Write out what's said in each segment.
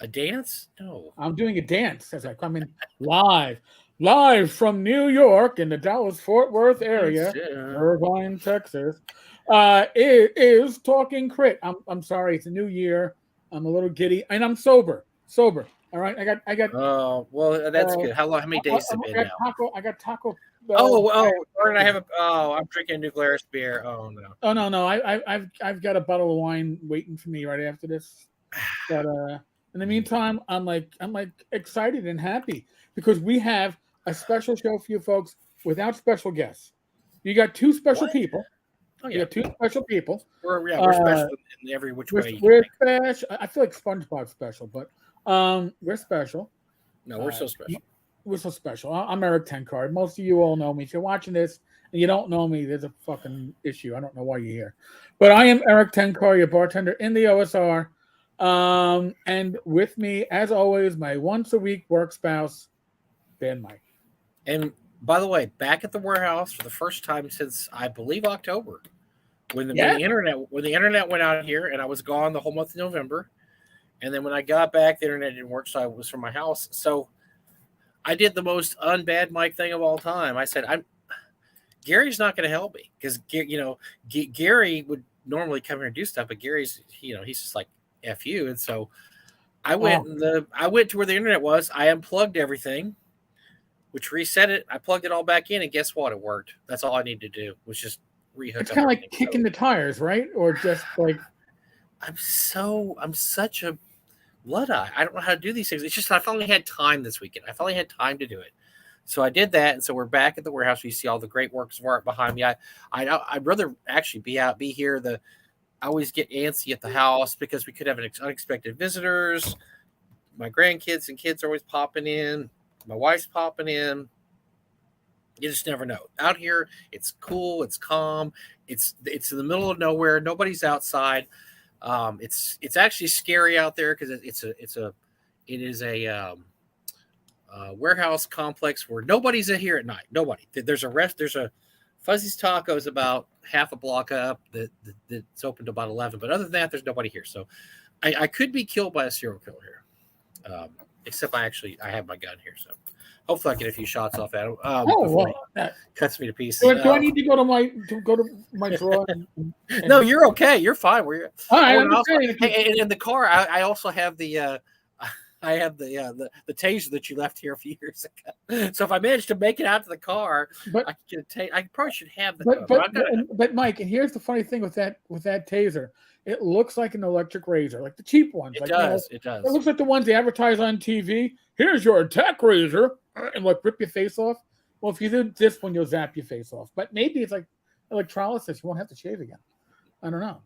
A dance? No. I'm doing a dance as I come in live from New York in the Dallas-Fort Worth area, Irvine, Texas. It is Talking Crit. I'm sorry, it's a new year. I'm a little giddy, and I'm sober. Sober. All right, I got Oh, well, that's good. How long? How many days has it been now? I got Taco Bell. Oh, or did I have a? Oh, I'm drinking a New Glarus beer. Oh no. Oh no, I've got a bottle of wine waiting for me right after this. But in the meantime, I'm like excited and happy because we have a special show for you folks without special guests. You got two special What? people. Oh You yeah. got two special people. We're Uh, special in every which we're, way you can we're think. special. I feel like SpongeBob special, but we're special. No, we're Uh, so special. we're so special. I'm Eric Tenkar. Most of you all know me. If you're watching this and you don't know me, there's a fucking issue. I don't know why you're here. But I am Eric Tenkar, your bartender in the OSR. And with me, as always, my once a week work spouse, Ben Mike. And by the way, back at the warehouse for the first time since I believe October, Yeah. when the internet went out here, and I was gone the whole month of November, and then when I got back, the internet didn't work, so I was from my house. So I did the most unbad Mike thing of all time. I said, "I'm Gary's not going to help me because Gary would normally come here and do stuff, but Gary's he's just like f you." And so Oh, I went to where the internet was. I unplugged everything, which reset it. I plugged it all back in, and guess what? It worked. That's all I needed to do was just rehook it's up kind of like everything. kicking So the tires, right? Or just like, I'm such a luddite. I don't know how to do these things. It's just I finally had time this weekend. I finally had time to do it. So I did that, and so we're back at the warehouse. You see all the great works of art behind me. I'd rather actually be here. I always get antsy at the house because we could have unexpected visitors. My grandkids and kids are always popping in. My wife's popping in. You just never know. Out here, it's cool. It's calm. It's in the middle of nowhere. Nobody's outside. It's actually scary out there because it is a warehouse complex where nobody's in here at night. Nobody. There's a Fuzzy's Tacos about half a block up that's open to about 11. But other than that, there's nobody here. So I could be killed by a serial killer here. Except I have my gun here. So hopefully I get a few shots off at him oh before well. he cuts me to pieces. Do I need to go to my drawer? No, you're okay. You're fine. All right, And I'm just also, saying. hey, and in the car, I also have I have the taser that you left here a few years ago. So if I manage to make it out to the car, But I can get a taser. I probably should have the car. but Mike, and here's the funny thing with that taser, it looks like an electric razor, like the cheap ones. It Like does. It it does. looks like the ones they advertise on TV. Here's your attack razor, and like rip your face off. Well, if you do this one, you'll zap your face off. But maybe it's like electrolysis. You won't have to shave again. I don't know.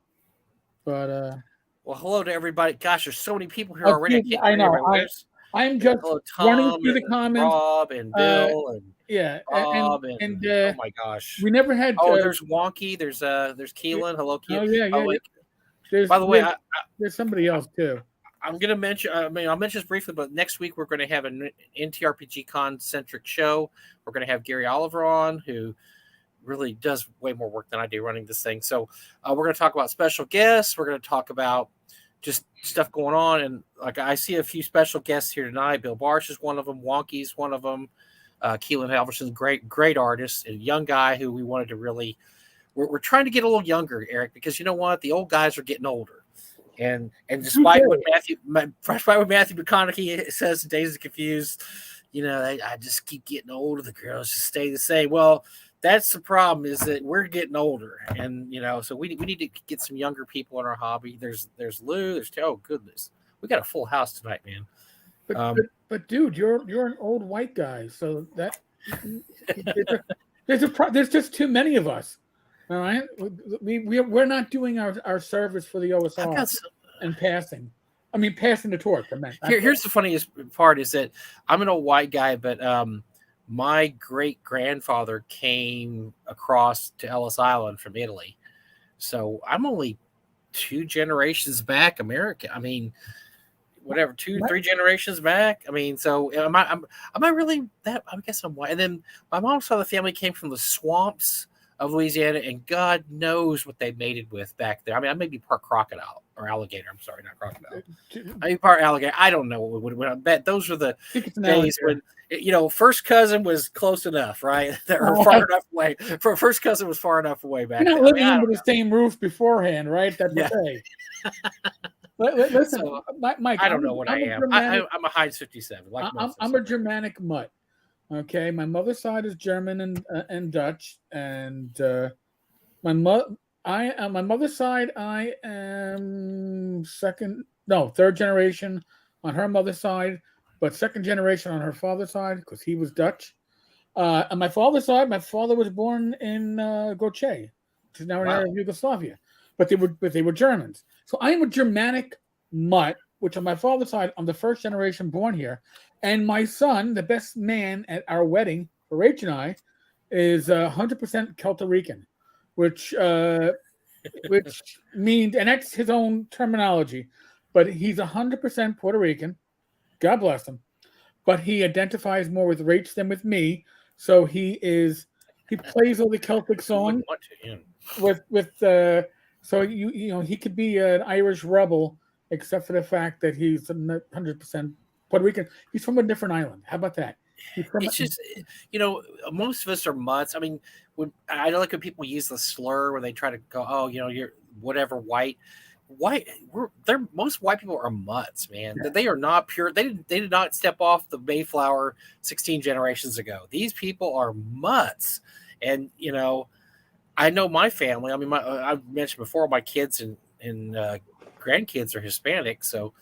But Well, hello to everybody. Gosh, there's so many people here already. I can't I hear know. everybody. I'm just Hello, running Tom through the and comments. Rob and Uh, Bill and yeah, Bob and oh my gosh. we never had. Oh, there's Wonky. There's Keelan. Hello, Oh Keelan. yeah. Oh, There's by the way, there's somebody else too. I'm going to mention. I'll mention this briefly, but next week we're going to have an NTRPG Con centric show. We're going to have Gary Oliver on, who really does way more work than I do running this thing. So we're going to talk about special guests. We're going to talk about just stuff going on, and like I see a few special guests here tonight. Bill Barsh is one of them. Wonky's one of them. Keelan Halverson, great artist, a young guy who we wanted to really. We're trying to get a little younger, Eric, because you know what, the old guys are getting older. And despite what Matthew McConaughey says in Days of Confused, I just keep getting older. The girls just stay the same. Well, that's the problem, is that we're getting older, and so we need to get some younger people in our hobby. There's Lou. Oh goodness, we got a full house tonight, man. But dude, you're an old white guy, so that there's just too many of us. All right, we're not doing our service for the OSR and passing. I mean, passing the torch. I meant. Here's the funniest part is that I'm an old white guy, but my great grandfather came across to Ellis Island from Italy, so I'm only 2 generations back American. I mean, whatever, 2-3 generations back. I mean, so am I really that? I guess I'm white. And then my mom's side of the family came from the swamps of Louisiana, and God knows what they mated with back there. I mean, I may be part crocodile or alligator. I'm sorry, not crocodile. I mean, part alligator. I don't know what I bet those were the days when first cousin was close enough, right? Or far enough away. For first cousin was far enough away back You're not then. living under the same roof beforehand, right? That's okay. Listen, So, Mike. I don't know what I am. I'm a Heinz 57. Like I'm a Germanic mutt. Okay, my mother's side is German and Dutch, and my mother's side I am third generation on her mother's side, but second generation on her father's side because he was Dutch. On my father's side, my father was born in Goce, which is now an area of Yugoslavia, but they were Germans. So I am a Germanic mutt, which on my father's side, I'm the first generation born here. And my son, the best man at our wedding for Rach and I, is 100% Puerto Rican, which means, and that's his own terminology, but he's 100% Puerto Rican. God bless him. But he identifies more with Rach than with me. So he plays all the Celtic songs so he could be an Irish rebel, except for the fact that he's 100% Puerto Rican. He's from a different island. How about that? It's just, most of us are mutts. I mean, I don't like when people use the slur where they try to go, oh, you're whatever white. Most white people are mutts, man. Yeah. They are not pure. They did not step off the Mayflower 16 generations ago. These people are mutts, and I know my family. I mean, I've mentioned before, my kids and grandkids are Hispanic, so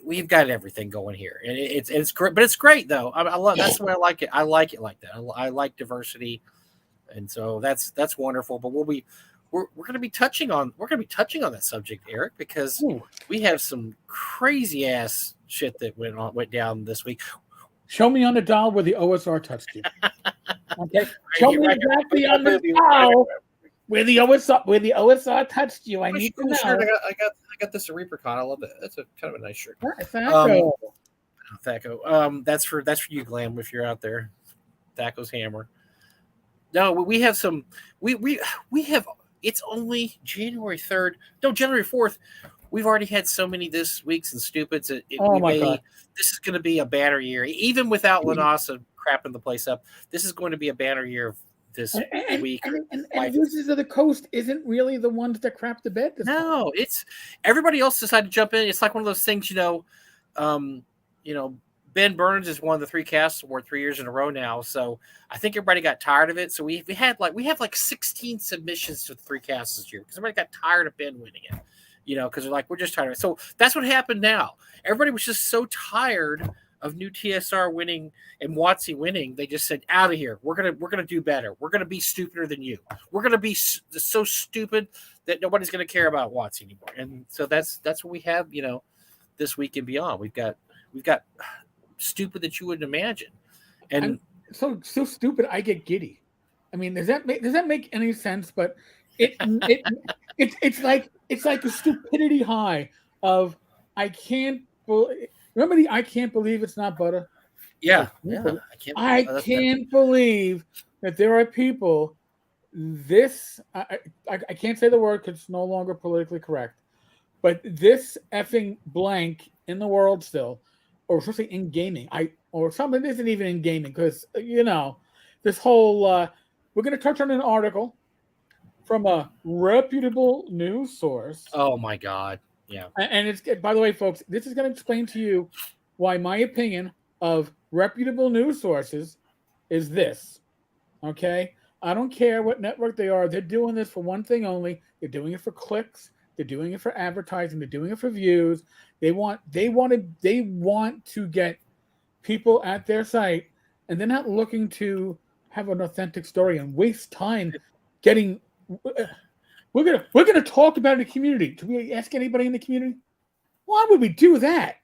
we've got everything going here, and it's great. But it's great though. I love that's the way I like it. I like it like that. I like diversity, and so that's wonderful. But we're going to be touching on that subject, Eric, because we have some crazy ass shit that went down this week. Show me on the dial where the OSR touched you. Okay, show me exactly on the dial where the OSR touched you. I need to know. Shirt. I got this a Reapercon. I love it. That's a kind of a nice shirt. Thaco. That's for you, Glam, if you're out there. Thaco's hammer. No, we have some. We have. It's only January 3rd. No, January 4th. We've already had so many this weeks and stupids. God. This is going to be a banner year. Even without Lanasa crapping the place up, this is going to be a banner year this week. And Wizards of the Coast isn't really the ones that crap the bed. No, it's everybody else decided to jump in. It's like one of those things, Ben Burns is one of the 3 casts award 3 years in a row now. So I think everybody got tired of it. So we have 16 submissions to the 3 casts this year because everybody got tired of Ben winning it. Because they're like, we're just tired of it. So that's what happened now. Everybody was just so tired of new TSR winning and WotC winning. They just said, out of here. We're gonna do better. We're gonna be stupider than you. We're gonna be so stupid that nobody's gonna care about WotC anymore. And so that's what we have. This week and beyond. We've got stupid that you wouldn't imagine. And I'm so stupid I get giddy. I mean, does that make any sense? But it's like a stupidity high of I can't believe. Remember the I can't believe it's not butter? Yeah. I can't believe that there are people. I can't say the word because it's no longer politically correct. But this effing blank in the world still, or especially in gaming, or something isn't even in gaming because this whole. We're going to touch on an article from a reputable news source. Oh my God. Yeah. And it's, by the way, folks, this is going to explain to you why my opinion of reputable news sources is this. Okay? I don't care what network they are. They're doing this for one thing only. They're doing it for clicks. They're doing it for advertising. They're doing it for views. They want to get people at their site, and they're not looking to have an authentic story and waste time getting. We're gonna talk about it in the community. Do we ask anybody in the community? Why would we do that?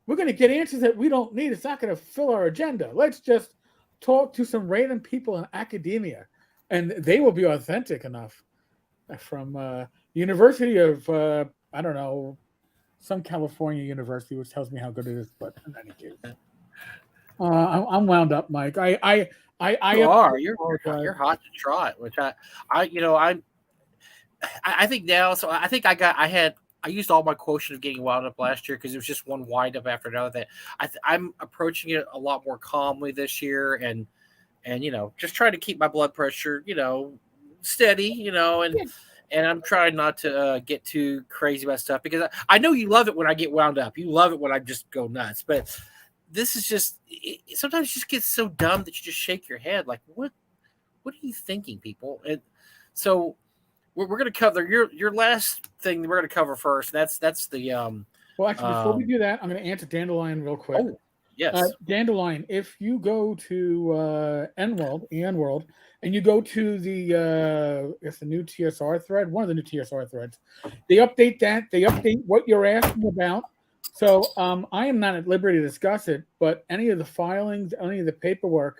We're gonna get answers that we don't need. It's not gonna fill our agenda. Let's just talk to some random people in academia, and they will be authentic enough. From University of I don't know, some California university, which tells me how good it is. But in any case, I'm wound up, Mike. I You are. You're apologize. hot to trot. Which I you know I think now. So I think I used all my quotient of getting wound up last year because it was just one wind up after another. That I'm approaching it a lot more calmly this year, and just trying to keep my blood pressure steady, and I'm trying not to get too crazy about stuff because I know you love it when I get wound up. You love it when I just go nuts, but this is just sometimes it just gets so dumb that you just shake your head like what are you thinking, people? And so we're going to cover your last thing we're going to cover first. That's the Well, actually, before we um do that, I'm going to answer Dandelion real quick. oh yes. Dandelion, if you go to EN World, and you go to it's the new TSR thread, one of the new TSR threads, they update that. They update what you're asking about. So I am not at liberty to discuss it, but any of the filings, any of the paperwork,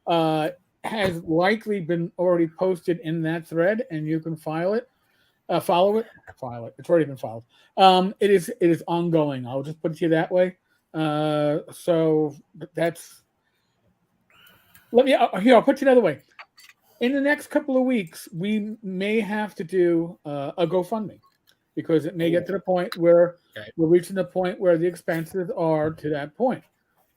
uh, has likely been already posted in that thread, and you can follow it. File it. It's already been filed. It is ongoing. I'll just put it to you that way. So that's let me here. I'll put it another way. In the next couple of weeks, we may have to do a GoFundMe because it may get to the point where Okay. we're reaching the point where the expenses are to that point.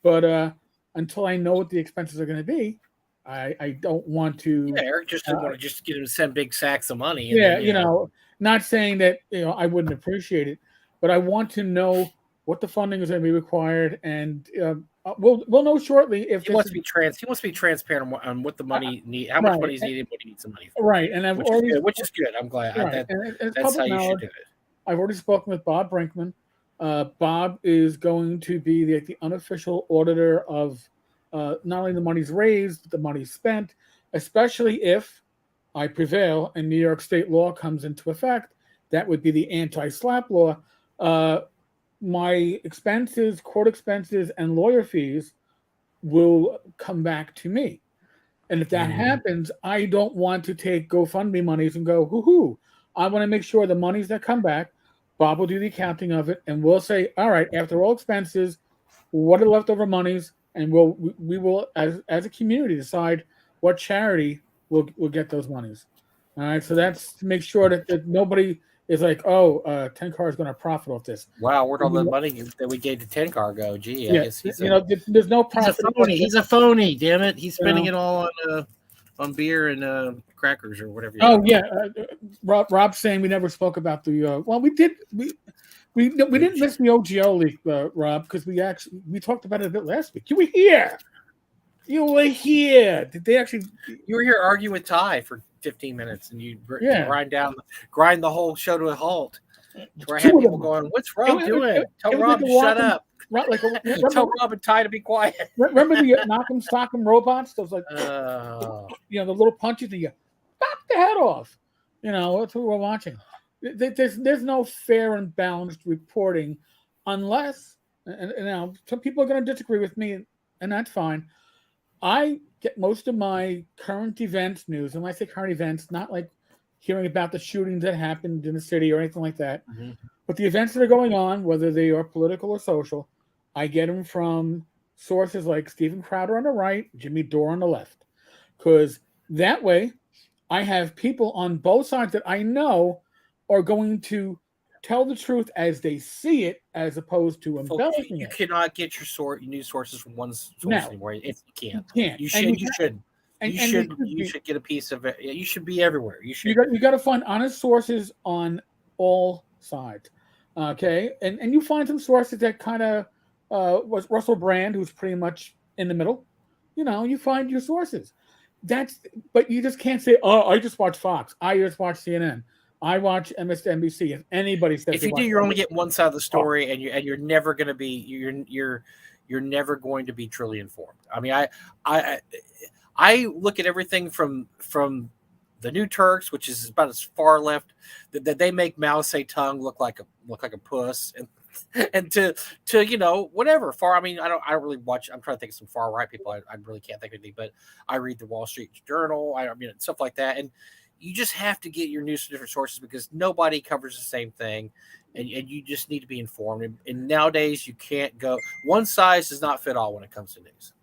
But until I know what the expenses are going to be, I don't want to. Yeah, Eric just didn't want to just get him to send big sacks of money and Yeah, then not saying that I wouldn't appreciate it, but I want to know what the funding is going to be required, and we'll know shortly if he this wants is to be he wants to be transparent on what the money need, how much right. money is needed, what he needs the money for, Right, and I've which is already good. Which is good. I'm glad right, that and it's that's how public you should knowledge. do it. I've already spoken with Bob Brinkman. Bob is going to be the unofficial auditor of not only the money's raised, but the money spent, especially if I prevail and New York state law comes into effect. That would be the anti-slap law. Uh, my expenses, court expenses, and lawyer fees will come back to me. And if that Mhm. happens, I don't want to take GoFundMe monies and go, hoo hoo. I want to make sure the monies that come back, Bob will do the accounting of it, and we'll say, all right, after all expenses, what are leftover monies, and we will as a community decide what charity will get those monies. All right, so that's to make sure that nobody is like, oh, Tenkar is going to profit off this. Wow, where'd all You the know, money that we gave to Tenkar go? Gee, I yeah, guess there's no he's a profit. phony. He's a phony. Damn it, he's You spending know, it all on beer and crackers or whatever you oh have. yeah, Rob's saying we never spoke about the. Well, we did. We didn't miss the OGL leak, Rob, because we talked about it a bit last week. You were here. You were here. Did they actually? You were here arguing with Ty for 15 minutes, and you Yeah, grind the whole show to a halt. To where I two had of people them. going, "What's It, Rob it, it, doing? Tell it was like Rob a to shut rock'em, up. remember Tell Rob and Ty to be quiet." remember the knock'em sock'em robots? Those like Uh, the little punches that you pop the head off. That's what we're watching. There's no fair and balanced reporting unless and now some people are going to disagree with me, and that's fine. I get most of my current events news, and when I say current events, not like hearing about the shootings that happened in the city or anything like that, mhm. but the events that are going on, whether they are political or social, I get them from sources like Stephen Crowder on the right, Jimmy Dore on the left, because that way I have people on both sides that I know are going to tell the truth as they see it, as opposed to Folks, embellishing you it. cannot get your news sources from one source Now, anymore. If you you can't, can't, you and should. You should. and you should You be. should get a piece of it. Yeah, you should be everywhere. You You should. got to find honest sources on all sides, okay? And you find some sources that kind of was Russell Brand, who's pretty much in the middle. You find your sources. But you just can't say, oh, I just watch Fox. I just watch CNN. I watch MSNBC. If anybody says If they you do, watch, you're only getting one side of the oh, story, and you're never going to be you're never going to be truly informed. I mean, I I look at everything from the New Turks, which is about as far left that they make Mao Zedong look like a puss, and to whatever far. I mean, I don't really watch. I'm trying to think of some far right people. I really can't think of anything, but I read the Wall Street Journal. I mean stuff like that, and you just have to get your news from different sources because nobody covers the same thing. And you just need to be informed. And nowadays, you can't go one size does not fit all when it comes to news.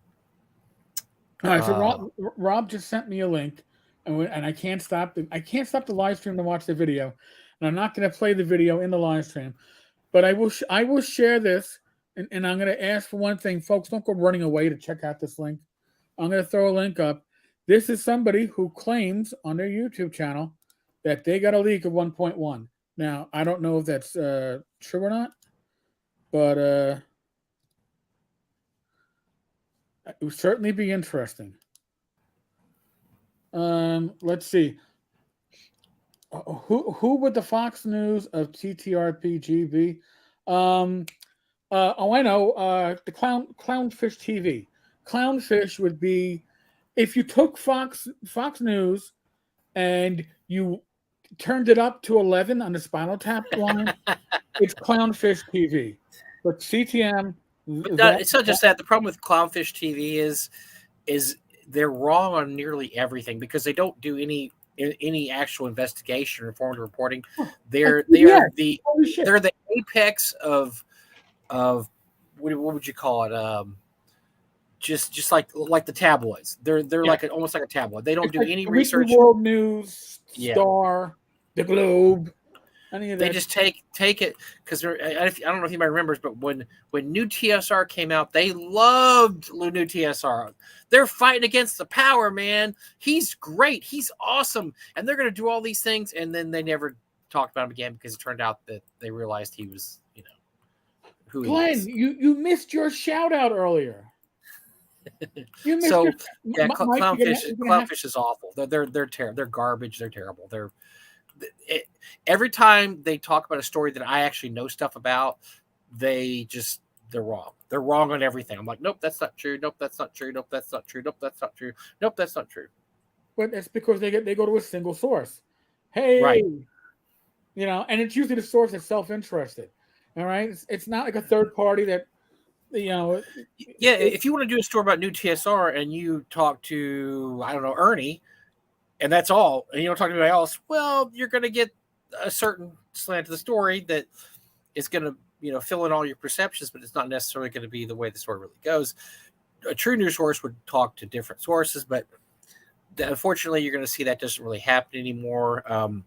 All right, so Rob just sent me a link, and I can't stop the live stream to watch the video, and I'm not going to play the video in the live stream, but I will share this, and I'm going to ask for one thing, folks. Don't go running away to check out this link. I'm going to throw a link up. This is somebody who claims on their YouTube channel that they got a leak of 1.1. Now I don't know if that's true or not, but it would certainly be interesting. Let's see. Who would the Fox News of TTRPG be? I know. The Clownfish TV. Clownfish would be if you took Fox News and you turned it up to 11 on the Spinal Tap line. It's Clownfish TV, but CTM. But it's not just that. The problem with Clownfish TV is they're wrong on nearly everything because they don't do any actual investigation or informed reporting. They're the apex of what would you call it? Just like the tabloids. They're like almost like a tabloid. They don't do any research. World News, Star, the Globe. They just take it because I don't know if anybody remembers, but when new TSR came out, they loved new TSR. They're fighting against the power, man. He's great. He's awesome, and they're going to do all these things, and then they never talked about him again because it turned out that they realized he was, who Glenn, he is. you missed your shout out earlier. You missed Clownfish is awful. They're terrible. They're garbage. They're terrible. Every time they talk about a story that I actually know stuff about, they're wrong. They're wrong on everything. I'm like, nope, that's not true. Nope, that's not true. Nope, that's not true. Nope, that's not true. Nope, that's not true. But it's because they go to a single source. Hey, right. And it's usually the source that's self-interested. All right, it's not like a third party that, Yeah, if you want to do a story about new TSR and you talk to, I don't know, Ernie, and that's all, and you don't talk to anybody else, well, you're going to get a certain slant to the story that is going to, fill in all your perceptions, but it's not necessarily going to be the way the story really goes. A true news source would talk to different sources, but unfortunately, you're going to see that doesn't really happen anymore. And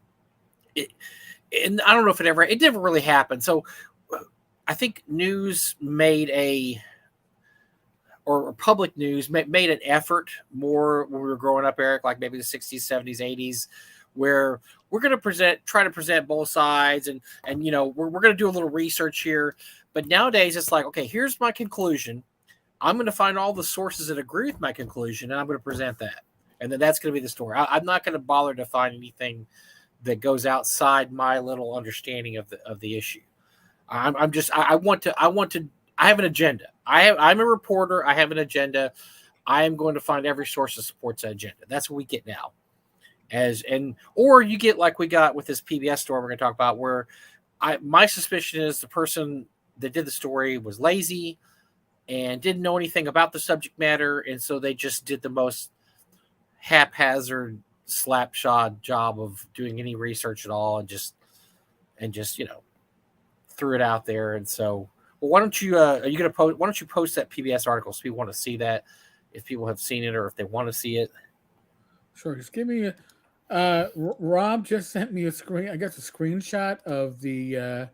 I don't know if it never really happened. So I think news or public news made an effort more when we were growing up, Eric, like maybe the 60s, 70s, 80s, where we're going to try to present both sides and we're going to do a little research here. But nowadays it's like, okay, here's my conclusion. I'm going to find all the sources that agree with my conclusion and I'm going to present that. And then that's going to be the story. I'm not going to bother to find anything that goes outside my little understanding of the issue. I have an agenda. I'm a reporter. I have an agenda. I am going to find every source that supports that agenda. That's what we get now. Or you get like we got with this PBS story we're going to talk about, where my suspicion is the person that did the story was lazy and didn't know anything about the subject matter, and so they just did the most haphazard, slapshod job of doing any research at all, and just threw it out there. And so, well, why don't you post that PBS article so people want to see that, if people have seen it or if they want to see it. Sure, just give me Rob just sent me a screenshot of the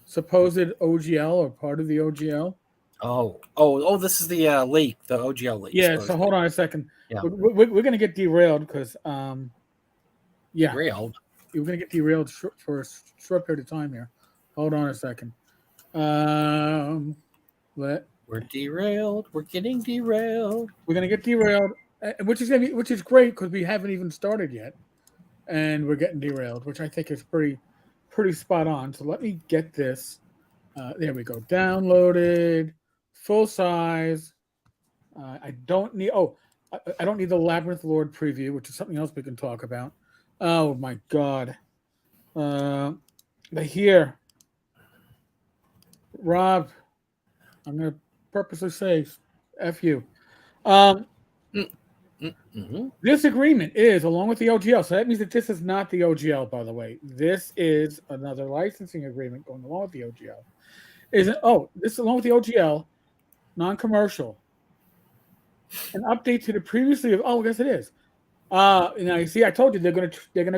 supposed OGL or part of the OGL. Oh, this is the leak, the OGL leak. Yeah, so hold on a second. Yeah. We're going to get derailed because derailed. We're going to get derailed for a short period of time here. Hold on a second. We're derailed. We're getting derailed. We're going to get derailed, which is great because we haven't even started yet, and we're getting derailed, which I think is pretty spot on. So let me get this. There we go. Downloaded, full size. I don't need the Labyrinth Lord preview, which is something else we can talk about. Oh my God. But here, Rob, I'm going to purposely say F you. This agreement is along with the OGL. So that means that this is not the OGL, by the way. This is another licensing agreement going along with the OGL. This along with the OGL, non-commercial, an update to the previously. Oh, I guess it is. You see, I told you they're gonna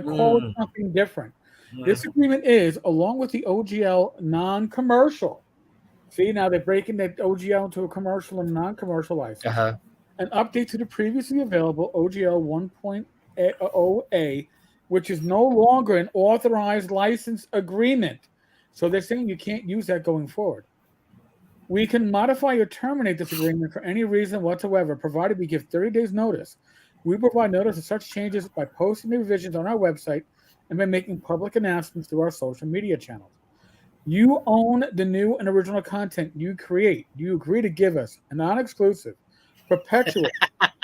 call it something different. This agreement is, along with the OGL non-commercial. See, now they're breaking that OGL into a commercial and non-commercial license. Uh-huh. An update to the previously available OGL 1.0A, which is no longer an authorized license agreement. So they're saying you can't use that going forward. We can modify or terminate this agreement for any reason whatsoever, provided we give 30 days notice. We provide notice of such changes by posting the revisions on our website and by making public announcements through our social media channels. You own the new and original content you create. You agree to give us a non-exclusive, perpetual,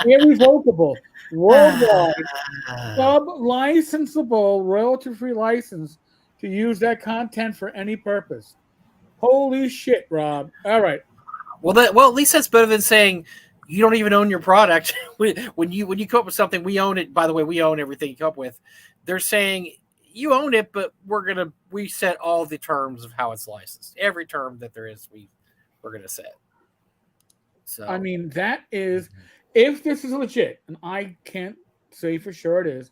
irrevocable, worldwide, sub-licensable, royalty-free license to use that content for any purpose. Holy shit, Rob. All right. Well, at least that's better than saying you don't even own your product. when you come up with something, we own it. By the way, we own everything you come up with. They're saying you own it, but we set all the terms of how it's licensed. Every term that there is, we're gonna set. So I mean, that is, if this is legit, and I can't say for sure it is.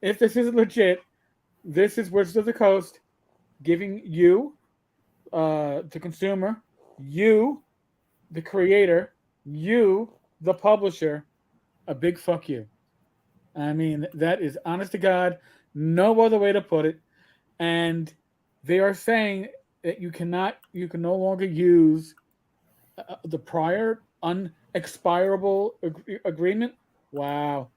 If this is legit, this is Wizards of the Coast giving you, the consumer, you, the creator, you, the publisher, a big fuck you. I mean, that is honest to God, no other way to put it. And they are saying that you can no longer use the prior unexpirable agreement. Wow.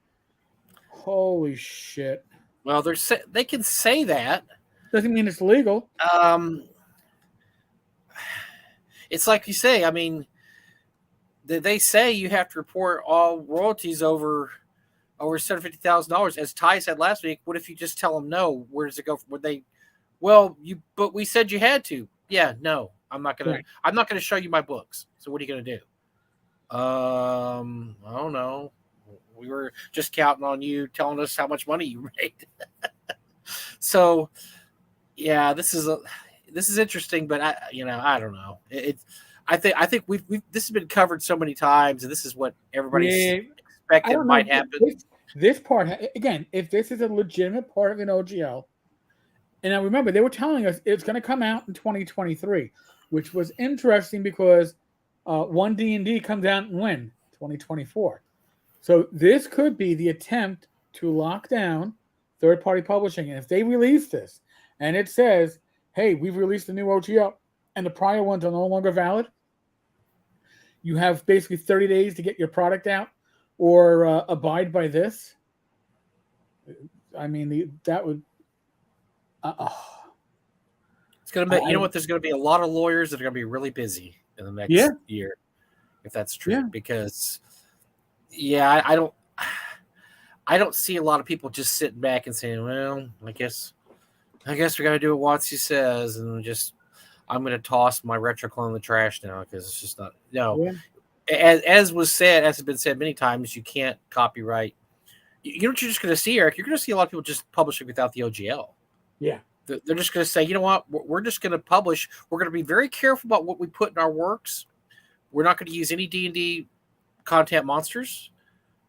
Holy shit. well, they can say that. Doesn't mean it's legal. It's like you say. I mean, they say you have to report all royalties over $750,000. As Ty said last week, what if you just tell them no? Where does it go? Would they? Well, but we said you had to. Yeah, no, I'm not gonna. Right. I'm not gonna show you my books. So what are you gonna do? I don't know. We were just counting on you telling us how much money you made. So, yeah, this is interesting, but I don't know. I think we've this has been covered so many times, and this is what everybody's expected might happen. This part again, if this is a legitimate part of an OGL, and now remember they were telling us it's going to come out in 2023, which was interesting because one D&D comes out in when 2024. So this could be the attempt to lock down third-party publishing, and if they release this and it says, "Hey, we've released a new OGL, and the prior ones are no longer valid," you have basically 30 days to get your product out or abide by this. I mean, that would. It's gonna be. You know what? There's gonna be a lot of lawyers that are gonna be really busy in the next year, if that's true. Yeah. Because, I don't see a lot of people just sitting back and saying, "Well, I guess we're gonna do what Watsy says," and I'm gonna toss my retroclone in the trash now because it's just not. No, as has been said many times, you can't copyright. You know what you're just going to see, Eric? You're going to see a lot of people just publishing without the OGL. Yeah. They're just going to say, you know what? We're just going to publish. We're going to be very careful about what we put in our works. We're not going to use any D&D content monsters.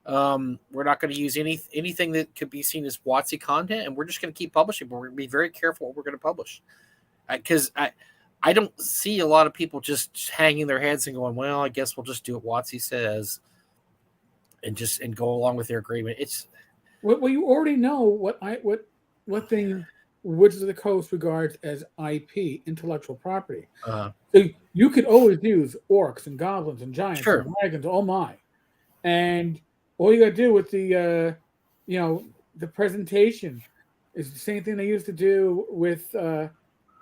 We're not going to use anything that could be seen as WotC content, and we're just going to keep publishing, but we're going to be very careful what we're going to publish. Because I don't see a lot of people just hanging their heads and going, well, I guess we'll just do what WotC says and go along with their agreement. It's well, you already know what thing Wizards of the Coast regards as IP, intellectual property. So you could always use orcs and goblins and giants and dragons. Oh my! And all you got to do with the the presentation is the same thing they used to do with what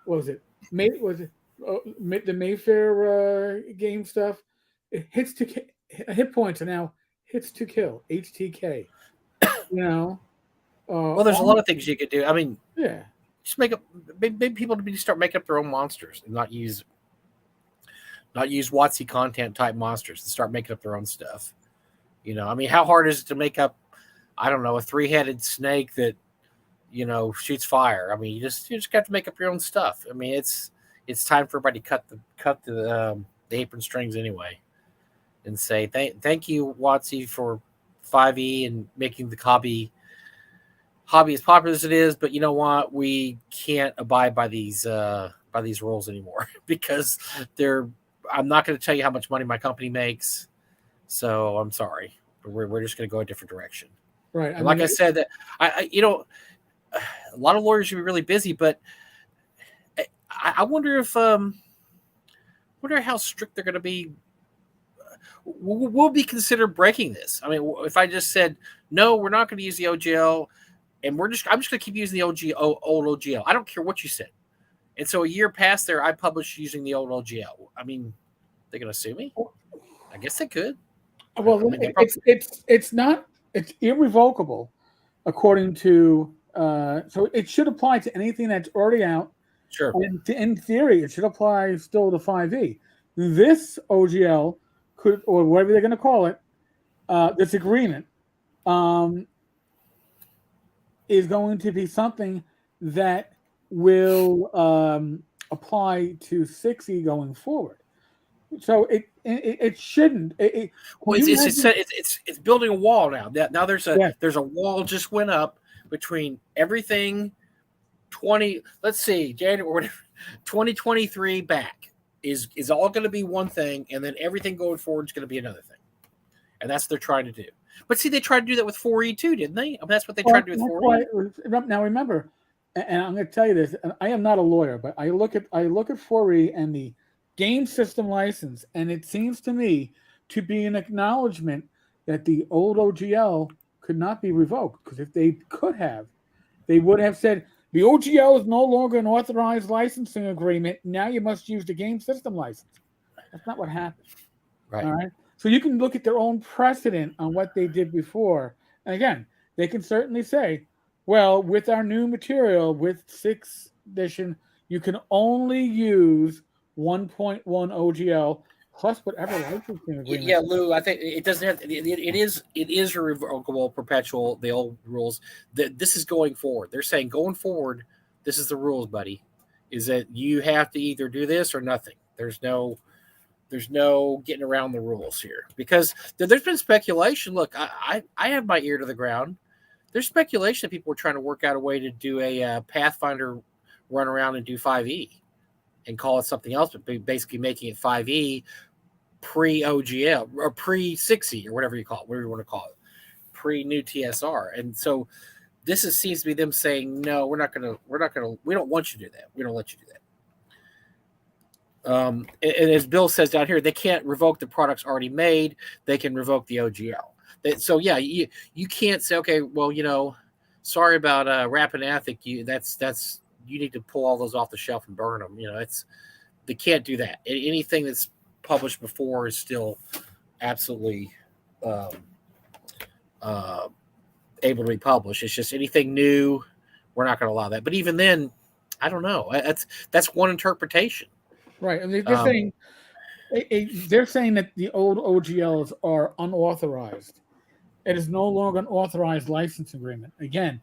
was it? The Mayfair game stuff? It hits to hit points are now hits to kill, HTK. Well, there's a lot of things you could do. I mean, yeah, just make up. Maybe people to start making up their own monsters and not use WotC content type monsters and start making up their own stuff. I mean, how hard is it to make up? I don't know, a 3-headed snake that shoots fire. I mean, you just got to make up your own stuff. I mean, it's time for everybody to cut the apron strings anyway. and say thank you, Watsy, for 5e and making the hobby as popular as it is. But you know what? We can't abide by these rules anymore because they're. I'm not going to tell you how much money my company makes, so I'm sorry. We're just going to go a different direction. Right. And like I said, that I a lot of lawyers should be really busy, but I wonder if wonder how strict they're going to be. Will be considered breaking this. I mean, if I just said no, we're not going to use the OGL, and I'm just going to keep using the old OGL. I don't care what you said. And so a year past there, I published using the old OGL. I mean, they're going to sue me. I guess they could. Well, I mean, it's not, it's irrevocable according to. So it should apply to anything that's already out. Sure. And in theory, it should apply still to 5e. This OGL could, or whatever they're going to call it, this agreement is going to be something that will apply to 6e going forward. So it shouldn't. It's building a wall now. Now there's a wall just went up between everything 2023 back is all going to be one thing, and then everything going forward is going to be another thing, and that's what they're trying to do. But see, they tried to do that with 4E too, didn't they? I mean, that's what they tried to do with 4E. Now remember, and I'm going to tell you this, and I am not a lawyer, but I look at 4E and the game system license, and it seems to me to be an acknowledgement that the old OGL could not be revoked, because if they could have, they would have said the OGL is no longer an authorized licensing agreement. Now you must use the game system license. That's not what happened. Right. All right. So you can look at their own precedent on what they did before. And again, they can certainly say, well, with our new material, with 6th edition, you can only use 1.1 OGL plus whatever licensing agreement. Yeah, Lou, I think it doesn't have. It is a revocable, perpetual. The old rules. This is going forward. They're saying going forward, this is the rules, buddy. Is that you have to either do this or nothing. There's no getting around the rules here, because there's been speculation. Look, I have my ear to the ground. There's speculation that people were trying to work out a way to do a Pathfinder run around and do 5e and call it something else, but basically making it 5e pre-OGL or pre-6e or whatever you want to call it, pre-new TSR. And so this seems to be them saying, no, we don't want you to do that. We don't let you do that. And as Bill says down here, they can't revoke the products already made. They can revoke the OGL. So yeah, you can't say, okay, well, sorry about Rapid-Athic. You need to pull all those off the shelf and burn them. They can't do that. Anything that's published before is still absolutely able to be published. It's just anything new, we're not going to allow that. But even then, I don't know. That's one interpretation. Right. I mean, they're saying that the old OGLs are unauthorized. It is no longer an authorized license agreement. Again,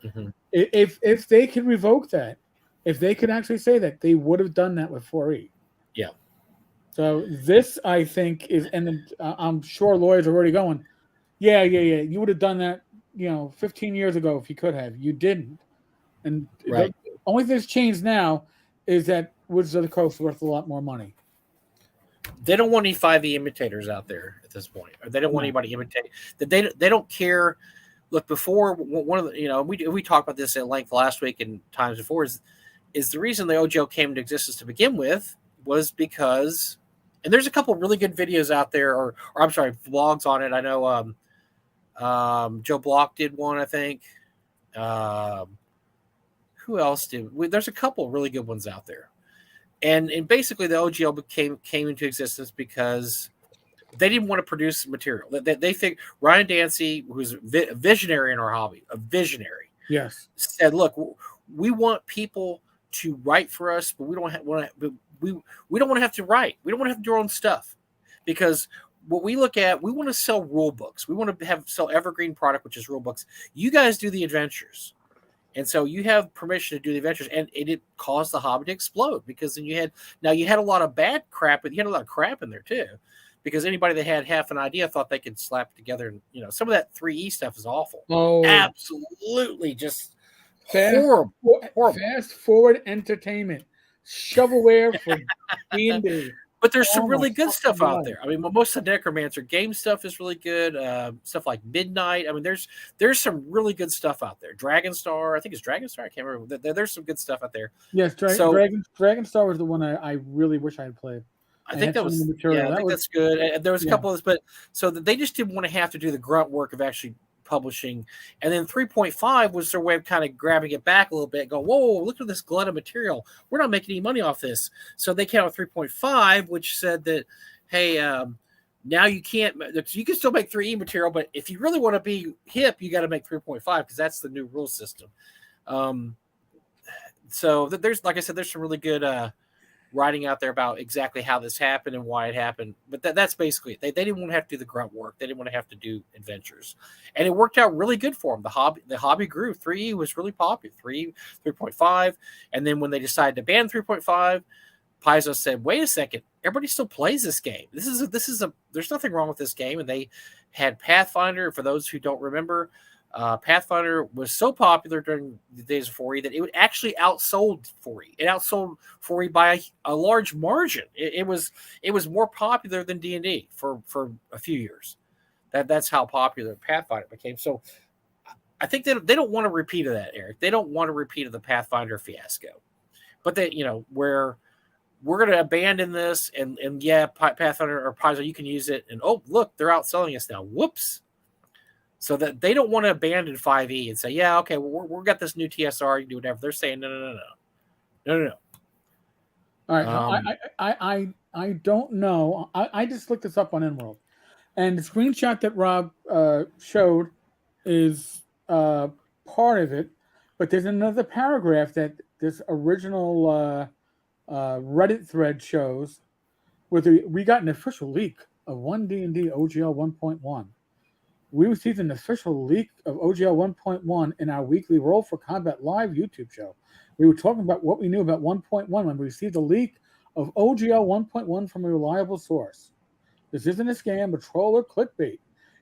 if they could revoke that, if they could actually say that, they would have done that with 4E. Yeah. So this, I think, is, and I'm sure lawyers are already going, yeah. You would have done that, 15 years ago if you could have. You didn't. And right. The only thing that's changed now is that Wizards of the Coast is worth a lot more money. They don't want any 5e imitators out there at this point, or they don't want anybody imitating. They don't care. Look, before one of the, we talked about this at length last week and times before, is the reason the OGL came into existence to begin with was because, and there's a couple of really good videos out there, or I'm sorry, vlogs on it. I know Joe Block did one, I think. Who else did? There's a couple of really good ones out there. And basically the OGL came into existence because they didn't want to produce material. They think Ryan Dancy, who's a visionary in our hobby, a visionary, yes, said, "Look, we want people to write for us, but we don't want to have to write. We don't want to have to do our own stuff, because what we look at, we want to sell rule books. We want to sell evergreen product, which is rule books. You guys do the adventures." And so you have permission to do the adventures, and it caused the hobby to explode, because then you had a lot of bad crap, but you had a lot of crap in there too. because anybody that had half an idea thought they could slap together. And some of that 3E stuff is awful. Oh, absolutely, just horrible. Fast forward entertainment, shovelware for D&D. But there's some really good stuff out there. I mean, most of the Necromancer game stuff is really good. Stuff like Midnight. I mean, there's some really good stuff out there. Dragonstar, I think it's Dragonstar. I can't remember. There's some good stuff out there. Yes, Dragonstar was the one I really wish I had played. I think that was material. Yeah, I think that's good. And there was a couple of this, but so they just didn't want to have to do the grunt work of actually publishing. And then 3.5 was their way of kind of grabbing it back a little bit, going, whoa, look at this glut of material. We're not making any money off this. So they came out with 3.5, which said that, hey, now you can't, you can still make 3E material, but if you really want to be hip, you got to make 3.5 because that's the new rule system. So there's, like I said, there's some really good writing out there about exactly how this happened and why it happened. But that's basically it. They didn't want to have to do the grunt work. They didn't want to have to do adventures. And it worked out really good for them. The hobby grew. 3E was really popular. 3.5. And then when they decided to ban 3.5, Paizo said, wait a second, everybody still plays this game. There's nothing wrong with this game. And they had Pathfinder. For those who don't remember, Pathfinder was so popular during the days of 4E that it actually outsold 4E. It outsold 4E by a large margin. It was more popular than D&D for a few years. That's how popular Pathfinder became. So I think they don't want a repeat of that, Eric. They don't want a repeat of the Pathfinder fiasco. But where we're going to abandon this and yeah, Pathfinder or Paizo, you can use it. And oh, look, they're outselling us now. Whoops. So that they don't want to abandon 5E and say, yeah, okay, we've got this new TSR, you can do whatever. They're saying, no. All right, I don't know. I just looked this up on InWorld, and the screenshot that Rob showed is part of it, but there's another paragraph that this original Reddit thread shows where we got an official leak of 1D&D OGL 1.1. We received an official leak of OGL 1.1 in our weekly Roll for Combat Live YouTube show. We were talking about what we knew about 1.1 when we received a leak of OGL 1.1 from a reliable source. This isn't a scam, a troll, or clickbait.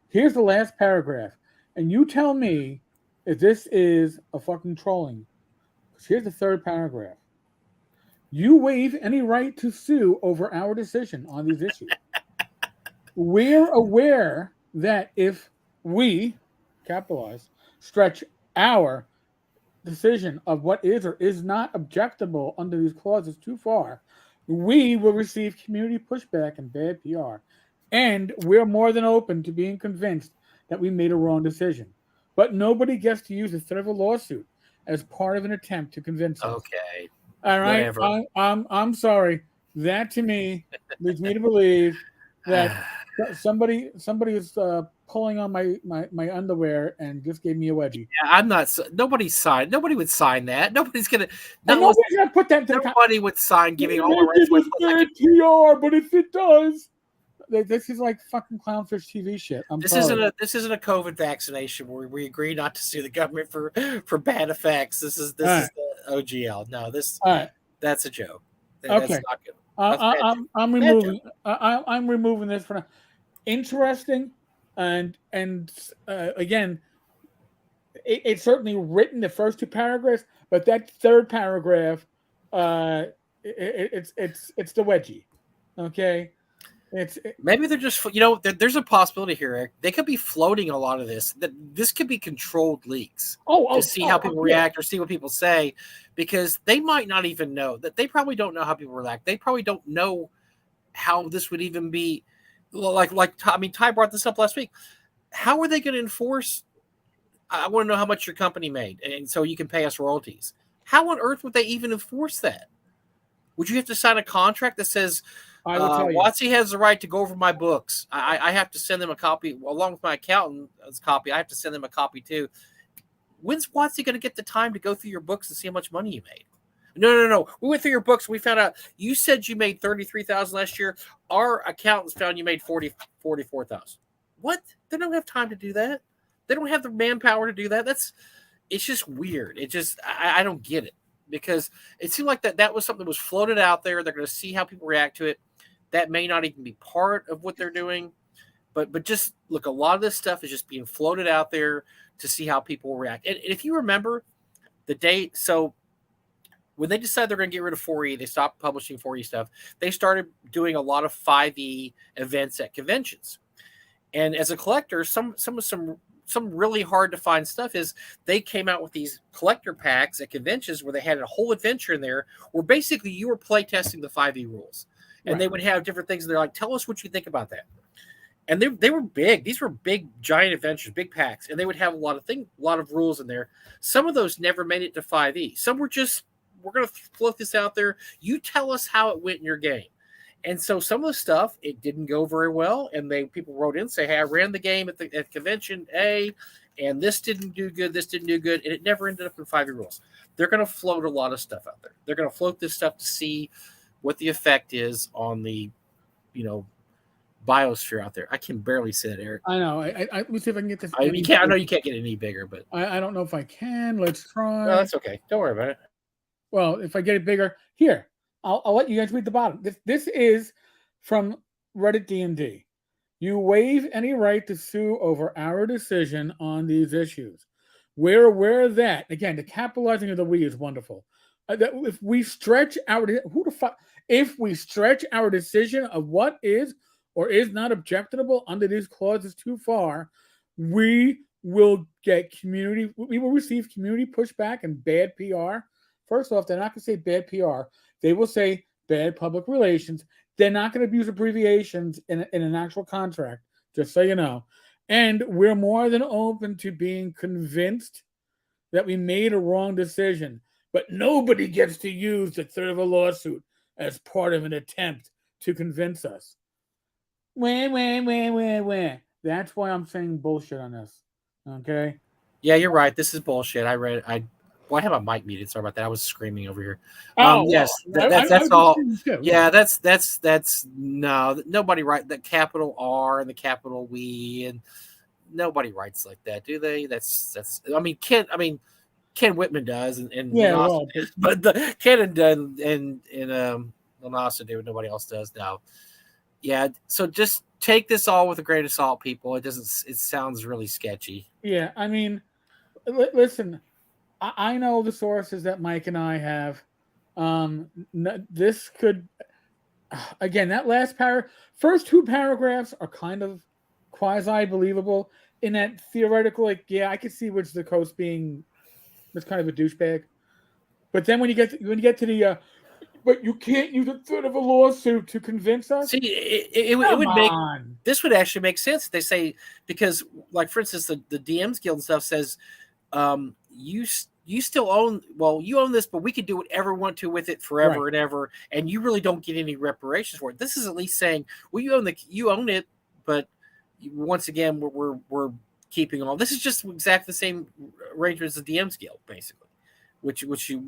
Here's the last paragraph, and you tell me if this is a fucking trolling. Here's the third paragraph. You waive any right to sue over our decision on these issues. We're aware that if we, capitalize, stretch our decision of what is or is not objectable under these clauses too far, we will receive community pushback and bad PR. And we're more than open to being convinced that we made a wrong decision. But nobody gets to use the threat of a lawsuit as part of an attempt to convince us. Okay. All right. I'm sorry. That to me leads me to believe that somebody is pulling on my underwear and just gave me a wedgie. Yeah, I'm not. Nobody signed. Nobody would sign that. Nobody's gonna. Nobody's gonna put that. Nobody would sign giving all the rights. PR, but if it does, this is like fucking clownfish TV shit. This isn't a COVID vaccination where we agree not to sue the government for bad effects. This is the OGL. No, that's a joke. Okay. That's not good. I'm removing this for now. Interesting, and again, it's certainly written the first two paragraphs, but that third paragraph, it's the wedgie. Okay, maybe they're just there's a possibility here, Eric. They could be floating a lot of this. That this could be controlled leaks to see how people react or see what people say, because they might not even know that. They probably don't know how people react. They probably don't know how this would even be. Ty brought this up last week. How are they going to enforce? I want to know how much your company made, and so you can pay us royalties. How on earth would they even enforce that? Would you have to sign a contract that says WotC has the right to go over my books? I have to send them a copy along with my accountant's copy. I have to send them a copy too. When's WotC going to get the time to go through your books and see how much money you made? No. We went through your books. We found out you said you made $33,000 last year. Our accountants found you made $44,000. What? They don't have time to do that. They don't have the manpower to do that. It's just weird. I don't get it, because it seemed like that was something that was floated out there. They're going to see how people react to it. that may not even be part of what they're doing. But just look, a lot of this stuff is just being floated out there to see how people will react. And if you remember the date, so when they decided they're going to get rid of 4E, they stopped publishing 4E stuff. They started doing a lot of 5E events at conventions. And as a collector, some really hard to find stuff is they came out with these collector packs at conventions where they had a whole adventure in there where basically you were playtesting the 5E rules. And they would have different things. They're like, tell us what you think about that. And they were big. These were big, giant adventures, big packs, and they would have a lot of rules in there. Some of those never made it to 5E. Some were just, we're going to float this out there. You tell us how it went in your game. And so some of the stuff, it didn't go very well, and people wrote in and say, hey, I ran the game at convention A, and this didn't do good, and it never ended up in 5E rules. They're going to float a lot of stuff out there. They're going to float this stuff to see what the effect is on the, biosphere out there. I can barely say that, Eric. I know. Let me see if I can get this. I know you can't get any bigger, but I don't know if I can. Let's try. No, that's okay. Don't worry about it. Well, if I get it bigger, here, I'll let you guys read the bottom. This is from Reddit D&D. You waive any right to sue over our decision on these issues. We're aware of that. Again, the capitalizing of the we is wonderful. If we stretch our decision of what is or is not objectionable under these clauses too far, we will receive community pushback and bad PR. First off, they're not going to say bad PR. They will say bad public relations. They're not going to abuse abbreviations in an actual contract, just so you know. And we're more than open to being convinced that we made a wrong decision, but nobody gets to use the threat of a lawsuit as part of an attempt to convince us. That's why I'm saying bullshit on this. Okay? Yeah, you're right. This is bullshit. I have my mic muted. Sorry about that. I was screaming over here. Yes, that's all. Yeah, that's no. Nobody write the capital R and the capital we, and nobody writes like that, do they? That's. Ken Whitman does, and but Ken and Lanasa do, nobody else does now. Yeah, so just take this all with a grain of salt, people. It sounds really sketchy. Yeah, I mean, listen, I know the sources that Mike and I have. This could, again, that first two paragraphs are kind of quasi-believable in that theoretical, I could see Woods of the Coast being this kind of a douchebag. But then when you get to the but you can't use the threat of a lawsuit to convince us. See, it would this would actually make sense. They say, because, like, for instance, the DMs Guild and stuff says, you still own this, but we can do whatever we want to with it forever and ever, and you really don't get any reparations for it. This is at least saying, well, you own it, but once again, we're keeping all. This is just exactly the same arrangement as the DMs Guild, basically.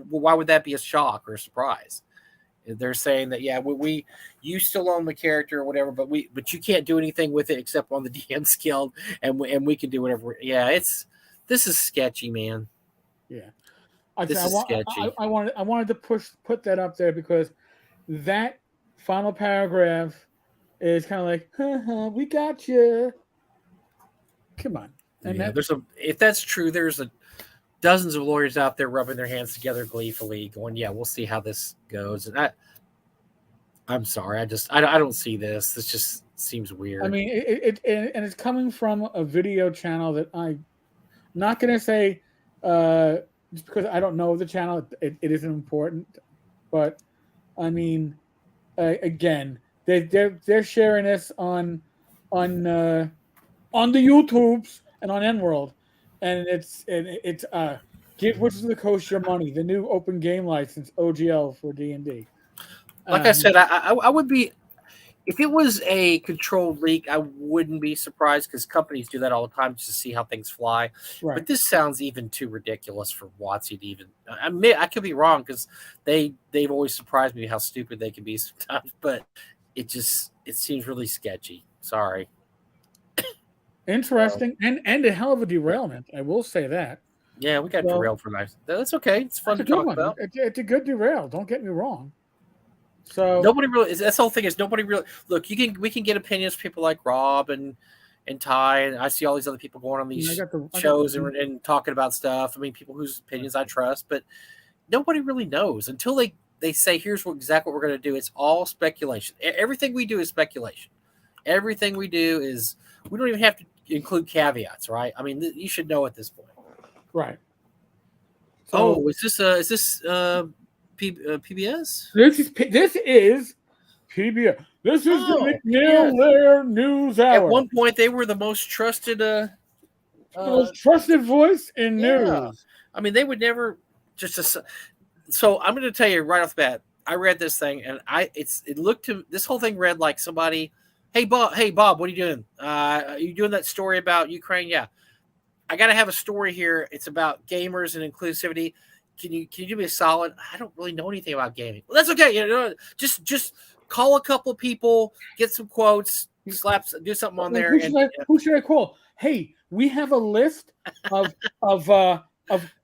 Why would that be a shock or a surprise? They're saying that, you still own the character or whatever, but you can't do anything with it except on the DMs Guild, and we can do whatever. Yeah, this is sketchy, man. Yeah, sketchy. I wanted to put that up there because that final paragraph is kind of like, we got you. Come on. And if that's true, there's dozens of lawyers out there rubbing their hands together gleefully, going, "Yeah, we'll see how this goes." And I'm sorry, I don't see this. This just seems weird. I mean, it's coming from a video channel that I'm not going to say just because I don't know the channel. It isn't important, but I mean, again, they're sharing this on the YouTubes and on N-World. And it's give Wizards of the Coast your money. The new open game license, OGL for D&D. Like I said, I would be, if it was a controlled leak, I wouldn't be surprised because companies do that all the time just to see how things fly. Right. But this sounds even too ridiculous for WotC to even. I could be wrong because they've always surprised me how stupid they can be sometimes. But it seems really sketchy. Sorry. Interesting and a hell of a derailment. I will say that. Yeah, we got derailed for nice. That's okay. It's fun to talk about. It's a good derail. Don't get me wrong. So nobody really. That's the whole thing is nobody really. Look, we can get opinions from people like Rob and Ty, and I see all these other people going on I these got the shows and talking about stuff. I mean, people whose opinions I trust, but nobody really knows until they say, here's exactly what we're going to do. It's all speculation. Everything we do is speculation. Everything we do is, we don't even have to include caveats, right? I mean, you should know at this point. right. So Oh, is this PBS? this is PBS. This is the Oh, McNeil PBS. Lair News At Hour. one point, they were the most trusted. The most trusted voice in Yeah, news. I mean, they would never just. So I'm going to tell you right off the bat. I read this thing, and it looked to this whole thing read like somebody. Hey Bob, what are you doing? Are you doing that story about Ukraine? Yeah, I got to have a story here. It's about gamers and inclusivity. Can you do me a solid? I don't really know anything about gaming. Well, that's okay. You know, just call a couple people, get some quotes, do something on there, and Who should I call? Hey, we have a list of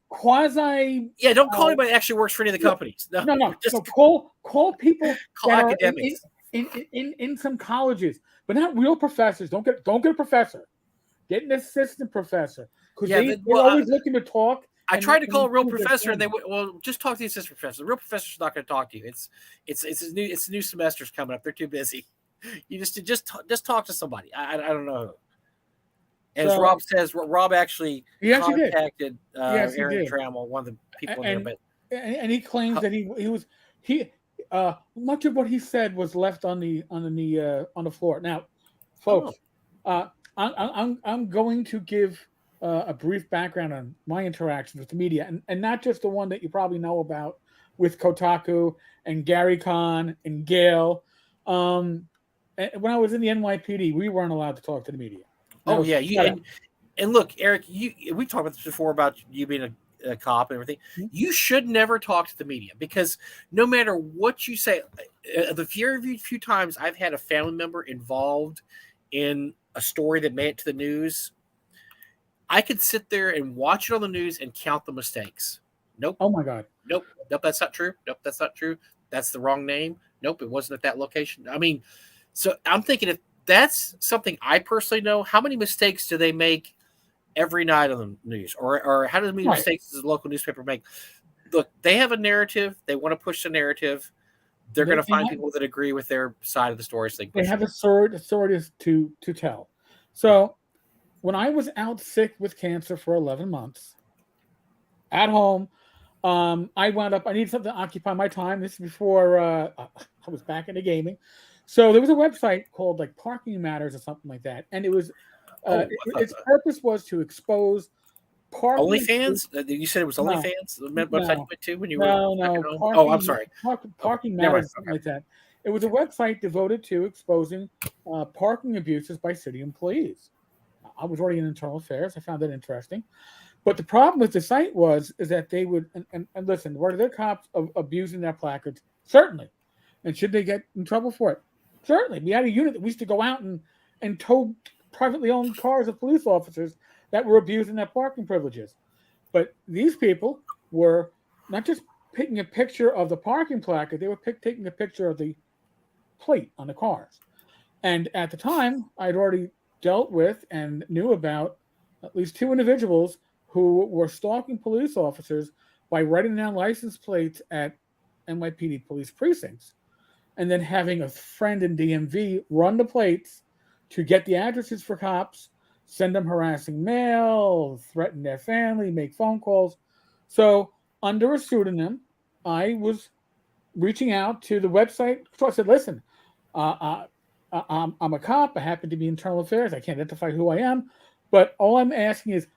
quasi. yeah, don't call anybody that actually works for any of the companies. No. Just Call people call that academics. are in some colleges, but not real professors. Don't get a professor. Get an assistant professor because they're always looking to talk. I tried to call a real professor, and they just talk to the assistant professor. The real professor's not going to talk to you. It's new semester's coming up. They're too busy. You just talk to somebody. I don't know. As Rob says, Rob actually contacted Aaron Trammell, one of the people in there, and he claims that he much of what he said was left on the floor. Now, folks, I'm going to give a brief background on my interactions with the media, and not just the one that you probably know about with Kotaku and Gary Kahn and Gail. When I was in the NYPD, we weren't allowed to talk to the media. Oh yeah, and look, Eric, we talked about this before about you being a cop and everything. Mm-hmm. You should never talk to the media because no matter what you say, the few times I've had a family member involved in a story that made it to the news, I could sit there and watch it on the news and count the mistakes. Nope. Oh my God. Nope, that's not true. Nope, that's not true. That's the wrong name. Nope, it wasn't at that location. I mean, so I'm thinking if that's something I personally know, how many mistakes do they make every night on the news? Or how many mistakes does the local newspaper make? Look, they have a narrative. They want to push the narrative. They're going to find people that agree with their side of the story. So they have a sword to tell. So when I was out sick with cancer for 11 months, at home, I needed something to occupy my time. This is before I was back into gaming. So there was a website called like Parking Matters or something like that. And it was, its purpose was to expose parking. OnlyFans? You said it was OnlyFans? The website you went to when you were No. Parking, I'm sorry. Parking Matters, something like that. It was a website devoted to exposing parking abuses by city employees. I was already in internal affairs. I found that interesting. But the problem with the site is that they would, and listen, were there cops abusing their placards? Certainly. And should they get in trouble for it? Certainly. We had a unit that we used to go out and tow privately owned cars of police officers that were abusing their parking privileges. But these people were not just taking a picture of the parking placard, they were taking a picture of the plate on the cars. And at the time, I'd already dealt with and knew about at least 2 individuals who were stalking police officers by writing down license plates at NYPD police precincts and then having a friend in DMV run the plates to get the addresses for cops, send them harassing mail, threaten their family, make phone calls. So under a pseudonym, I was reaching out to the website. So I said, listen, I'm a cop. I happen to be internal affairs. I can't identify who I am. But all I'm asking is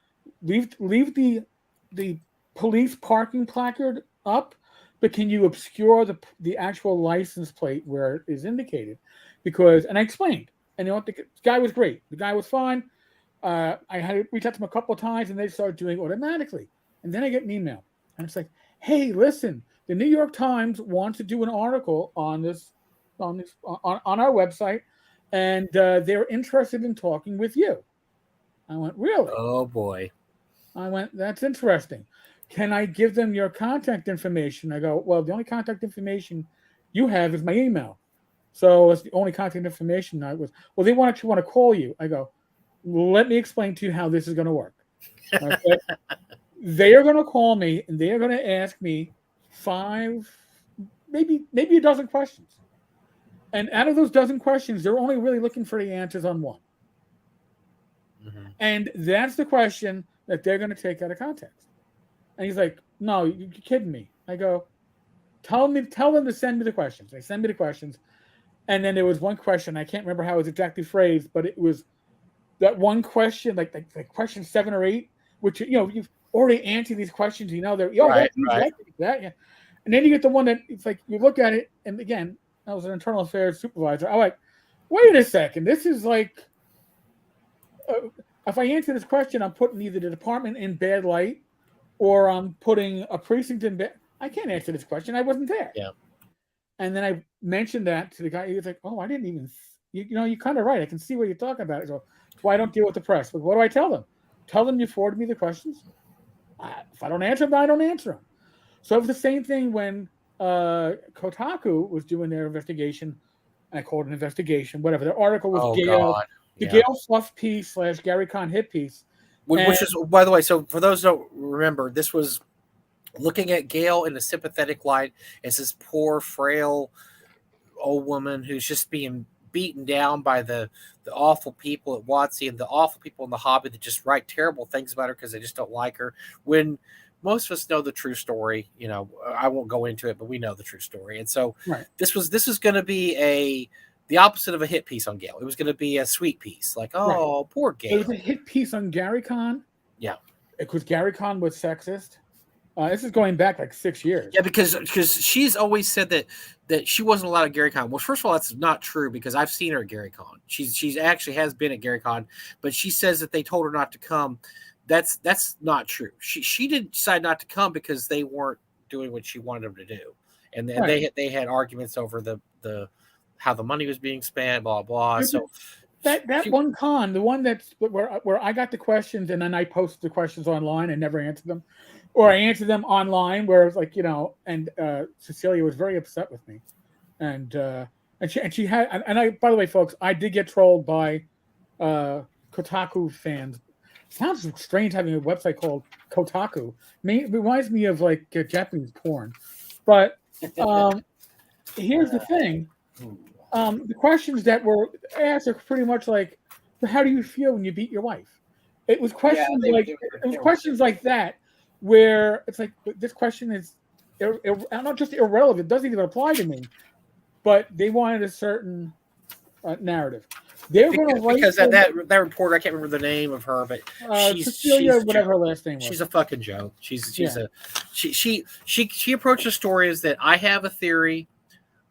leave the police parking placard up, but can you obscure the actual license plate where it is indicated? And I explained, and you know what, the guy was great. The guy was fine. I had to reach out to him a couple of times, and they started doing it automatically. And then I get an email, and it's like, hey, listen, the New York Times wants to do an article on our website, and they're interested in talking with you. I went, really? Oh boy. I went, that's interesting. Can I give them your contact information? I go, well, the only contact information you have is my email. So it's the only contact information I was. Well, they want to call you. I go, let me explain to you how this is going to work. Okay, they are going to call me and they are going to ask me 5, maybe a dozen questions. And out of those dozen questions, they're only really looking for the answers on one. Mm-hmm. And that's the question that they're going to take out of context. And he's like, "No, you're kidding me." I go, tell them to send me the questions. They send me the questions. And then there was one question, I can't remember how it was exactly phrased, but it was that one question, like question 7 or 8, which you've already answered these questions. They're Right. that, yeah. And then you get the one that it's like you look at it, and again, I was an internal affairs supervisor. I'm like, wait a second, this is like, if I answer this question, I'm putting either the department in bad light, or I'm putting a precinct in bad. I can't answer this question. I wasn't there. Yeah. And then I mentioned that to the guy. He was like, "Oh, I didn't even. You're kind of right. I can see what you're talking about." So that's why I don't deal with the press. But what do I tell them? Tell them you forward me the questions. If I don't answer them, I don't answer them. So it was the same thing when Kotaku was doing their investigation. I called it an investigation. Whatever. The article was the Gail Fluff piece / Gary Kahn hit piece, which is, by the way. So for those who don't remember, this was looking at Gail in a sympathetic light as this poor, frail old woman who's just being beaten down by the awful people at WotC and the awful people in the hobby that just write terrible things about her because they just don't like her. When most of us know the true story, I won't go into it, but we know the true story. And so this was going to be the opposite of a hit piece on Gail. It was going to be a sweet piece, like, poor Gail. It was a hit piece on Gary Kahn. Yeah, because Gary Kahn was sexist. This is going back like 6 years. Yeah, because she's always said that she wasn't allowed at Gary Con. Well, first of all, that's not true because I've seen her at Gary Con. She's actually has been at Gary Con, but she says that they told her not to come. That's not true. She did decide not to come because they weren't doing what she wanted them to do, and they had arguments over the how the money was being spent, blah blah. So that one con, the one that's where I got the questions and then I posted the questions online and never answered them. Or I answered them online, where it's like, and Cecilia was very upset with me, and she had, and I, by the way, folks, I did get trolled by Kotaku fans. Sounds strange having a website called Kotaku. It reminds me of like Japanese porn, but here's the thing: the questions that were asked are pretty much like, "How do you feel when you beat your wife?" It was questions questions like that. Where it's like, this question is not just irrelevant, it doesn't even apply to me, but they wanted a certain narrative. They're going to write because that reporter, I can't remember the name of her, but Cecilia, whatever her last name was. She's a fucking joke. She approached the story as that I have a theory.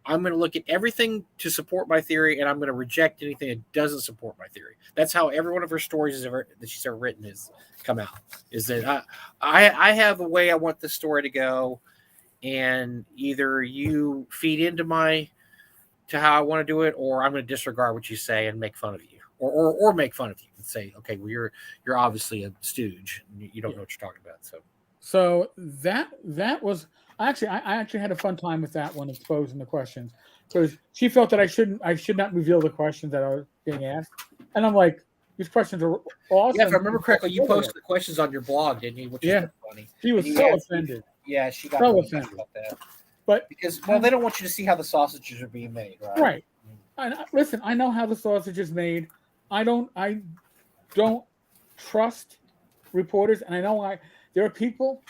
I'm going to look at everything to support my theory, and I'm going to reject anything that doesn't support my theory. That's how every one of her stories that she's ever written has come out. Is that I have a way I want this story to go, and either you feed into how I want to do it, or I'm going to disregard what you say and make fun of you, or make fun of you and say, okay, well you're obviously a stooge. You don't know what you're talking about. So that was. I actually had a fun time with that one, exposing the questions, because she felt that I should not reveal the questions that are being asked, and I'm like, these questions are awesome. Yeah, if I remember correctly, you posted the questions on your blog, didn't you? Which is funny. She was so offended. Yeah, she got so offended about that. But because they don't want you to see how the sausages are being made, right? Right. Listen, I know how the sausage is made. I don't trust reporters, and I know there are people.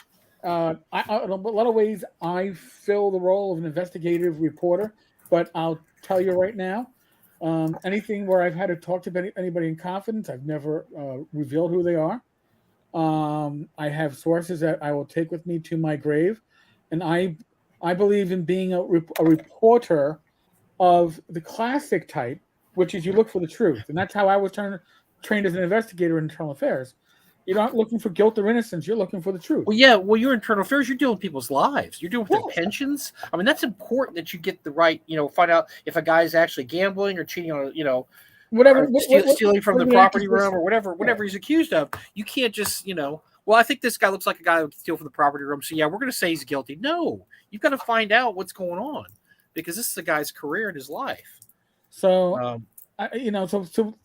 In a lot of ways, I fill the role of an investigative reporter, but I'll tell you right now, anything where I've had to talk to anybody in confidence, I've never revealed who they are. I have sources that I will take with me to my grave, and I believe in being a reporter of the classic type, which is you look for the truth, and that's how I was trained as an investigator in internal affairs. You're not looking for guilt or innocence. You're looking for the truth. Well, yeah. Well, you're internal affairs. You're dealing with people's lives. You're dealing with their pensions. I mean, that's important that you get the right, find out if a guy's actually gambling or cheating on, whatever, stealing from the property room or whatever he's accused of. You can't just, well, I think this guy looks like a guy who would steal from the property room. So, yeah, we're going to say he's guilty. No, you've got to find out what's going on. because this is a guy's career in his life. So, Um,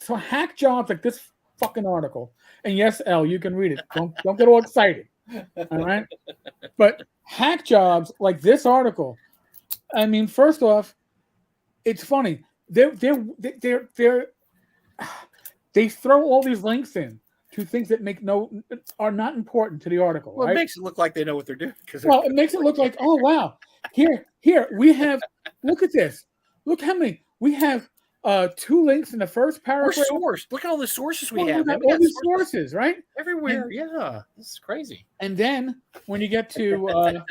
so hack jobs like this fucking article. And yes, L, you can read it. Don't get all excited. All right. But hack jobs like this article. I mean, first off, it's funny. They're they throw all these links in to things that are not important to the article, well, it right? makes it look like they know what they're doing because Well, it makes it look like, oh wow, here we have. Look at this. Look how many we have. 2 links in the first we're paragraph. sourced. Look at all the sources we Well, have. we got Man. We all got these sources sources, right? everywhere. Yeah, this is crazy. And then when you get to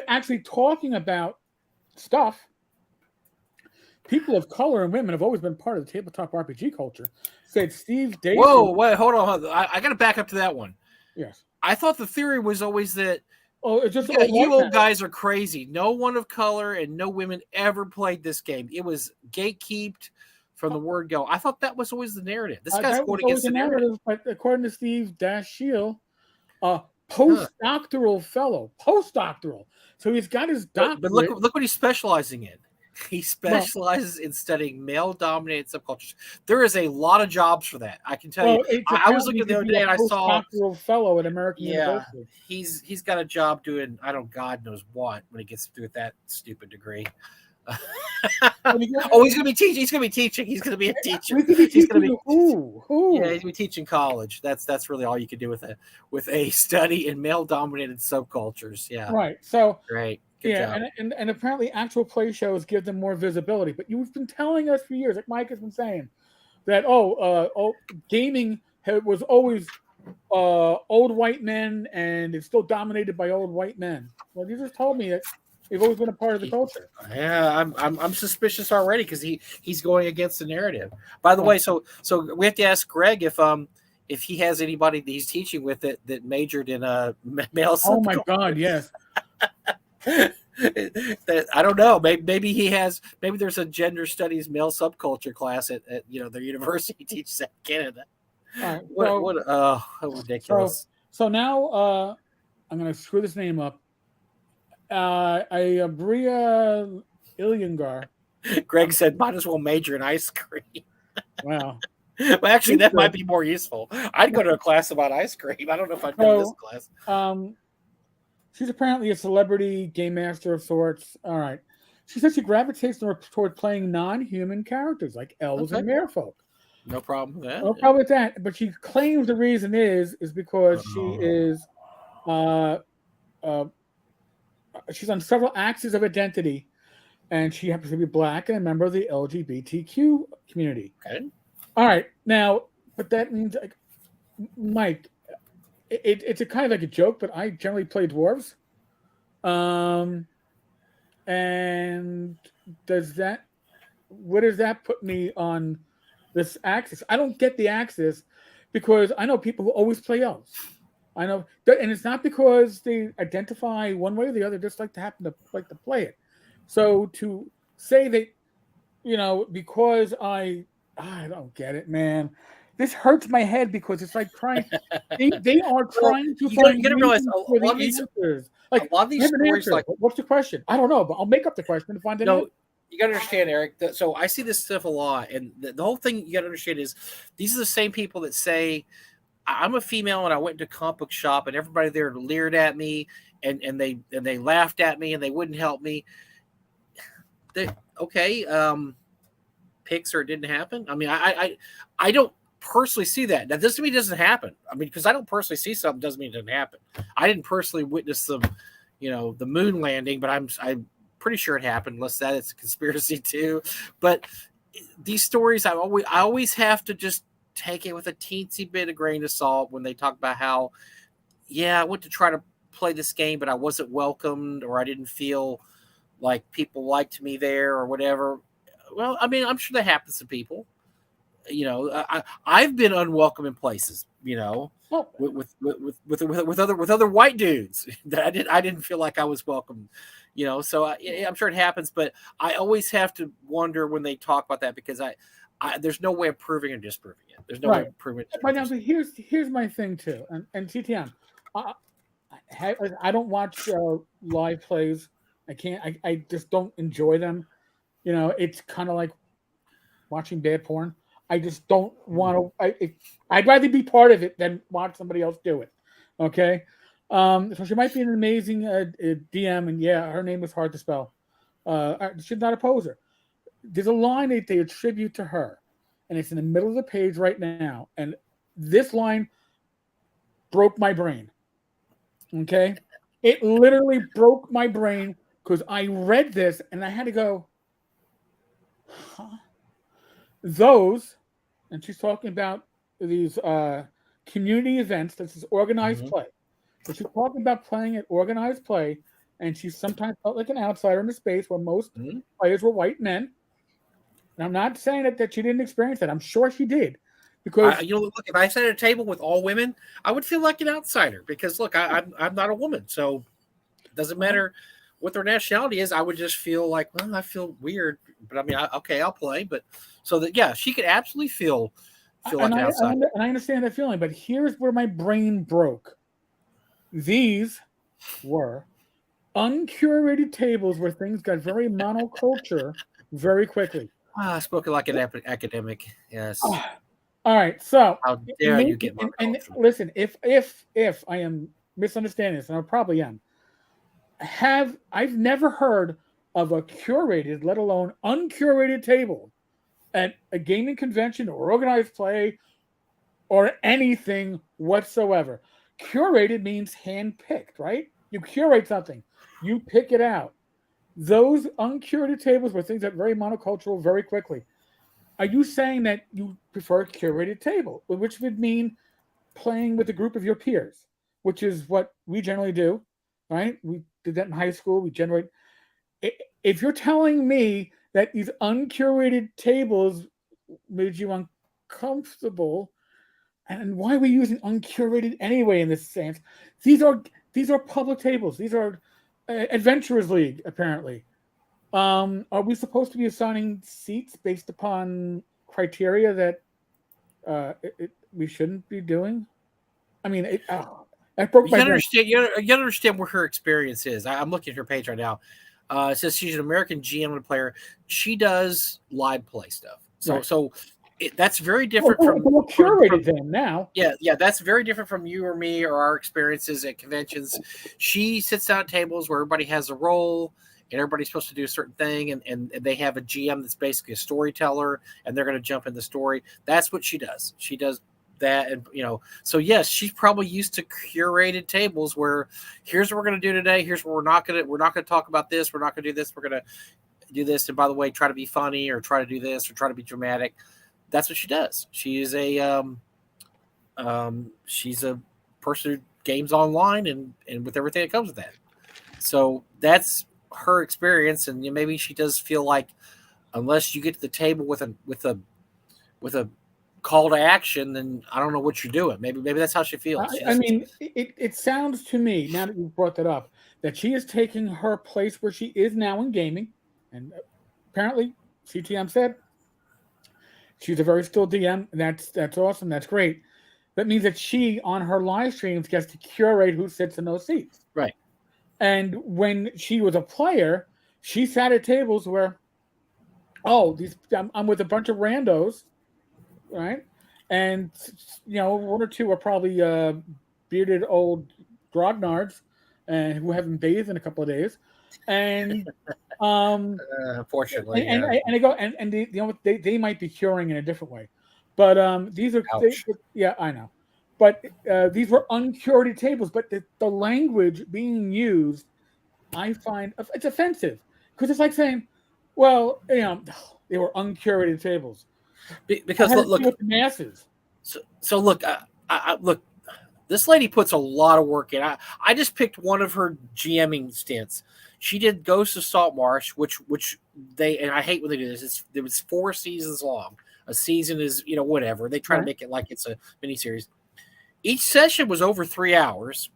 actually talking about stuff, people of color and women have always been part of the tabletop RPG culture. Said Steve Davis. Whoa, wait, hold on. I got to back up to that one. Yes. I thought the theory was always that it's just you old guys are crazy. No one of color and no women ever played this game. It was gatekeeped from the word go. I thought that was always the narrative. This guy's going against the narrative. But according to Steve Shield, postdoctoral fellow, postdoctoral. So he's got his doctorate. But look what he's specializing in. He specializes in studying male-dominated subcultures. There is a lot of jobs for that. I can tell you. I was looking the other day and I saw postdoctoral fellow at American University. He's got a job doing God knows what when he gets through with that stupid degree. He's gonna be teaching. He's gonna be teaching. He's gonna be a teacher. He's gonna be who? Yeah, he's gonna be teaching college. That's really all you can do with a study in male-dominated subcultures. Yeah, right. So great. Good job. And apparently actual play shows give them more visibility. But you've been telling us for years, like Mike has been saying, that gaming was always old white men, and it's still dominated by old white men. Well, you just told me that they've always been a part of the culture. Yeah, I'm suspicious already because he's going against the narrative. By the way, so we have to ask Greg if he has anybody that he's teaching with that majored in male. Oh my God, yes. I don't know. Maybe he has. Maybe there's a gender studies male subculture class at the university he teaches at Canada. Right, what ridiculous. So now I'm gonna screw this name up. Bria Ilyangar. Greg said, "Might as well major in ice cream." Wow. Well, actually, that might be more useful. I'd go to a class about ice cream. I don't know if I'd go to this class. She's apparently a celebrity game master of sorts. All right. She says she gravitates toward playing non-human characters like elves and merfolk. No problem with that. No problem with that. But she claims the reason is because she is she's on several axes of identity, and she happens to be Black and a member of the LGBTQ community. Okay. All right. Now, but that means, like, Mike, it's a kind of like a joke, but I generally play dwarves. And where does that put me on this axis? I don't get the axis because I know people who always play elves. I know, and it's not because they identify one way or the other, just like to happen to like to play it. So to say that, because I don't get it, man. This hurts my head because it's like trying. They are trying to find. You gotta realize a lot of these answers. Like, a lot of these stories, like, what's the question? I don't know, but I'll make up the question to find it. No, you gotta understand, Eric. So I see this stuff a lot, and the whole thing you gotta understand is these are the same people that say, "I'm a female and I went to a comic book shop and everybody there leered at me and they laughed at me and they wouldn't help me." Picks or it didn't happen. I mean, I don't personally see that. Now, this to me doesn't happen. I mean, because I don't personally see something doesn't mean it didn't happen. I didn't personally witness the moon landing, but I'm pretty sure it happened, unless that it's a conspiracy too. But these stories, I always have to just take it with a teensy bit of grain of salt when they talk about how, I went to try to play this game, but I wasn't welcomed, or I didn't feel like people liked me there, or whatever. Well, I mean, I'm sure that happens to people. I've been unwelcome in places, with other white dudes that I didn't feel like I was welcome, So I'm sure it happens, but I always have to wonder when they talk about that because there's no way of proving or disproving it. There's no way of proving it. But now, here's my thing too, and CTM, I don't watch live plays I can't. I just don't enjoy them. It's kind of like watching bad porn. I just don't want to. I'd rather be part of it than watch somebody else do it. Okay. So she might be an amazing DM, and yeah, her name was hard to spell. I should not oppose her. There's a line that they attribute to her, and it's in the middle of the page right now. And this line broke my brain. Okay. It literally broke my brain because I read this and I had to go, huh? Those, and she's talking about these community events. This is organized play. So she's talking about playing at organized play, and she sometimes felt like an outsider in a space where most players were white men. And I'm not saying that she didn't experience that. I'm sure she did. Because look, if I sat at a table with all women, I would feel like an outsider because look, I'm not a woman, so it doesn't matter what their nationality is. I would just feel like, well, I feel weird, but I mean, okay, I'll play. But so that yeah, she could absolutely feel like an outsider. And I understand that feeling, but here's where my brain broke. These were uncurated tables where things got very monoculture very quickly. Spoken like an academic. Yes. All right, so how dare you get and listen, if I am misunderstanding this, and I probably am, I've never heard of a curated, let alone uncurated table at a gaming convention or organized play or anything whatsoever. Curated means hand-picked, right? You curate something, you pick it out. Those uncurated tables were things that very monocultural very quickly. Are you saying that you prefer a curated table, which would mean playing with a group of your peers, which is what we generally do, right? We did that in high school. We generate. If you're telling me that these uncurated tables made you uncomfortable, and why are we using uncurated anyway in this sense? These are public tables. These are Adventurers League, apparently. Are we supposed to be assigning seats based upon criteria that we shouldn't be doing? I mean, that broke my brain. You understand where her experience is. I'm looking at her page right now. It says she's an American GM and player. She does live play stuff. So that's very different from curated then now. Yeah, that's very different from you or me or our experiences at conventions. She sits down at tables where everybody has a role and everybody's supposed to do a certain thing, and they have a GM that's basically a storyteller, and they're going to jump in the story. That's what she does. She does that, and so yes, she's probably used to curated tables where here's what we're going to do today. Here's what we're not going to talk about this. We're not going to do this. We're going to do this, and by the way, try to be funny or try to do this or try to be dramatic. That's what she does. She is she's a person who games online and with everything that comes with that. So that's her experience, and maybe she does feel like unless you get to the table with a call to action, then I don't know what you're doing. Maybe that's how she feels. I mean, it sounds to me, now that you've brought that up, that she is taking her place where she is now in gaming, and apparently CTM said she's a very skilled DM, and that's awesome. That's great. That means that she, on her live streams, gets to curate who sits in those seats. Right. And when she was a player, she sat at tables where, I'm with a bunch of randos, right? And one or two are probably bearded old grognards, who haven't bathed in a couple of days, and unfortunately, and they go and they might be curing in a different way, but these are I know, but these were uncurated tables. But the language being used, I find it's offensive because it's like saying, well, they were uncurated tables because look the masses. So look, look. This lady puts a lot of work in. I just picked one of her GMing stints. She did Ghost of Saltmarsh, which they, and I hate when they do this. It was 4 seasons long. A season is whatever. They try to make it like it's a miniseries. Each session was over 3 hours.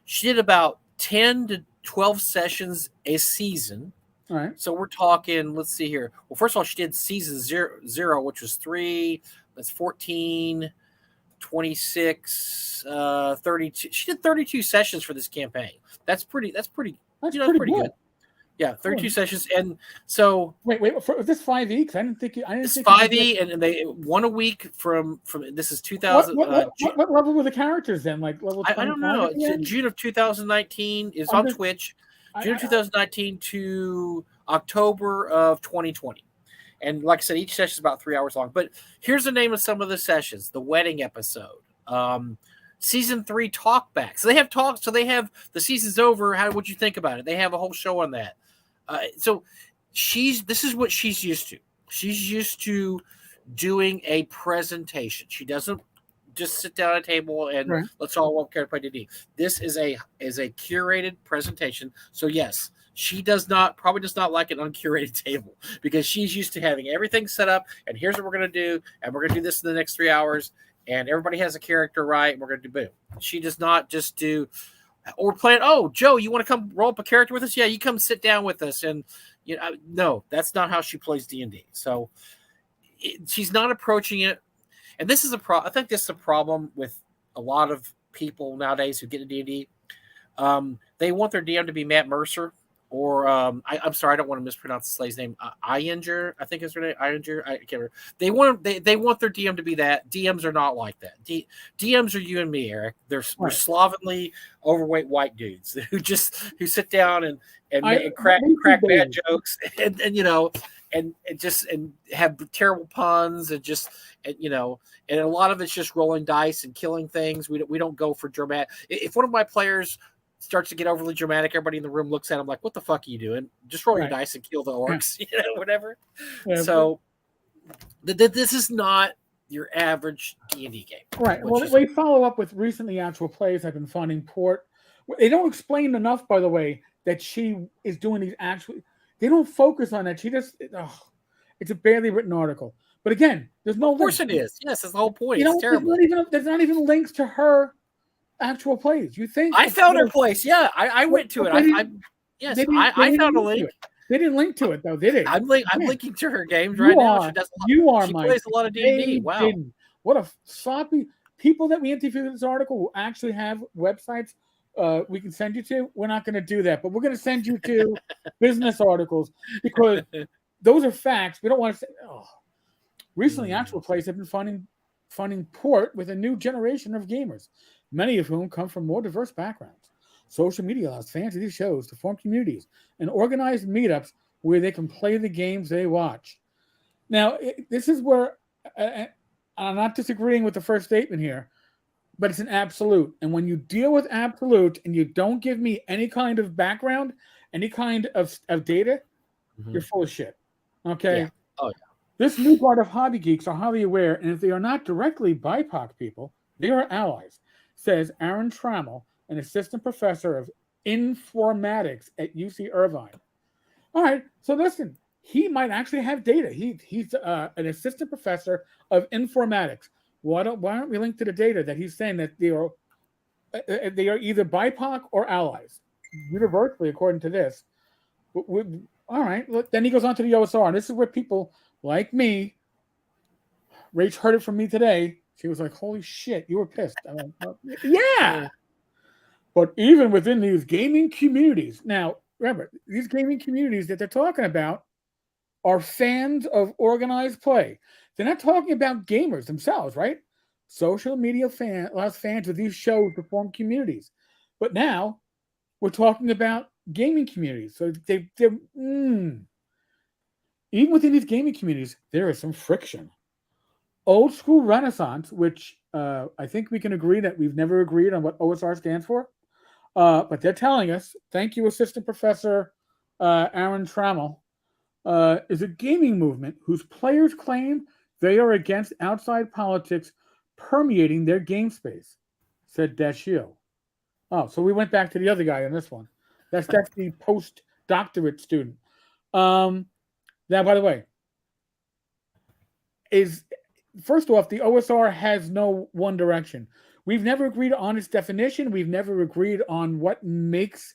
She did about 10 to 12 sessions a season. All right. So we're talking. Let's see here. Well, first of all, she did season zero, which was 3. That's 14. 26, 32. She did 32 sessions for this campaign. That's pretty good. Yeah, 32 sessions, and so wait. Was this 5e? Because I didn't think it's 5e, and they one a week from this is 2000. What level were the characters then? Like level 25? I don't know. June of 2019 is on Twitch. June of 2019 to October of 2020. And like I said, each session is about 3 hours long. But here's the name of some of the sessions: the wedding episode, season 3 talkback. So they have talks. So they have the season's over. How would you think about it? They have a whole show on that. So this is what she's used to. She's used to doing a presentation. She doesn't just sit down at a table and let's all walk here and play D&D. This is a curated presentation. So yes, she probably does not like an uncurated table because she's used to having everything set up and here's what we're going to do and we're going to do this in the next 3 hours and everybody has a character right and we're going to do boom. She does not just do or plan. Oh, Joe, you want to come roll up a character with us? Yeah, you come sit down with us. And no, that's not how she plays D&D. So she's not approaching it. And this is I think this is a problem with a lot of people nowadays who get into D&D. They want their DM to be Matt Mercer, or I'm sorry, I don't want to mispronounce the slave's name. Iinger, I think is her name. Iinger, I can't remember. They want their DM to be that. DMs are not like that. DMs are you and me, Eric. We're slovenly, overweight white dudes who sit down and crack bad jokes and have terrible puns and and a lot of it's just rolling dice and killing things. We don't go for dramatic. If one of my players starts to get overly dramatic, everybody in the room looks at him like, "What the fuck are you doing? Just roll your dice and kill the orcs," whatever. Yeah, so this is not your average D&D game, right? Well, they follow up with recently actual plays I've been finding port. They don't explain enough, by the way, that she is doing these actual. They don't focus on that. She just, it's a barely written article. But again, there's no. Of course, it is. Yes, that's the whole point. It's terrible. There's not even links to her actual plays. You think I found her place? Yeah, I went to it. I found a link. They didn't link to it though, did it? I'm linking to her games right now. She does. She plays a lot of D&D. Wow, what a sloppy people that we interviewed in this article who actually have websites. We can send you to. We're not going to do that, but we're going to send you to business articles because those are facts. We don't want to say. Oh. Recently, actual plays have been finding port with a new generation of gamers, many of whom come from more diverse backgrounds. Social media allows fans of these shows to form communities and organize meetups where they can play the games they watch. Now, this is where I'm not disagreeing with the first statement here, but it's an absolute. And when you deal with absolute and you don't give me any kind of background, any kind of data, you're full of shit. Okay? Yeah. Oh, yeah. This new guard of hobby geeks are highly aware, and if they are not directly BIPOC people, they are allies, says Aaron Trammell, an assistant professor of informatics at UC Irvine. All right, so listen, he might actually have data. He's an assistant professor of informatics. Why aren't we linked to the data that he's saying that they are either BIPOC or allies, universally according to this? All right, look, then he goes on to the OSR, and this is where people like me, Rach heard it from me today. She was like, "Holy shit, you were pissed." I'm like, oh, yeah. But even within these gaming communities, now remember, these gaming communities that they're talking about are fans of organized play. They're not talking about gamers themselves, right? Social media allows fans of these shows to form communities. But now we're talking about gaming communities. So even within these gaming communities, there is some friction. Old school Renaissance, which I think we can agree that we've never agreed on what OSR stands for, but they're telling us, thank you, Assistant Professor Aaron Trammell, is a gaming movement whose players claim they are against outside politics permeating their game space, said Dashiell. Oh, so we went back to the other guy on this one. That's the postdoctorate student. Now, by the way, first off, the OSR has no one direction. We've never agreed on its definition. We've never agreed on what makes,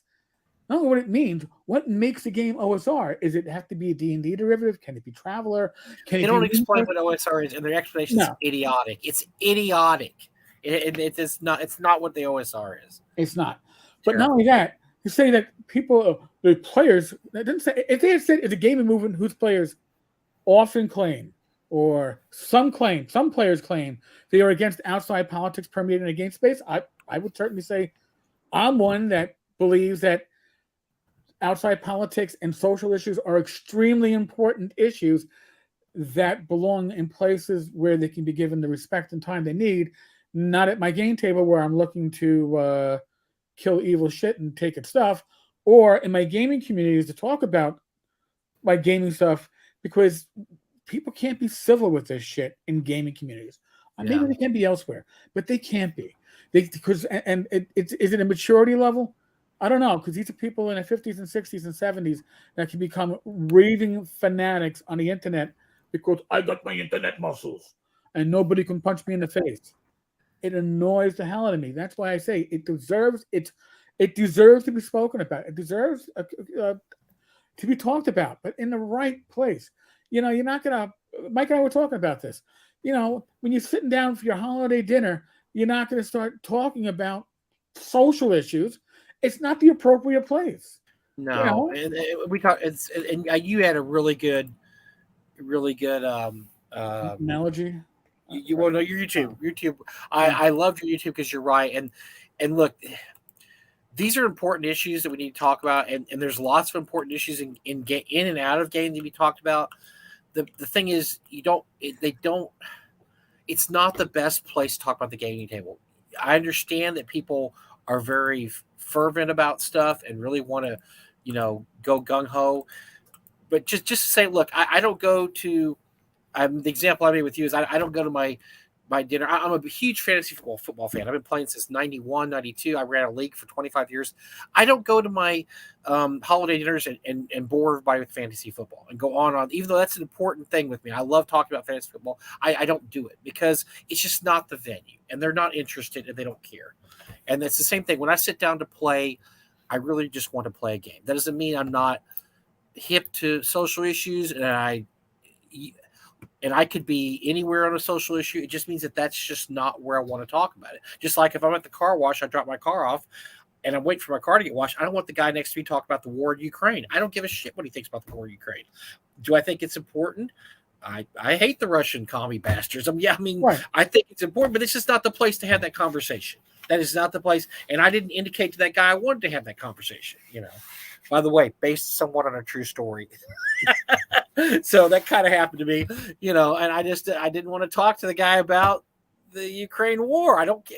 not only what it means, what makes a game OSR. Is it have to be a D&D derivative? Can it be Traveler? They don't explain what OSR is, and their explanation is idiotic. It's idiotic. It's not what the OSR is. It's not. But not only that, You say that people, the players, that didn't say, if they had said it's a gaming movement whose players often claim, or some players claim they are against outside politics permeating a game space, I would certainly say I'm one that believes that outside politics and social issues are extremely important issues that belong in places where they can be given the respect and time they need, not at my game table where I'm looking to kill evil shit and take its stuff, or in my gaming communities to talk about my gaming stuff, because people can't be civil with this shit in gaming communities. Maybe they can be elsewhere, but they can't be. Is it a maturity level? I don't know, because these are people in their 50s and 60s and 70s that can become raving fanatics on the internet because I got my internet muscles and nobody can punch me in the face. It annoys the hell out of me. That's why I say it deserves to be spoken about. It deserves to be talked about, but in the right place. You're not gonna. Mike and I were talking about this. When you're sitting down for your holiday dinner, you're not gonna start talking about social issues. It's not the appropriate place. No, and we talk. And you had a really good Analogy. you well, no, your YouTube. I loved your YouTube because you're right. And look, these are important issues that we need to talk about, and there's lots of important issues in and out of game to be talked about. The thing is, it's not the best place to talk about the gaming table. I understand that people are very fervent about stuff and really want to, go gung ho. But just to say, look, I don't go to. The example I made with you is I don't go to my dinner. I'm a huge fantasy football fan. I've been playing since 91, 92. I ran a league for 25 years. I don't go to my holiday dinners and bore everybody with fantasy football and go on, even though that's an important thing with me. I love talking about fantasy football. I don't do it because it's just not the venue, and they're not interested and they don't care. And that's the same thing. When I sit down to play, I really just want to play a game. That doesn't mean I'm not hip to social issues, and I could be anywhere on a social issue. It just means that that's just not where I want to talk about it. Just like if I'm at the car wash, I drop my car off and I'm waiting for my car to get washed. I don't want the guy next to me talking about the war in Ukraine. I don't give a shit what he thinks about the war in Ukraine. Do I think it's important? I hate the Russian commie bastards. Right. I think it's important, but it's just not the place to have that conversation. That is not the place. And I didn't indicate to that guy I wanted to have that conversation, By the way, based somewhat on a true story. So that kind of happened to me, and I didn't want to talk to the guy about the Ukraine war. I don't.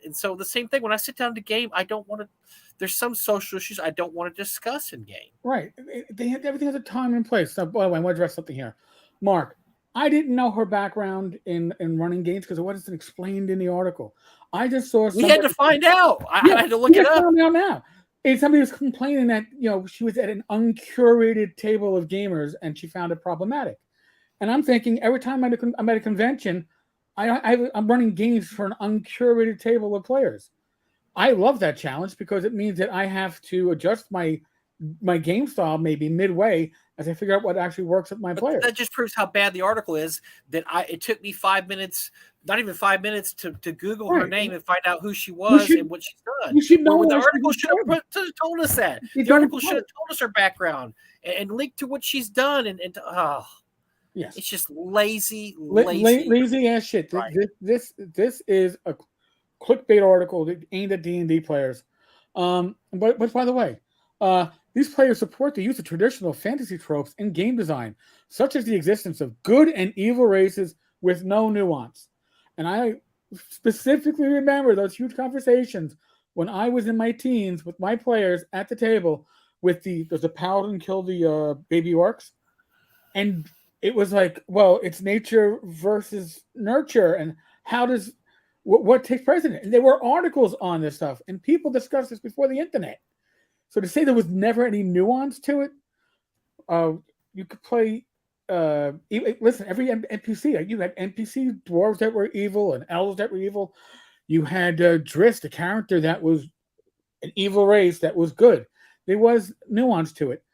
And so the same thing when I sit down to game, I don't want to. There's some social issues I don't want to discuss in game. Right. Everything has a time and place. Now, by the way, I want to address something here. Mark, I didn't know her background in running games because it wasn't explained in the article. I just saw. We had to find out. I had to look it up. Find out now. And somebody was complaining that she was at an uncurated table of gamers and she found it problematic. And I'm thinking every time I'm at a convention, I'm running games for an uncurated table of players. I love that challenge because it means that I have to adjust my game style maybe midway as I figure out what actually works with my players. That just proves how bad the article is. That it took me 5 minutes, not even 5 minutes, to Google her name and find out who she was and what she's done. You should know. The article should have told us that. The article should have told us her background and linked to what she's done. Yes, it's just lazy ass shit. Right. This is a clickbait article aimed at D&D players. But by the way, these players support the use of traditional fantasy tropes in game design, such as the existence of good and evil races with no nuance. And I specifically remember those huge conversations when I was in my teens with my players at the table with does the paladin kill the baby orcs? And it was like, well, it's nature versus nurture, and how does what takes precedent? And there were articles on this stuff, and people discussed this before the internet. So to say there was never any nuance to it, you could play. Listen, every NPC, you had NPC dwarves that were evil and elves that were evil. You had Driss, a character that was an evil race that was good. There was nuance to it.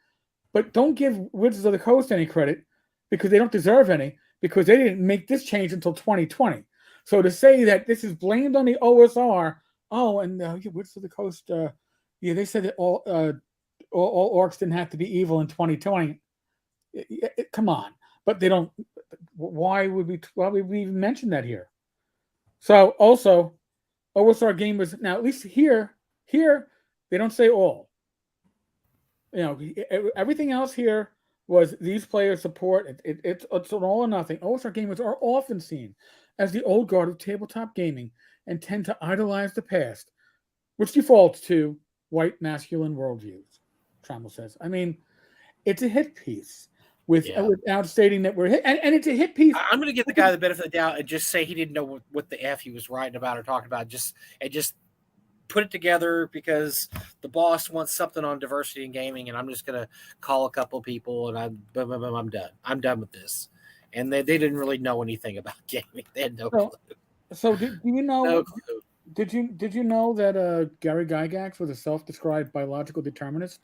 But don't give Wizards of the Coast any credit because they don't deserve any, because they didn't make this change until 2020. So to say that this is blamed on the OSR, and Wizards of the Coast Yeah, they said that all orcs didn't have to be evil in 2020. Come on, but they don't. Why would we? Why would we even mention that here? So also, OSR gamers now at least here they don't say all. You know, everything else here was these players support. It's an all or nothing. OSR gamers are often seen as the old guard of tabletop gaming and tend to idolize the past, which defaults to white masculine worldviews. Trammell says. I mean, it's a hit piece without stating that we're hit, and it's a hit piece. I'm going to give the guy the benefit of the doubt and just say he didn't know what the f he was writing about or talking about. Just put it together because the boss wants something on diversity in gaming, and I'm just going to call a couple people, and I'm done. I'm done with this. And they didn't really know anything about gaming. They had no clue. So do you know? No clue. Did you know that Gary Gygax was a self-described biological determinist?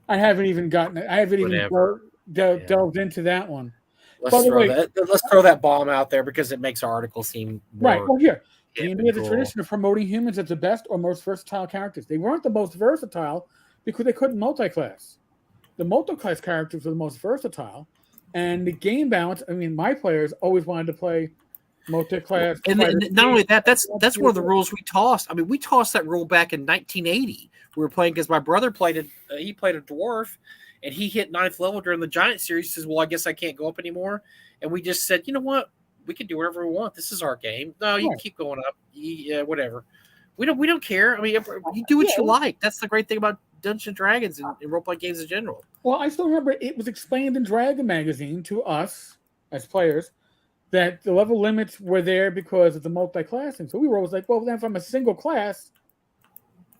I haven't even delved into that one. Let's throw that bomb out there because it makes our article seem more right. Well, here D&D has a tradition of promoting humans as the best or most versatile characters. They weren't the most versatile because they couldn't multi-class. The multi-class characters were the most versatile, and the game balance. I mean, my players always wanted to play multi-class. And not only that, that's one of the rules we tossed. I mean, we tossed that rule back in 1980. We were playing because my brother played it. He played a dwarf, and he hit 9th level during the Giant series. He says, "Well, I guess I can't go up anymore." And we just said, "You know what? We can do whatever we want. This is our game. No, you can keep going up. Yeah, whatever. We don't care. I mean, you do what you like. That's the great thing about Dungeons and Dragons and role playing games in general." Well, I still remember it was explained in Dragon Magazine to us as players that the level limits were there because of the multi-classing. So we were always like, well, then if I'm a single class,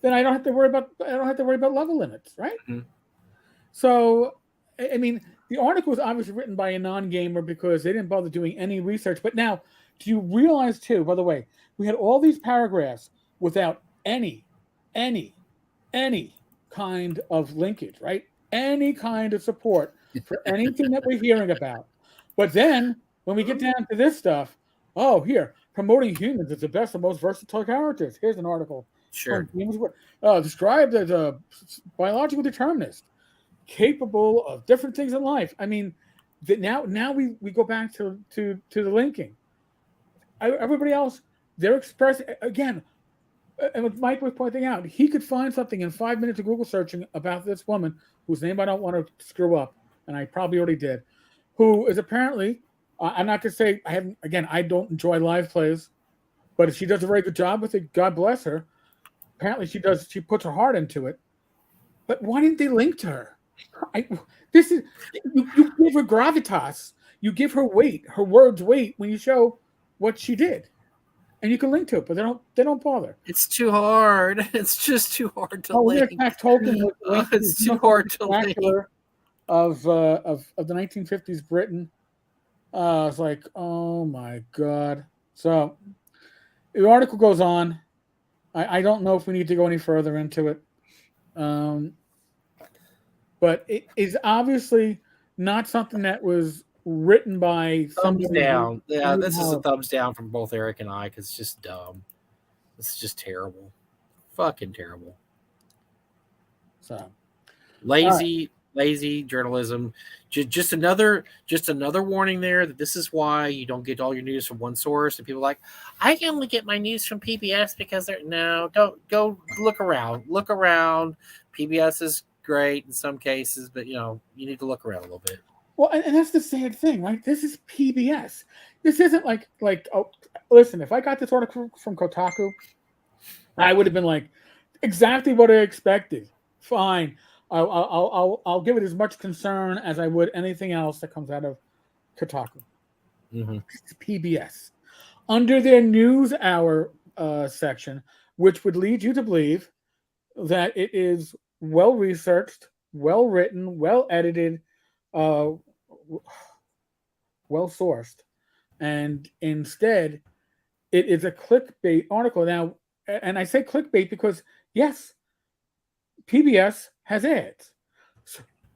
then I don't have to worry about level limits, right? Mm-hmm. So, I mean, the article was obviously written by a non-gamer because they didn't bother doing any research. But now, do you realize too? By the way, we had all these paragraphs without any kind of linkage, right? Any kind of support for anything that we're hearing about. But then when we get down to this stuff, here, promoting humans as the best and most versatile characters. Here's an article. Sure. Described as a biological determinist, capable of different things in life. I mean, now we go back to the linking. Everybody else, they're expressing, again, and what Mike was pointing out, he could find something in 5 minutes of Google searching about this woman whose name I don't want to screw up, and I probably already did, who is apparently, I'm not going to say, I don't enjoy live plays, but she does a very good job with it. God bless her. Apparently she puts her heart into it. But why didn't they link to her? You give her gravitas. You give her weight, her words weight when you show what she did. And you can link to it, but they don't bother. It's too hard. It's just too hard to link. Tolkien it's too hard to link. Of the 1950s Britain. I was like, oh my God. So the article goes on. I don't know if we need to go any further into it. But it is obviously not something that was written by thumbs down. Yeah, this is a thumbs down from both Eric and I because it's just dumb. It's just terrible. Fucking terrible. So lazy journalism. Just another warning there that this is why you don't get all your news from one source. And people are like, I can only get my news from PBS because don't go look around. Look around. PBS is great in some cases, but you need to look around a little bit. Well, and that's the sad thing, right? This is PBS. This isn't like listen, if I got this article from Kotaku, I would have been like, exactly what I expected. Fine. I'll give it as much concern as I would anything else that comes out of Kotaku. Mm-hmm. It's PBS. Under their news hour section, which would lead you to believe that it is well researched, well written, well edited, well sourced, and instead it is a clickbait article. Now, and I say clickbait because yes, PBS has ads.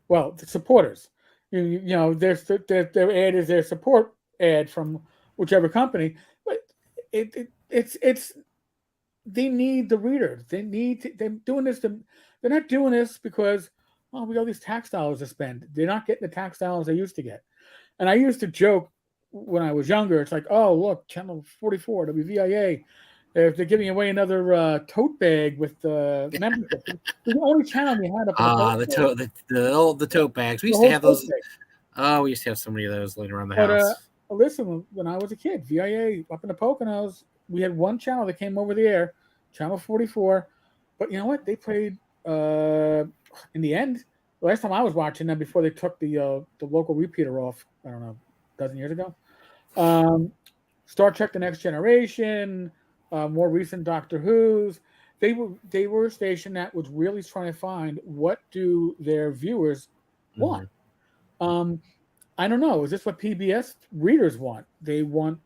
Well, the supporters, their ad is their support ad from whichever company, but it's they need the readers. They're doing this. They're not doing this because we got all these tax dollars to spend. They're not getting the tax dollars they used to get. And I used to joke when I was younger. It's like, oh look, channel 44 WVIA. If they're giving away another tote bag with membership, the only channel we had up in the post the tote bags. We the used to whole have tote those. bag. Oh, we used to have so many of those laying around the But house. listen, when I was a kid, VIA up in the Poconos, we had one channel that came over the air, channel 44. But you know what? They played in the end. The last time I was watching them before they took the local repeater off, I don't know, a dozen years ago. Star Trek: The Next Generation, more recent Doctor Who's. They were a station that was really trying to find what do their viewers want. Um, I don't know. Is this what PBS readers want? They want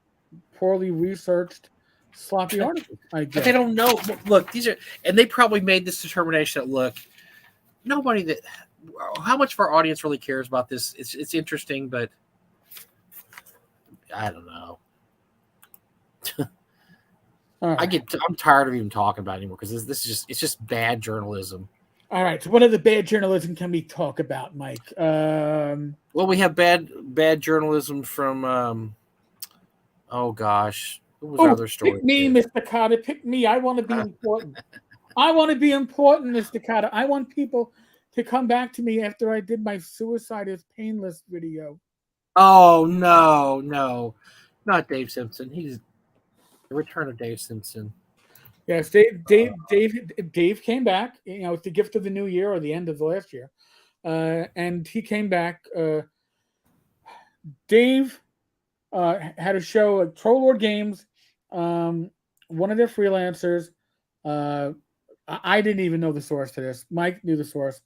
poorly researched, sloppy articles. I But they guess. don't know. Look, these are, and they probably made this determination that look, nobody that, how much of our audience really cares about this? It's interesting, but I don't know. All right. I'm tired of even talking about it anymore because this is just, it's just bad journalism. All right. So, what other bad journalism can we talk about, Mike? Well, we have bad journalism from oh gosh, what was our other story pick me, too? Mr. Carter. Pick me. I want to be important. I want to be important, Mr. Carter. I want people to come back to me after I did my suicide is painless video. Oh no, not Dave Simpson. He's the return of Dave Simpson. Yes, Dave came back. You know, it's the gift of the new year or the end of the last year, and he came back. Dave had a show at Troll Lord Games. One of their freelancers. Uh, I didn't even know the source to this. Mike knew the source.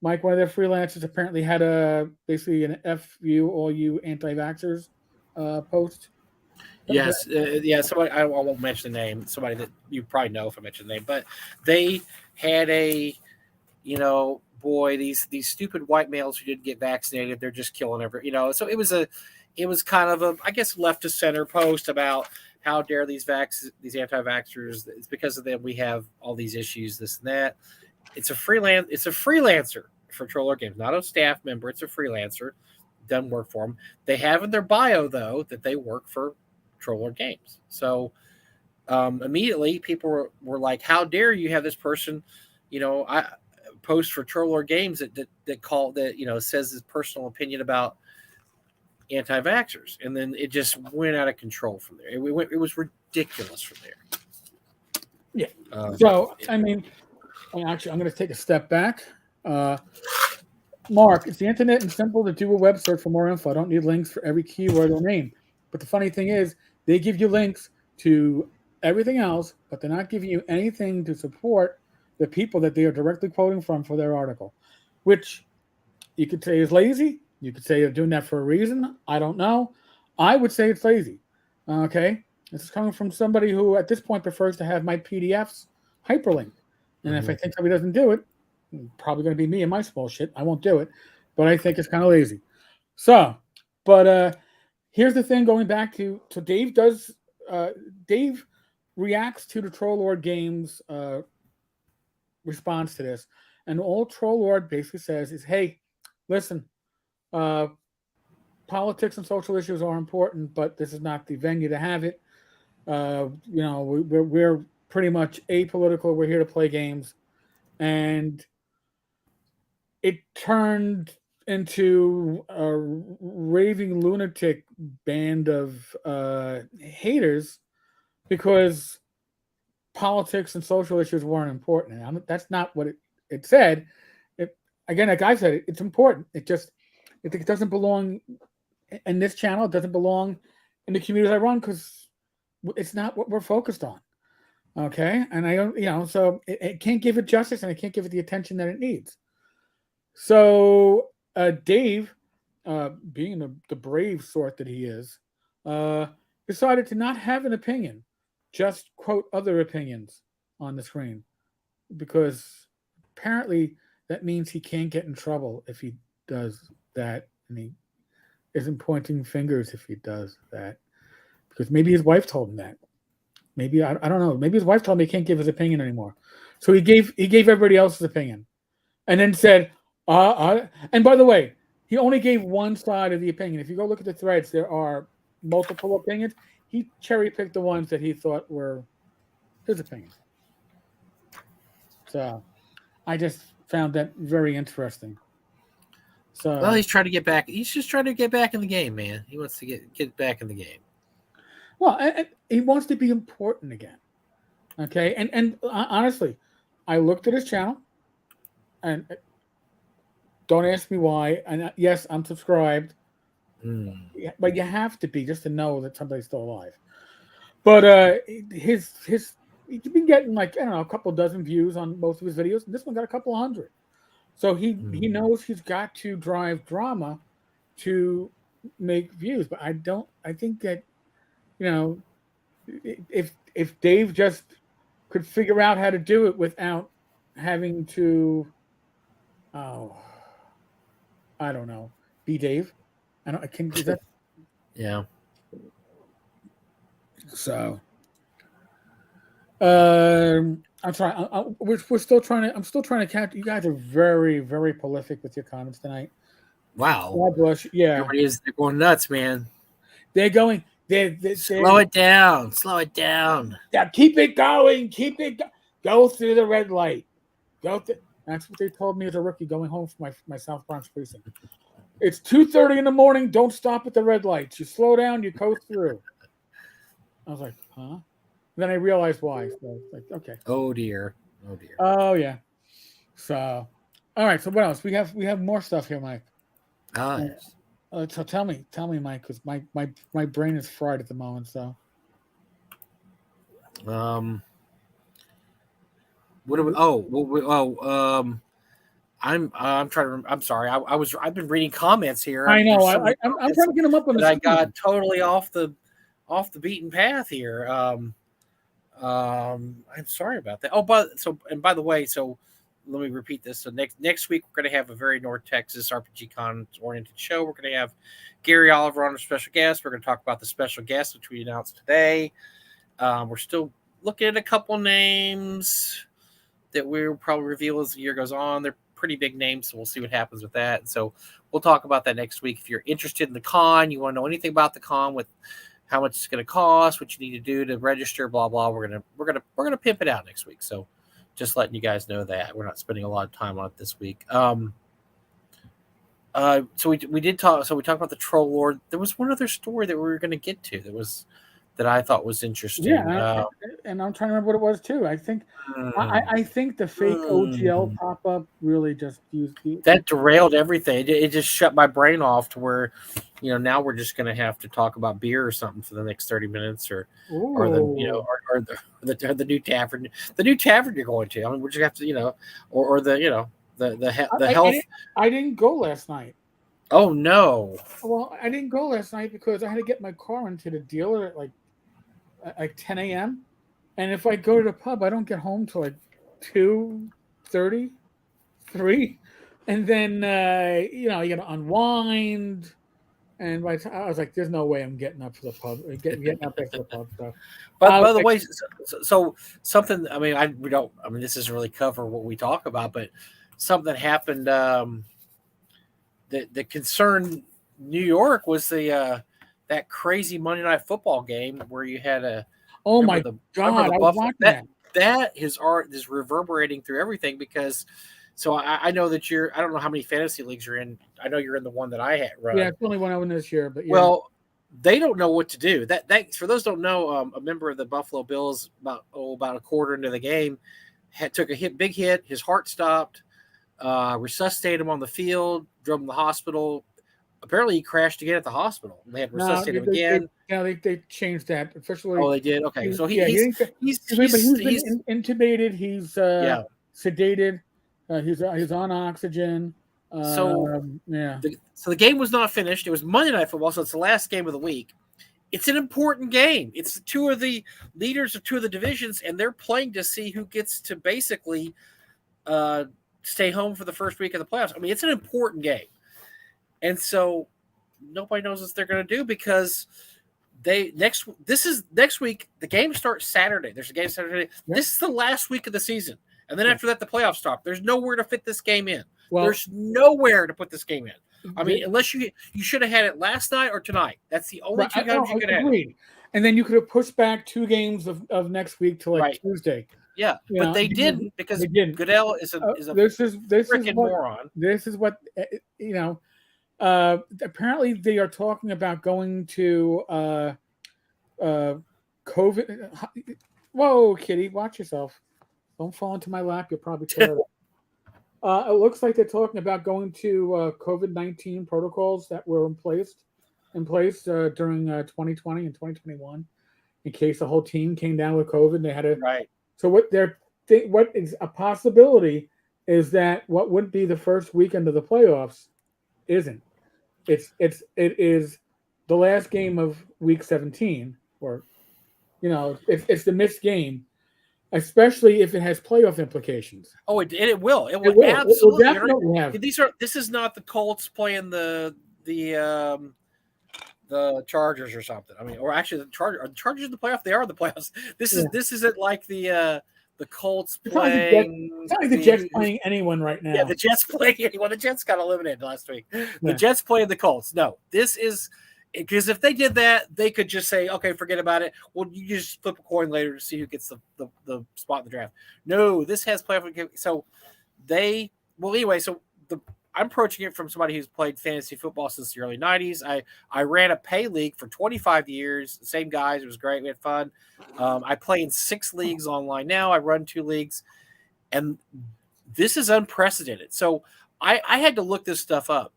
Mike, one of their freelancers, apparently had a basically an "F you all you anti-vaxxers" post. Yes, yeah. Somebody I won't mention the name. Somebody that you probably know if I mention the name, but they had a, boy, these stupid white males who didn't get vaccinated, they're just killing so it was kind of a, I guess, left to center post about how dare these anti-vaxxers, it's because of them we have all these issues, this and that. It's a freelancer for Troller Games, not a staff member. It's a freelancer, done work for them. They have in their bio though that they work for Troller Games. So immediately people were like, how dare you have this person, I post for Troller Games that says his personal opinion about anti-vaxxers, and then it just went out of control from there. It was ridiculous from there. Yeah. So I mean, actually, I'm going to take a step back. Mark, it's the internet and simple to do a web search for more info. I don't need links for every keyword or name. But the funny thing is, they give you links to everything else, but they're not giving you anything to support the people that they are directly quoting from for their article, which you could say is lazy. You could say they're doing that for a reason. I don't know. I would say it's lazy. Okay. This is coming from somebody who at this point prefers to have my PDFs hyperlinked. And if I think somebody doesn't do it, probably going to be me and my small shit. I won't do it, but I think it's kind of lazy. So, but here's the thing. Going back to Dave Dave reacts to the Troll Lord Games response to this, and all Troll Lord basically says is, "Hey, listen, politics and social issues are important, but this is not the venue to have it. We're pretty much apolitical. We're here to play games." And it turned into a raving lunatic band of haters because politics and social issues weren't important. And that's not what it said. Again, like I said, it's important. It doesn't belong in this channel. It doesn't belong in the communities I run because it's not what we're focused on. Okay, and I don't, so it can't give it justice and it can't give it the attention that it needs. So Dave, being the brave sort that he is, decided to not have an opinion, just quote other opinions on the screen, because apparently that means he can't get in trouble if he does that, and he isn't pointing fingers if he does that, because maybe his wife told him that. Maybe I don't know. Maybe his wife told me he can't give his opinion anymore. So he gave everybody else's opinion, and then said, and by the way, he only gave one side of the opinion. If you go look at the threads, there are multiple opinions. He cherry picked the ones that he thought were his opinion. So I just found that very interesting. So Well, he's trying to get back. He's just trying to get back in the game, man. He wants to get back in the game. well, and he wants to be important again. Okay, and honestly, I looked at his channel, and don't ask me why. And yes, I'm subscribed, but you have to be just to know that somebody's still alive. But his he's been getting like, I don't know, a couple dozen views on most of his videos, and this one got a couple hundred. So he knows he's got to drive drama to make views. But I think that, you know, if Dave just could figure out how to do it without having to, oh, I don't know, be Dave. I can do that. Yeah. So, I'm sorry. We're still trying to. I'm still trying to catch. You guys are very, very prolific with your comments tonight. Wow. God bless you. Yeah, Everybody is. They're going nuts, man. they're going. They're Slow it down. Slow it down. Yeah, keep it going. Keep it. Go through the red light. That's what they told me as a rookie going home from my South Bronx precinct. It's 2:30 in the morning. Don't stop at the red lights. You slow down. You coast through. I was like, huh? Then I realized why. So like, okay. Oh dear. Oh dear. Oh yeah. So, all right. So what else? We have more stuff here, Mike. Yes. So tell me, Mike, because my brain is fried at the moment. So. What do we? Oh. I'm trying to remember. I'm sorry. I've been reading comments here. I know. I'm trying to get them up on the screen. I got totally off the beaten path here. I'm sorry about that. Oh, by the way, so let me repeat this. So next week we're going to have a very North Texas RPG Con oriented show. We're going to have Gary Oliver on a special guest. We're going to talk about the special guest which we announced today. We're still looking at a couple names that we'll probably reveal as the year goes on. They're pretty big names, so we'll see what happens with that. And so we'll talk about that next week. If you're interested in the con, you want to know anything about the con with how much it's going to cost, what you need to do to register, blah blah. We're gonna pimp it out next week. So just letting you guys know that we're not spending a lot of time on it this week. So we did talk. So we talked about the Troll Lord. There was one other story that we were going to get to that I thought was interesting. Yeah, and I'm trying to remember what it was too. I think I think the fake OGL pop up really just used that derailed everything. It just shut my brain off to where, now we're just going to have to talk about beer or something for the next 30 minutes, or the new tavern, you're going to. I mean, we're just have to, or the health. I didn't go last night. Oh no! Well, I didn't go last night because I had to get my car into the dealer at like 10 a.m. And if I go to the pub, I don't get home till like 2:30, 3. And then, you got to unwind. And by the time, I was like, there's no way I'm getting up for the pub. Getting up after the pub. So. By the way, so something, I mean, this doesn't really cover what we talk about, but something happened that concerned New York was that crazy Monday Night Football game where you had God! I was watching that his art is reverberating through everything because. So I know that I don't know how many fantasy leagues you're in. I know you're in the one that I had run. Yeah, it's only one I won this year, but yeah. Well, they don't know what to do. That for those who don't know, a member of the Buffalo Bills about a quarter into the game took a big hit. His heart stopped. Resuscitated him on the field. Drove him to the hospital. Apparently, he crashed again at the hospital. They had resuscitated him again. They changed that officially. Oh, they did. Okay, so he's intubated. He's sedated. He's on oxygen. So the game was not finished. It was Monday Night Football, so it's the last game of the week. It's an important game. It's two of the leaders of two of the divisions, and they're playing to see who gets to basically stay home for the first week of the playoffs. I mean, it's an important game. And so nobody knows what they're going to do because this is next week. The game starts Saturday. There's a game Saturday. Yep. This is the last week of the season, and then after that, the playoffs stop. There's nowhere to fit this game in. Well, there's nowhere to put this game in. I mean, unless you should have had it last night or tonight. That's the only two times you could have. And then you could have pushed back 2 games of next week to like Tuesday. Yeah, but they didn't because Goodell is a freaking moron. This is what apparently they are talking about going to COVID. Whoa, kitty, watch yourself. Don't fall into my lap. You'll probably tear it. It looks like they're talking about going to COVID-19 protocols that were in place during 2020 and 2021, in case the whole team came down with COVID. And they had to. Right. So what is a possibility is that what would be the first weekend of the playoffs isn't. It is the last game of week 17, or it's the missed game. Especially if it has playoff implications. Oh, it will. It will absolutely. It will definitely have. This is not the Colts playing the Chargers or something. I mean, or actually the Chargers in the playoff. They are in the playoffs. This isn't like the Colts playing. It's not like the Jets playing anyone right now. Yeah, the Jets playing anyone. The Jets got eliminated last week. The Jets playing the Colts. No, this is. Because if they did that, they could just say, okay, forget about it. Well, you just flip a coin later to see who gets the spot in the draft. No, this has playoff. So I'm approaching it from somebody who's played fantasy football since the early 90s. I ran a pay league for 25 years. Same guys. It was great. We had fun. I play in 6 leagues online now. I run 2 leagues. And this is unprecedented. So I had to look this stuff up.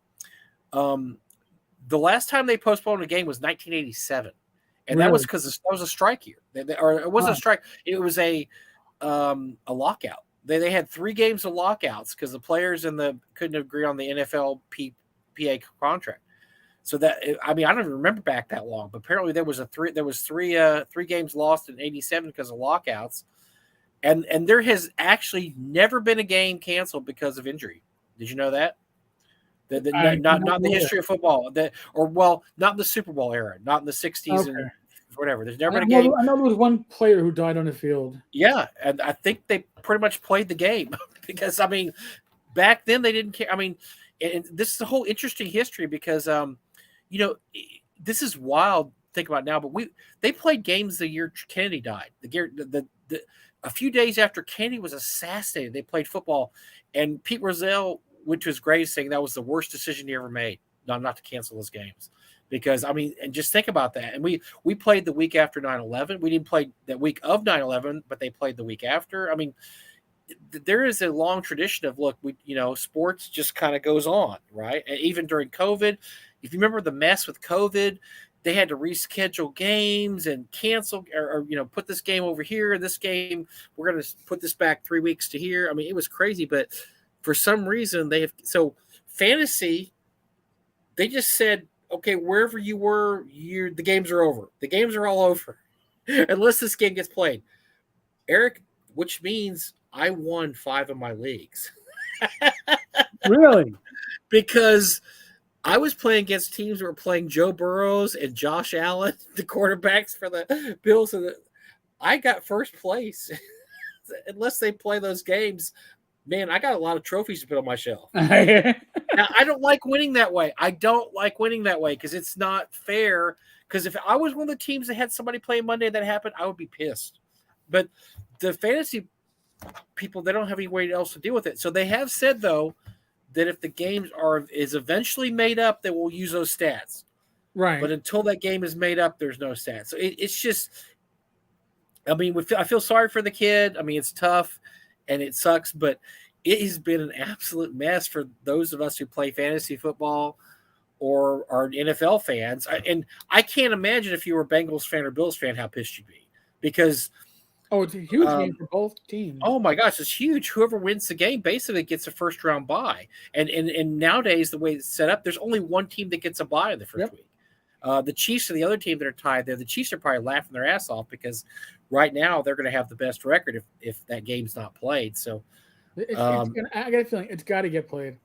The last time they postponed a game was 1987, and that was because that was a strike year. Or it wasn't a strike; it was a lockout. They had 3 games of lockouts because the players couldn't agree on the NFL PA contract. So I don't even remember back that long, but apparently there was 3 games lost in '87 because of lockouts, and there has actually never been a game canceled because of injury. Did you know that? Not the history of football, not in the Super Bowl era, not in the 60s and whatever. There's never been a game. I know there was one player who died on the field. Yeah, and I think they pretty much played the game because, I mean, back then they didn't care. I mean, and this is a whole interesting history because, this is wild. Think about it now, but they played games the year Kennedy died. A few days after Kennedy was assassinated, they played football, and Pete Rozelle went to his grave saying that was the worst decision he ever made, not to cancel those games. Because, I mean, and just think about that. And we played the week after 9/11. We didn't play that week of 9/11, but they played the week after. I mean, there is a long tradition of, sports just kind of goes on, right? And even during COVID, if you remember the mess with COVID, they had to reschedule games and cancel or put this game over here. And this game, we're going to put this back 3 weeks to here. I mean, it was crazy, but for some reason fantasy, they just said, okay, wherever you were, the games are over. The games are all over unless this game gets played. Eric, which means I won 5 of my leagues. Really? Because I was playing against teams that were playing Joe Burrows and Josh Allen, the quarterbacks for the Bills. I got first place. Unless they play those games, man, I got a lot of trophies to put on my shelf. Now, I don't like winning that way. Because it's not fair. Because if I was one of the teams that had somebody playing Monday that happened, I would be pissed. But the fantasy people, they don't have any way else to deal with it. So they have said, though, that if the game is eventually made up, they will use those stats. Right. But until that game is made up, there's no stats. So it's just, I mean, I feel sorry for the kid. I mean, it's tough. And it sucks, but it has been an absolute mess for those of us who play fantasy football or are NFL fans. And I can't imagine if you were a Bengals fan or Bills fan how pissed you'd be. Because it's a huge game for both teams. Oh, my gosh, it's huge. Whoever wins the game basically gets a first-round bye. And nowadays, the way it's set up, there's only one team that gets a bye in the first week. The Chiefs are the other team that are tied there. The Chiefs are probably laughing their ass off because right now they're going to have the best record if that game's not played. So I got a feeling it's got to get played.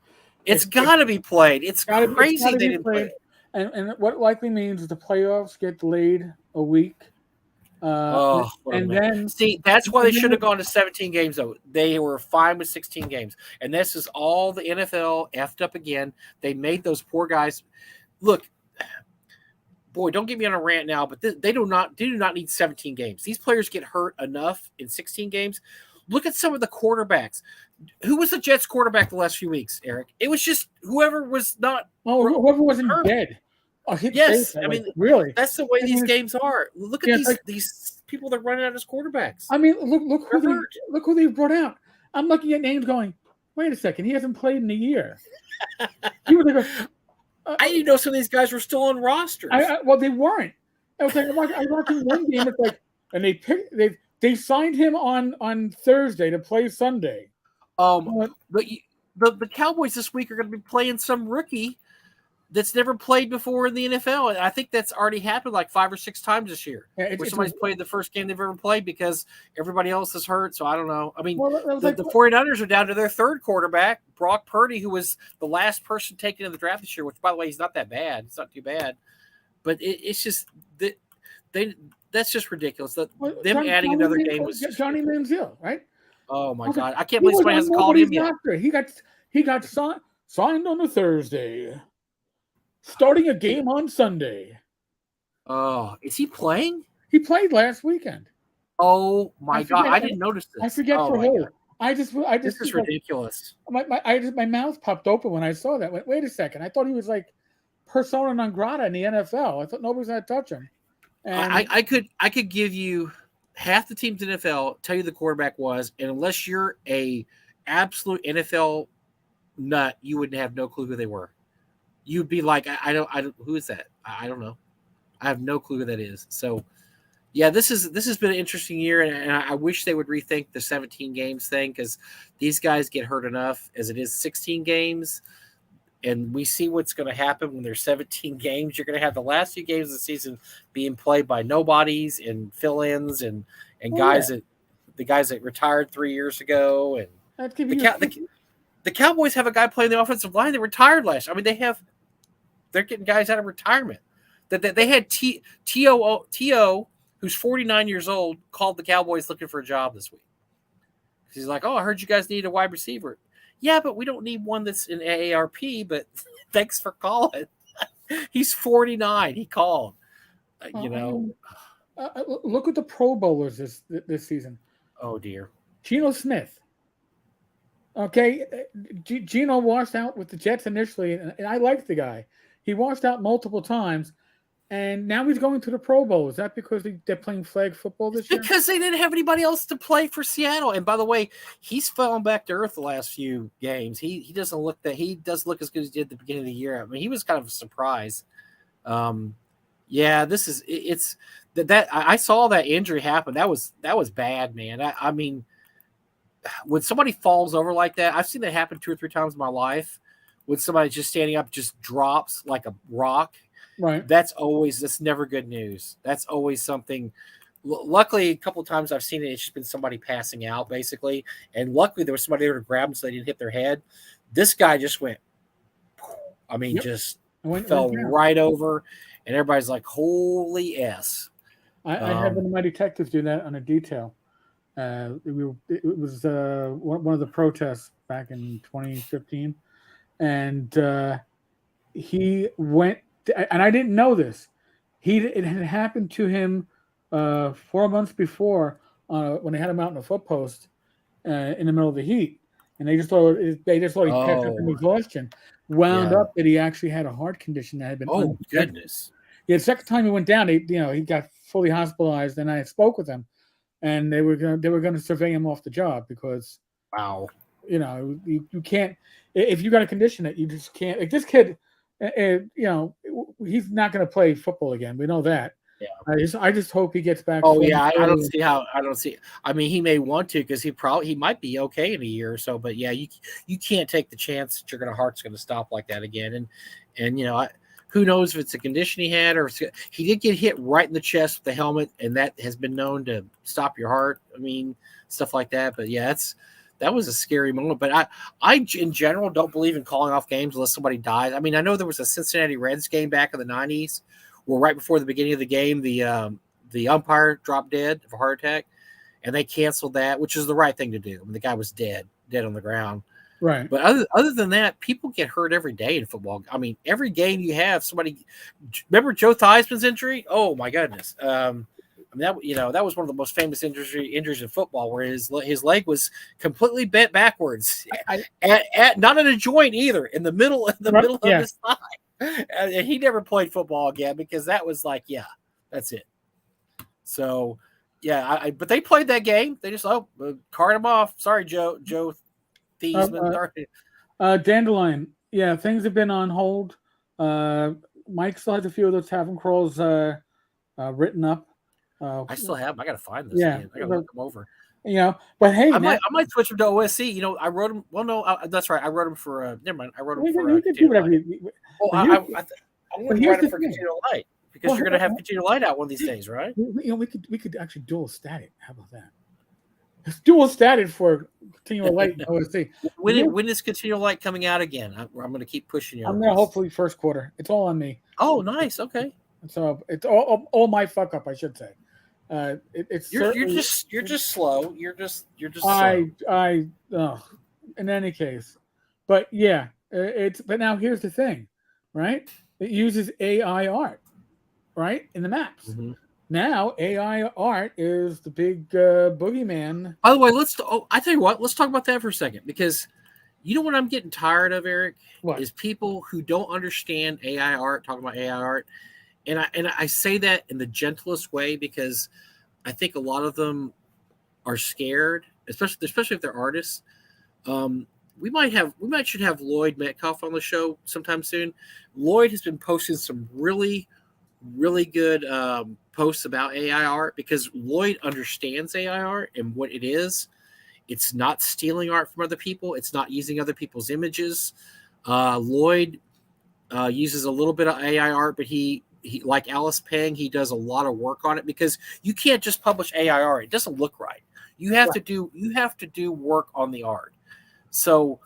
It's got to be played. It's crazy they didn't play it. and what likely means the playoffs get delayed a week. Oh, what a And mess. then See, that's why they and should then have gone to 17 games, though. They were fine with 16 games. And this is all the NFL effed up again. They made those poor guys look. Boy, don't get me on a rant now, but they do not need 17 games. These players get hurt enough in 16 games. Look at some of the quarterbacks. Who was the Jets quarterback the last few weeks, Eric? It was just whoever was not whoever wasn't hurt. dead. Oh, hit Yes, I like, mean really. that's the way I these mean, games are. Look at yeah, it's like, these people that run out as quarterbacks. I mean, They're hurt. look who they brought out. I'm looking at names going, wait a second, he hasn't played in a year. He was like, I didn't know some of these guys were still on rosters. well, they weren't. I was like, I'm watching one game. It's like, and they signed him on Thursday to play Sunday. But the Cowboys this week are going to be playing some rookie that's never played before in the NFL. And I think that's already happened like 5 or 6 times this year, where somebody's played the first game they've ever played because everybody else is hurt. So I don't know. I mean, the 49ers are down to their third quarterback, Brock Purdy, who was the last person taken in the draft this year, which, by the way, he's not that bad. It's not too bad. But it's just that that's just ridiculous. Them adding another game was Johnny Manziel, right? Oh my God! I can't believe somebody hasn't called him yet. He got signed on a Thursday, starting a game on Sunday. Oh, is he playing? He played last weekend. Oh my God! I didn't notice this. I forget for who. I just. This is ridiculous. My mouth popped open when I saw that. Wait a second! I thought he was like persona non grata in the NFL. I thought nobody was going to touch him. And I could give you half the teams in the NFL, tell you the quarterback was, and unless you're a absolute NFL nut, you wouldn't have no clue who they were. You'd be like, I don't who is that? I don't know. I have no clue who that is. So yeah, this has been an interesting year, and I wish they would rethink the 17 games thing, because these guys get hurt enough as it is 16 games. And we see what's going to happen when there's 17 games. You're going to have the last few games of the season being played by nobodies and fill-ins and guys that retired 3 years ago. And the Cowboys have a guy playing the offensive line that retired last. I mean, they're getting guys out of retirement. They had T.O., who's 49 years old, called the Cowboys looking for a job this week. He's like, "Oh, I heard you guys need a wide receiver." Yeah, but we don't need one that's in AARP, but thanks for calling. He's 49. He called. Look at the Pro Bowlers this season. Oh, dear. Geno Smith. Okay, Geno washed out with the Jets initially, and I liked the guy. He washed out multiple times, and now he's going to the Pro Bowl. Is that because they're playing flag football this year? Because they didn't have anybody else to play for Seattle. And by the way, he's fallen back to earth the last few games. He doesn't look as good as he did at the beginning of the year. I mean, he was kind of a surprise. Yeah, it's that I saw that injury happen. That was bad, man. I mean, when somebody falls over like that, I've seen that happen 2 or 3 times in my life. When somebody just standing up just drops like a rock. Right. That's never good news. That's always something. Luckily, a couple of times I've seen it, it's just been somebody passing out, basically. And luckily, there was somebody there to grab them so they didn't hit their head. This guy just went, I mean, just fell right over. And everybody's like, holy S. I had one of my detectives do that on a detail. It was one of the protests back in 2015. And he went, and I didn't know this. It had happened to him 4 months before when they had him out in a foot post in the middle of the heat, and they just thought he passed out from exhaustion. Wound up that he actually had a heart condition that had been. Oh goodness! Yeah, the second time he went down, he got fully hospitalized, and I spoke with him, and they were going to survey him off the job because wow, you can't, if you got a condition that you just can't. Like this kid. He's not going to play football again. We know that. Yeah. I just hope he gets back. Oh yeah, I don't see. I mean, he may want to because he might be okay in a year or so. But yeah, you can't take the chance that your heart's going to stop like that again. And who knows if it's a condition he had or he did get hit right in the chest with the helmet, and that has been known to stop your heart. I mean, stuff like that. But yeah, that was a scary moment. But I in general don't believe in calling off games unless somebody dies. I mean, I know there was a Cincinnati Reds game back in the '90s where right before the beginning of the game, the umpire dropped dead of a heart attack, and they canceled that, which is the right thing to do. I mean, the guy was dead on the ground. Right. But other than that, people get hurt every day in football. I mean, every game you have somebody. Remember Joe Theismann's injury? Oh my goodness. I mean, that was one of the most famous injuries in football, where his leg was completely bent backwards, not in a joint either, in the middle of his thigh. And he never played football again because that was like, yeah, that's it. So, yeah, but they played that game. They just cart him off. Sorry, Joe Theismann. Dandelion. Yeah, things have been on hold. Mike still has a few of those tavern crawls written up. I still have them. I got to find this again. I got to look them over. But hey, I might switch them to OSC. I wrote them. Well, no, that's right. I wrote them for. Never mind. I wrote them for. You can do whatever. I want to write them for Continual Light because you're going to have Continual Light out one of these days, right? We could actually dual stat it. How about that? It's dual statted for Continual Light and OSC. When is Continual Light coming out again? I'm going to keep pushing you. I'm going to hopefully first quarter. It's all on me. Oh, nice. Okay. So it's all my fuck up, I should say. You're just slow. You're just slow. In any case, but yeah, but now here's the thing, right? It uses AI art, right, in the maps. Mm-hmm. Now AI art is the big boogeyman. By the way, I tell you what, let's talk about that for a second, because you know what I'm getting tired of, Eric? What? Is people who don't understand AI art talking about AI art. And I say that in the gentlest way because I think a lot of them are scared, especially if they're artists. We should have Lloyd Metcalf on the show sometime soon. Lloyd has been posting some really, really good posts about AI art because Lloyd understands AI art and what it is. It's not stealing art from other people. It's not using other people's images. Lloyd uses a little bit of AI art, but he like Alice Pang, he does a lot of work on it because you can't just publish AI art. It doesn't look right. You have to do work on the art. So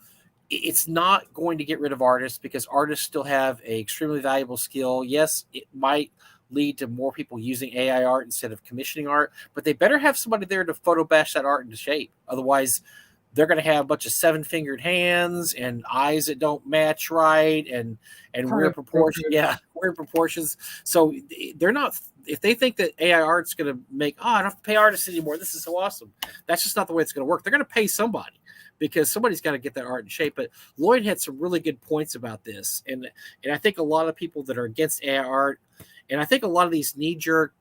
it's not going to get rid of artists because artists still have an extremely valuable skill. Yes, it might lead to more people using AI art instead of commissioning art, but they better have somebody there to photo bash that art into shape. Otherwise, they're going to have a bunch of 7-fingered hands and eyes that don't match right and weird proportions. Yeah, weird proportions. So they're not. If they think that AI art's going to make, I don't have to pay artists anymore, this is so awesome. That's just not the way it's going to work. They're going to pay somebody because somebody's got to get that art in shape. But Lloyd had some really good points about this, and I think a lot of people that are against AI art, and I think a lot of these knee-jerk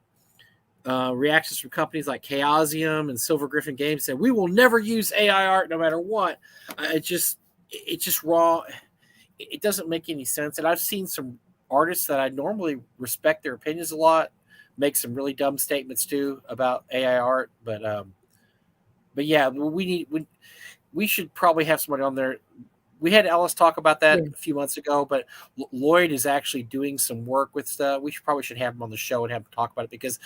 reactions from companies like Chaosium and Silver Griffin Games said we will never use AI art no matter what. It's just raw. It doesn't make any sense. And I've seen some artists that I normally respect their opinions a lot make some really dumb statements too about AI art. But yeah, we should probably have somebody on there. We had Ellis talk about that a few months ago, but Lloyd is actually doing some work with stuff. We probably should have him on the show and have him talk about it because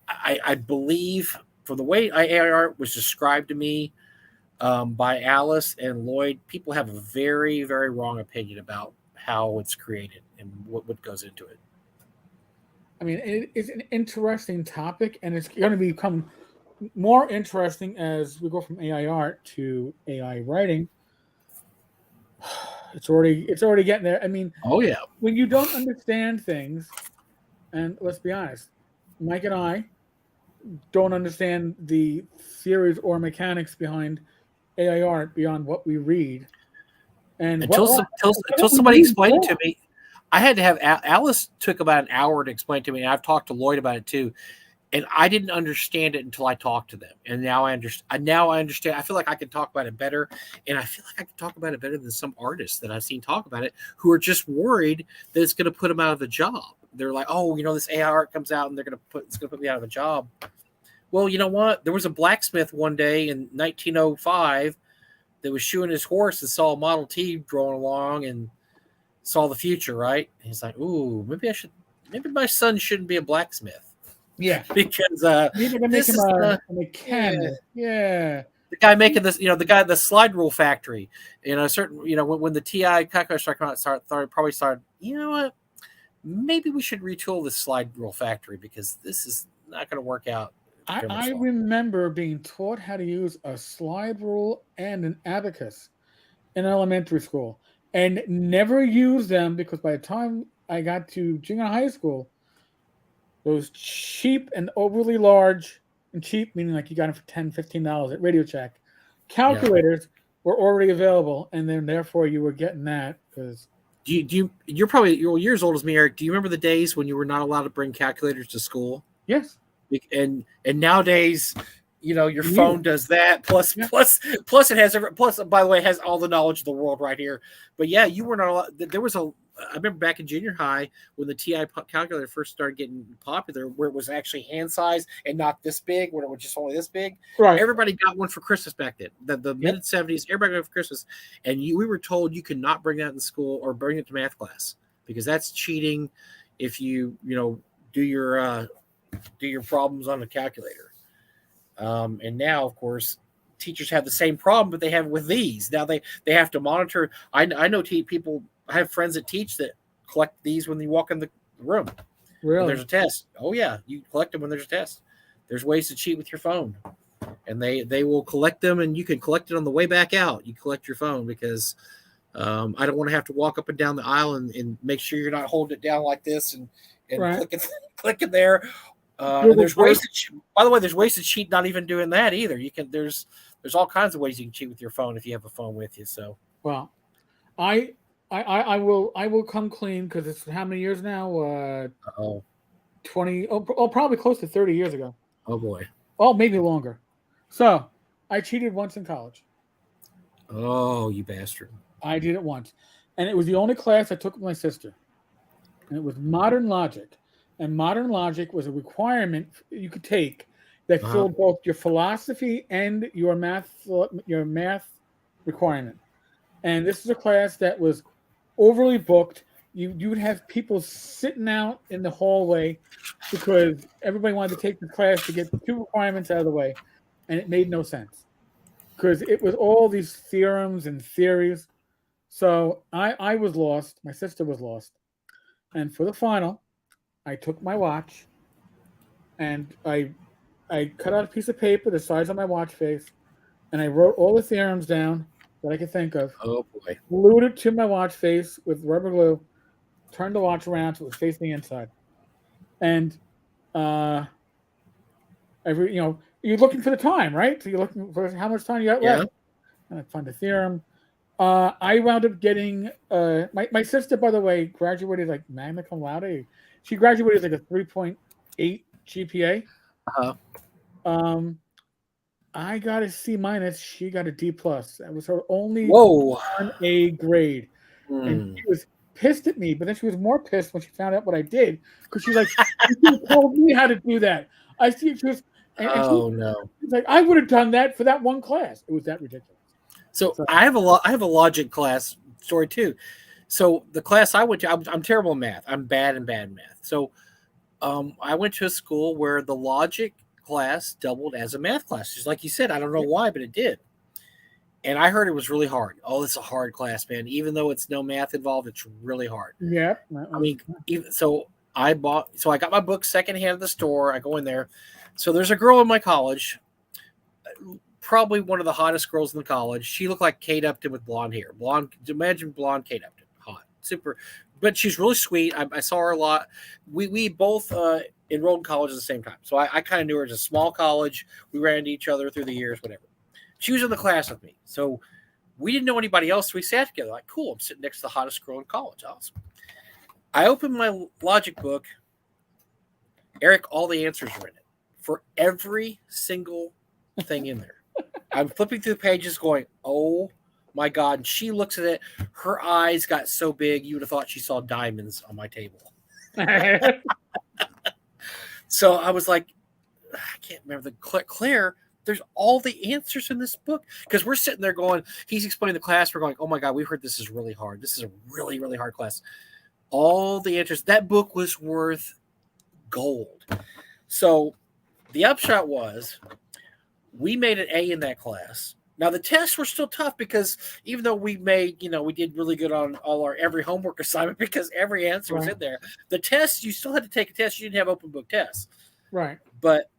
I believe from the way AI art was described to me by Alice and Lloyd, people have a very, very wrong opinion about how it's created and what goes into it. I mean, it's an interesting topic, and it's going to become more interesting as we go from AI art to AI writing. It's already getting there. I mean, oh yeah, when you don't understand things, and let's be honest, Mike and I don't understand the theories or mechanics behind AI art beyond what we read. And until somebody explained it to me, I had to have Alice took about an hour to explain to me, and I've talked to Lloyd about it too. And I didn't understand it until I talked to them. And now I understand. I feel like I can talk about it better. And I feel like I can talk about it better than some artists that I've seen talk about it who are just worried that it's going to put them out of the job. They're like, oh, this AI art comes out and it's going to put me out of a job. Well, you know what? There was a blacksmith one day in 1905 that was shoeing his horse and saw a Model T drone along and saw the future, right? And he's like, ooh, maybe my son shouldn't be a blacksmith. Yeah, because maybe they make him a mechanic. Yeah. the guy making this, the slide rule factory, certain, when the TI calculator started coming out, probably started, you know what, maybe we should retool this slide rule factory because this is not going to work out. I remember being taught how to use a slide rule and an abacus in elementary school and never used them because by the time I got to junior high school, those cheap and overly large, and cheap meaning like you got them for $10, $15 at Radio Shack, calculators were already available, and then therefore you were getting that because. You're probably years old as me, Eric. Do you remember the days when you were not allowed to bring calculators to school? Yes. And nowadays, your phone does that. Plus it has by the way, it has all the knowledge of the world right here. But yeah, you were not allowed. There was I remember back in junior high when the TI calculator first started getting popular, where it was actually hand size and not this big, where it was just only this big. Right. Everybody got one for Christmas back then. The mid '70s, everybody got one for Christmas, and we were told you could not bring that in school or bring it to math class because that's cheating. If you do your problems on a calculator. And now, of course, teachers have the same problem, but they have it with these. Now they have to monitor. I know people. I have friends that teach that collect these when you walk in the room. Really? When there's a test. Oh yeah, you collect them when there's a test. There's ways to cheat with your phone, and they will collect them, and you can collect it on the way back out. You collect your phone because I don't want to have to walk up and down the aisle and make sure you're not holding it down like this and right. click it there. And there's ways to cheat. By the way, there's ways to cheat not even doing that either. You can there's all kinds of ways you can cheat with your phone if you have a phone with you. So well, I will come clean because it's how many years now? 20. Probably close to 30 years ago. Oh boy. Oh, maybe longer. So I cheated once in college. Oh, you bastard! I did it once, and it was the only class I took with my sister, and it was modern logic. And modern logic was a requirement you could take that filled both your philosophy and your math requirement. And this is a class that was overly booked. You would have people sitting out in the hallway because everybody wanted to take the class to get the two requirements out of the way, and it made no sense because it was all these theorems and theories. So I was lost. My sister was lost, and for the final, I took my watch and I cut out a piece of paper the size of my watch face, and I wrote all the theorems down that I could think of. Oh boy! Glued it to my watch face with rubber glue. Turned the watch around so it was facing the inside, and you're looking for the time, right? So you're looking for how much time you got left. And I find the theorem. I wound up getting my sister, by the way, graduated like magna cum laude. She graduated like a 3.8 GPA. I got a C minus. She got a D plus. That was her only A grade, and she was pissed at me. But then she was more pissed when she found out what I did because she's like, "You told me how to do that." I see. She was. No! She's like, "I would have done that for that one class." It was that ridiculous. So I have a logic class story too. So the class I went to, I'm terrible in math. I'm bad in math. So I went to a school where the logic class doubled as a math class. Just like you said, I don't know why, but it did. And I heard it was really hard. Oh, it's a hard class, man. Even though it's no math involved, it's really hard. Yeah. I mean, I got my book secondhand at the store. I go in there. So there's a girl in my college, probably one of the hottest girls in the college. She looked like Kate Upton with blonde hair. Imagine blonde Kate Upton. Hot. Super. But she's really sweet. I saw her a lot. We both enrolled in college at the same time. So I kind of knew her as a small college. We ran into each other through the years, whatever. She was in the class with me. So we didn't know anybody else. So we sat together like, cool, I'm sitting next to the hottest girl in college. Awesome. I opened my logic book. Eric, all the answers are in it for every single thing in there. I'm flipping through the pages going, oh my God. And she looks at it. Her eyes got so big, you would have thought she saw diamonds on my table. So I was like, I can't remember Claire, there's all the answers in this book. Because we're sitting there going, he's explaining the class. We're going, oh my God, we've heard this is really hard. This is a really, really hard class. All the answers. That book was worth gold. So the upshot was, we made an A in that class. Now the tests were still tough because even though we made, we did really good on all our every homework assignment because every answer was Right. in there. The tests, you still had to take a test. You didn't have open book tests. Right. But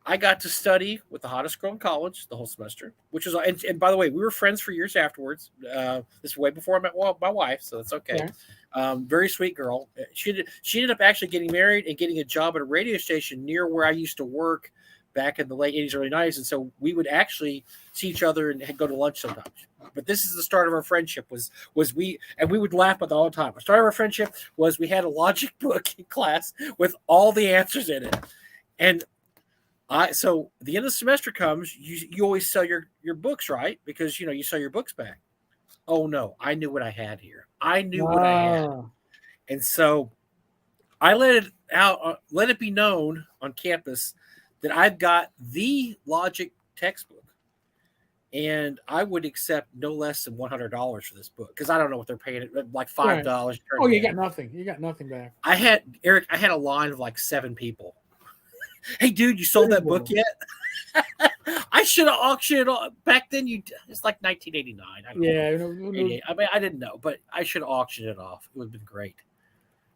I got to study with the hottest girl in college the whole semester, which was, and by the way, we were friends for years afterwards. This is way before I met my wife, so that's okay. Right. Very sweet girl. She ended up actually getting married and getting a job at a radio station near where I used to work back in the late 80s, early 90s. And so we would actually see each other and go to lunch sometimes. But this is the start of our friendship was we, and we would laugh about that all the time. The start of our friendship was we had a logic book in class with all the answers in it. And so the end of the semester comes, you always sell your books, right? Because, you sell your books back. Oh no, I knew what I had here. I knew what I had. And so I let it be known on campus that I've got the logic textbook, and I would accept no less than $100 for this book because I don't know what they're paying it, like $5. Right. Oh, you got nothing. You got nothing back. I had a line of like 7 people. Hey, dude, you sold that book yet? I should have auctioned it off. Back then. It's like 1989. I don't know. I mean, I didn't know, but I should have auctioned it off. It would have been great.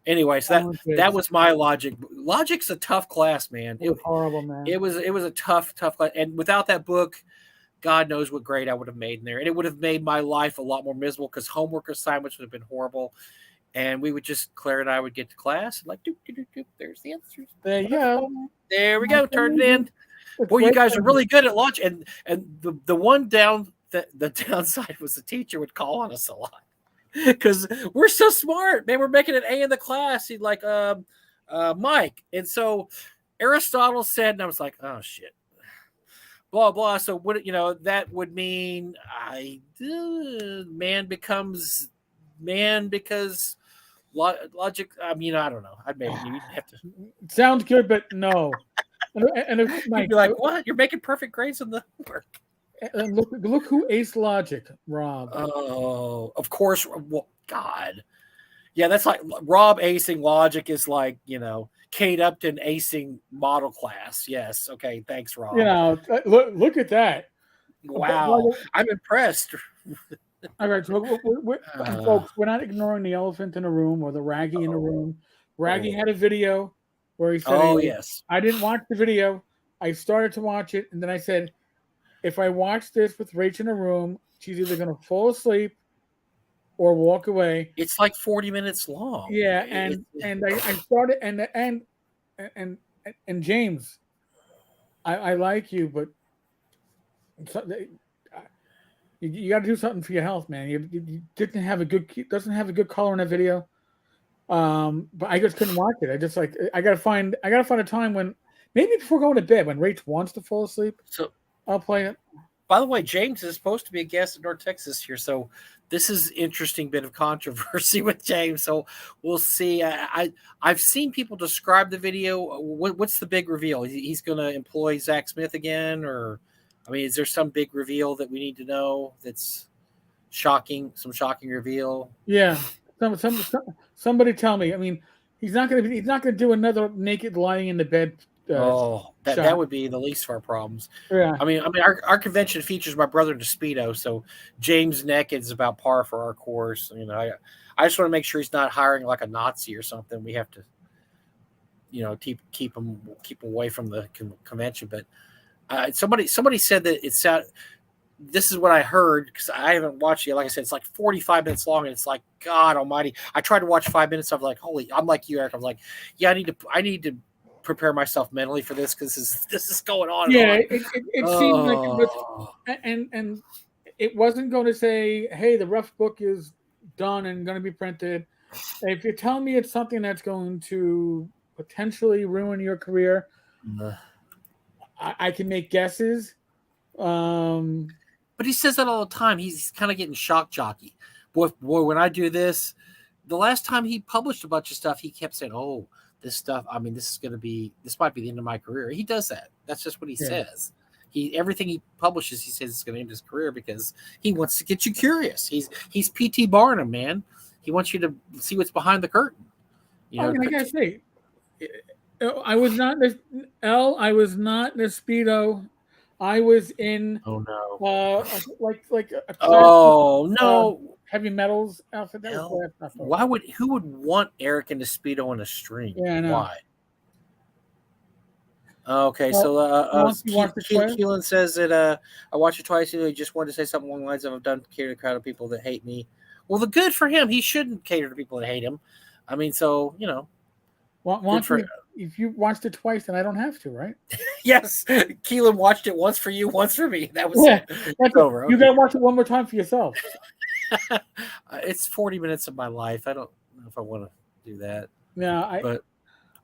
Anyway, so that was my logic. Logic's a tough class, man. It was horrible, man. It was a tough class, and without that book, God knows what grade I would have made in there, and it would have made my life a lot more miserable because homework assignments would have been horrible. And we would Claire and I would get to class and like, doop, doop, doop, there's the answers. There you go. There we go. Turned it in. Boy, you guys are really good at lunch. And the one the downside was the teacher would call on us a lot because we're so smart, man. We're making an A in the class. He'd like, Mike. And so Aristotle said, and I was like, oh shit, blah, blah. So what, that would mean man because logic. I mean, I don't know. I maybe you have to. Sounds good, but no. And Mike, you'd be like, what? You're making perfect grades on the work. And look who aced logic, Rob. Oh, of course. Well, God. Yeah, that's like Rob acing logic is like, Kate Upton acing model class. Yes. Okay. Thanks, Rob. Look at that. Wow. I'm impressed. All right, so folks, we're not ignoring the elephant in the room or the Raggy in the room. Raggy had a video where he said, yes. I didn't watch the video. I started to watch it, and then I said, if I watch this with Rach in the room, she's either going to fall asleep or walk away. It's like 40 minutes long. Yeah, and I started, and James, I like you, but you got to do something for your health, man. You doesn't have a good color in that video. But I just couldn't watch it. I gotta find a time when maybe before going to bed when Rach wants to fall asleep. So I'll play it. By the way, James is supposed to be a guest in North Texas here, so this is interesting bit of controversy with James. So we'll see. I've seen people describe the video. What's the big reveal? He's going to employ Zach Smith again, or I mean, is there some big reveal that we need to know that's shocking? Some shocking reveal? Yeah. Somebody tell me. I mean, he's not going to do another naked lying in the bed. That would be the least of our problems. Yeah. I mean, our convention features my brother in a Speedo, so James naked is about par for our course. I just want to make sure he's not hiring like a Nazi or something. We have to, keep him away from the convention. But somebody said that it's out. This is what I heard because I haven't watched it. Like I said, it's like 45 minutes long, and it's like, God Almighty. I tried to watch 5 minutes. I'm like, I'm like you, Eric. I'm like, yeah, I need to prepare myself mentally for this because this is going on. Yeah, it seemed like it was, and it wasn't going to say, hey, the rough book is done and going to be printed. If you're telling me it's something that's going to potentially ruin your career, I can make guesses. But he says that all the time. He's kind of getting shock jockey. Boy, when I do this, the last time he published a bunch of stuff, he kept saying, "Oh, this stuff. I mean, this might be the end of my career." He does that. That's just what he says. Everything he publishes, he says it's going to end his career because he wants to get you curious. He's P.T. Barnum, man. He wants you to see what's behind the curtain. I gotta say, I was not the Speedo. I was in Oh no. like a classic Oh no. heavy metals outfit. That was Hell, last I thought. why would who would want Eric in the speedo and a string? Yeah, I know. Why? Okay, Well, so once you watched it twice. Keelan says that I watched it twice. He just wanted to say something along the lines of I've done cater to a crowd of people that hate me. Well, the good for him. He shouldn't cater to people that hate him. I mean, so good for If you watched it twice, then I don't have to, right? yes. Keelan watched it once for you, once for me. That was Yeah, it. that's It's it. over. You Okay. gotta watch it one more time for yourself. It's 40 minutes of my life. I don't know if I want to do that. Yeah, But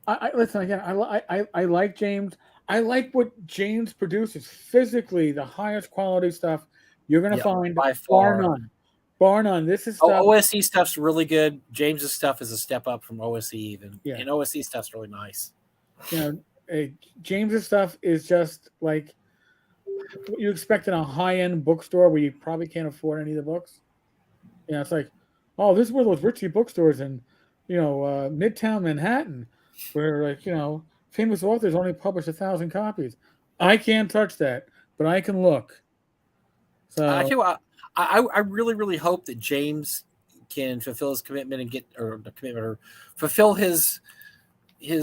I listen again. I like James. I like what James produces physically. The highest quality stuff you're gonna yeah, find, by bar far. none. Bar none. This is stuff. OSC stuff's really good. James's stuff is a step up from OSC even. Yeah, And OSC stuff's really nice. you know, James's stuff is just like what you expect in a high end bookstore where you probably can't afford any of the books. Yeah, it's like, oh, this is one of those ritzy bookstores in, Midtown Manhattan, where famous authors only publish 1,000 copies. I can't touch that, but I can look. I So tell you what, I really, really hope that James can fulfill his commitment and fulfill his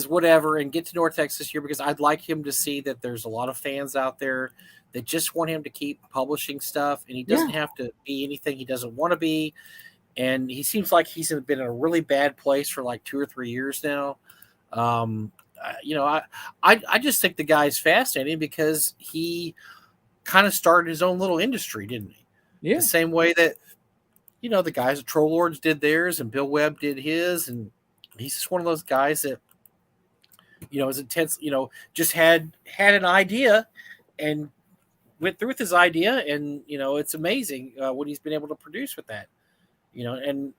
whatever and get to North Texas this year, because I'd like him to see that there's a lot of fans out there that just want him to keep publishing stuff, and he doesn't yeah, have to be anything he doesn't want to be. And he seems like he's been in a really bad place for like 2 or 3 years now. I just think the guy's fascinating because he kind of started his own little industry, didn't he? The yeah, same way that the guys at Troll Lords did theirs, and Bill Webb did his, and he's just one of those guys that is intense. Just had an idea and went through with his idea, and it's amazing what he's been able to produce with that. And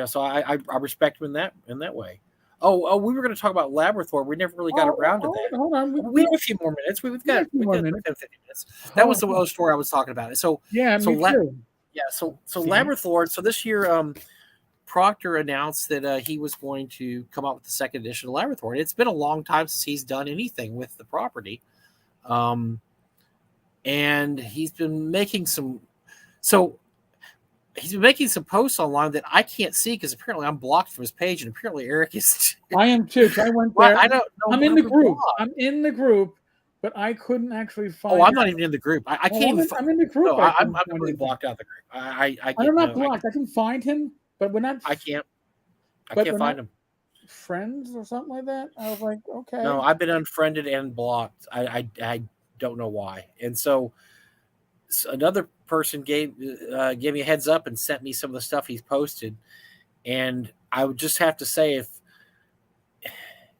so I respect him in that way. Oh, we were going to talk about Laborator. We never really got around to that. hold on. We have a few more minutes. We've got a few more minutes. 10, 15 minutes. That was the Oh, other story I was talking about. So yeah, me too. yeah, so See? Laborator. So this year, Proctor announced that he was going to come out with the second edition of Laborator. It's been a long time since he's done anything with the property, and he's been making some. So he's been making some posts online that I can't see because apparently I'm blocked from his page, and apparently Eric is. I am too. I went there. I don't know. I'm in the group. I'm in the group, but I couldn't actually find. Oh, I'm not even in the group. I can't even. I'm in the group. No, I'm completely blocked out of the group. I'm not blocked. I can find him, but we're not. I can't find him. Friends or something like that. I was like, okay. No, I've been unfriended and blocked. I don't know why. And so another person gave me a heads up and sent me some of the stuff he's posted, and I would just have to say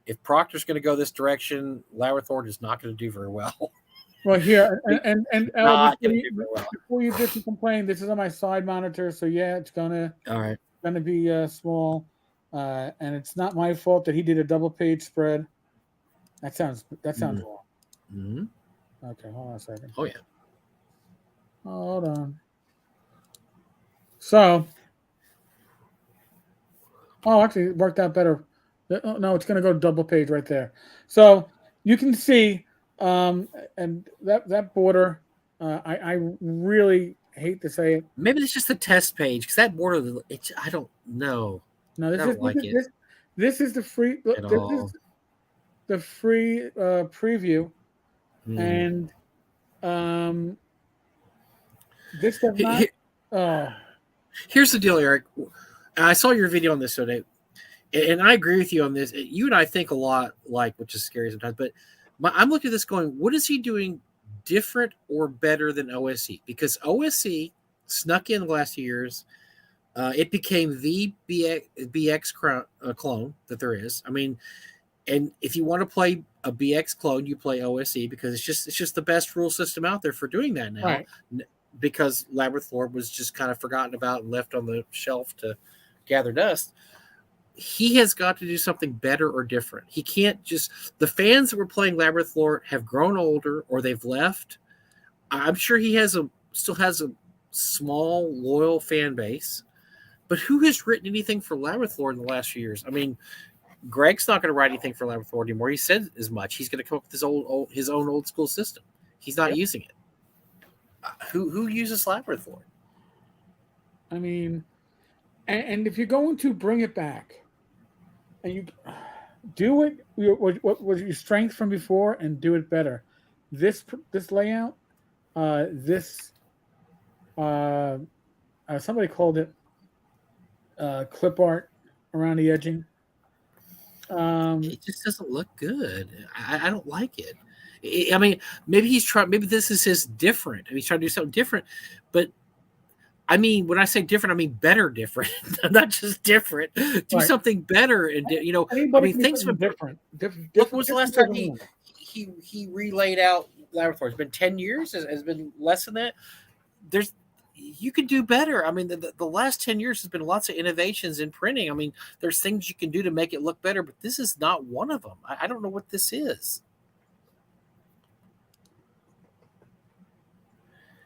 if Proctor's going to go this direction, Laborator is not going to do very well. Well, here and before you get to complain, this is on my side monitor, so yeah, it's gonna be small, and it's not my fault that he did a double page spread. That sounds wrong. Mm-hmm. Okay, hold on a second. Oh yeah. Hold on. So, actually, it worked out better. No, it's going to go double page right there. So you can see, and that border. I really hate to say it. Maybe it's just the test page because that border. I don't know. No, this is the free. Is the free preview, and this does not. Here's the deal, Eric. I saw your video on this today, and I agree with you on this. You and I think a lot alike, which is scary sometimes. But I'm looking at this going, what is he doing different or better than OSC? Because OSC snuck in the last few years. It became the BX clone that there is. I mean, and if you want to play a BX clone, you play OSC because it's just the best rule system out there for doing that now. Right. Because Laborator was just kind of forgotten about and left on the shelf to gather dust. He has got to do something better or different. He can't just. The fans that were playing Laborator have grown older or they've left. I'm sure he still has a small loyal fan base, but who has written anything for Laborator in the last few years? I mean, Greg's not going to write anything for Laborator anymore. He said as much. He's going to come up with his own old school system. He's not Yep. using it. Who uses Labyrinth for? I mean, and if you're going to bring it back, and you do it, what was your strength from before, and do it better. This layout, this uh, somebody called it clip art around the edging. Um, It just doesn't look good. I don't like it. I mean, maybe he's trying. Maybe this is his different. He's trying to do something different. But I mean, when I say different, I mean better different, not just different. Do right. something better, and I Anybody mean, can do things something have. different. Look, when was the last Different time doesn't win. he relayed out Laboratory? It's been 10 years. Has been less than that. There's you can do better. I mean, the last 10 years has been lots of innovations in printing. I mean, there's things you can do to make it look better, but this is not one of them. I don't know what this is.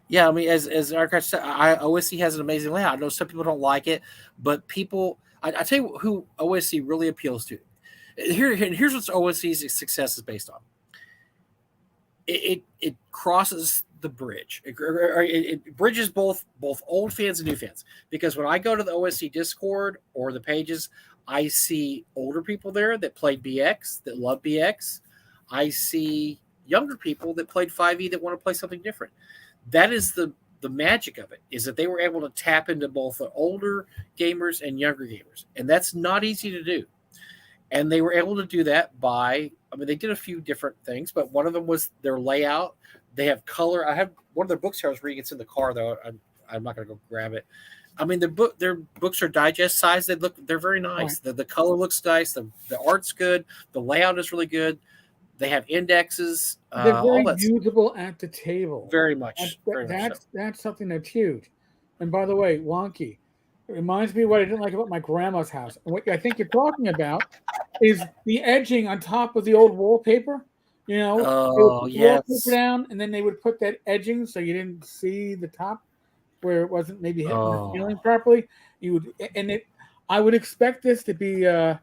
Yeah, I mean, as Arcade said, OSC has an amazing layout. I know some people don't like it, but people, I tell you who OSC really appeals to. Here's what OSC's success is based on. It crosses the bridge. It bridges both old fans and new fans. Because when I go to the OSC Discord or the pages, I see older people there that played BX, that love BX. I see younger people that played 5e that want to play something different. That is the magic of it, is that they were able to tap into both the older gamers and younger gamers, and that's not easy to do. And they were able to do that by, I mean, they did a few different things, but one of them was their layout. They have color. I have one of their books here I was reading. It's in the car though. I'm not going to go grab it. I mean, their books are digest size. They're very nice. Right. The color looks nice. The art's good. The layout is really good. They have indexes. They're All very that's usable at the table. very much so. That's something that's huge. And by the way, wonky. It reminds me of what I didn't like about my grandma's house. And what I think you're talking about is the edging on top of the old wallpaper. You know, they would Oh put the wallpaper yes. down, and then they would put that edging so you didn't see the top where it wasn't maybe hitting the Oh. ceiling properly. You would, and it. I would expect this to be uh,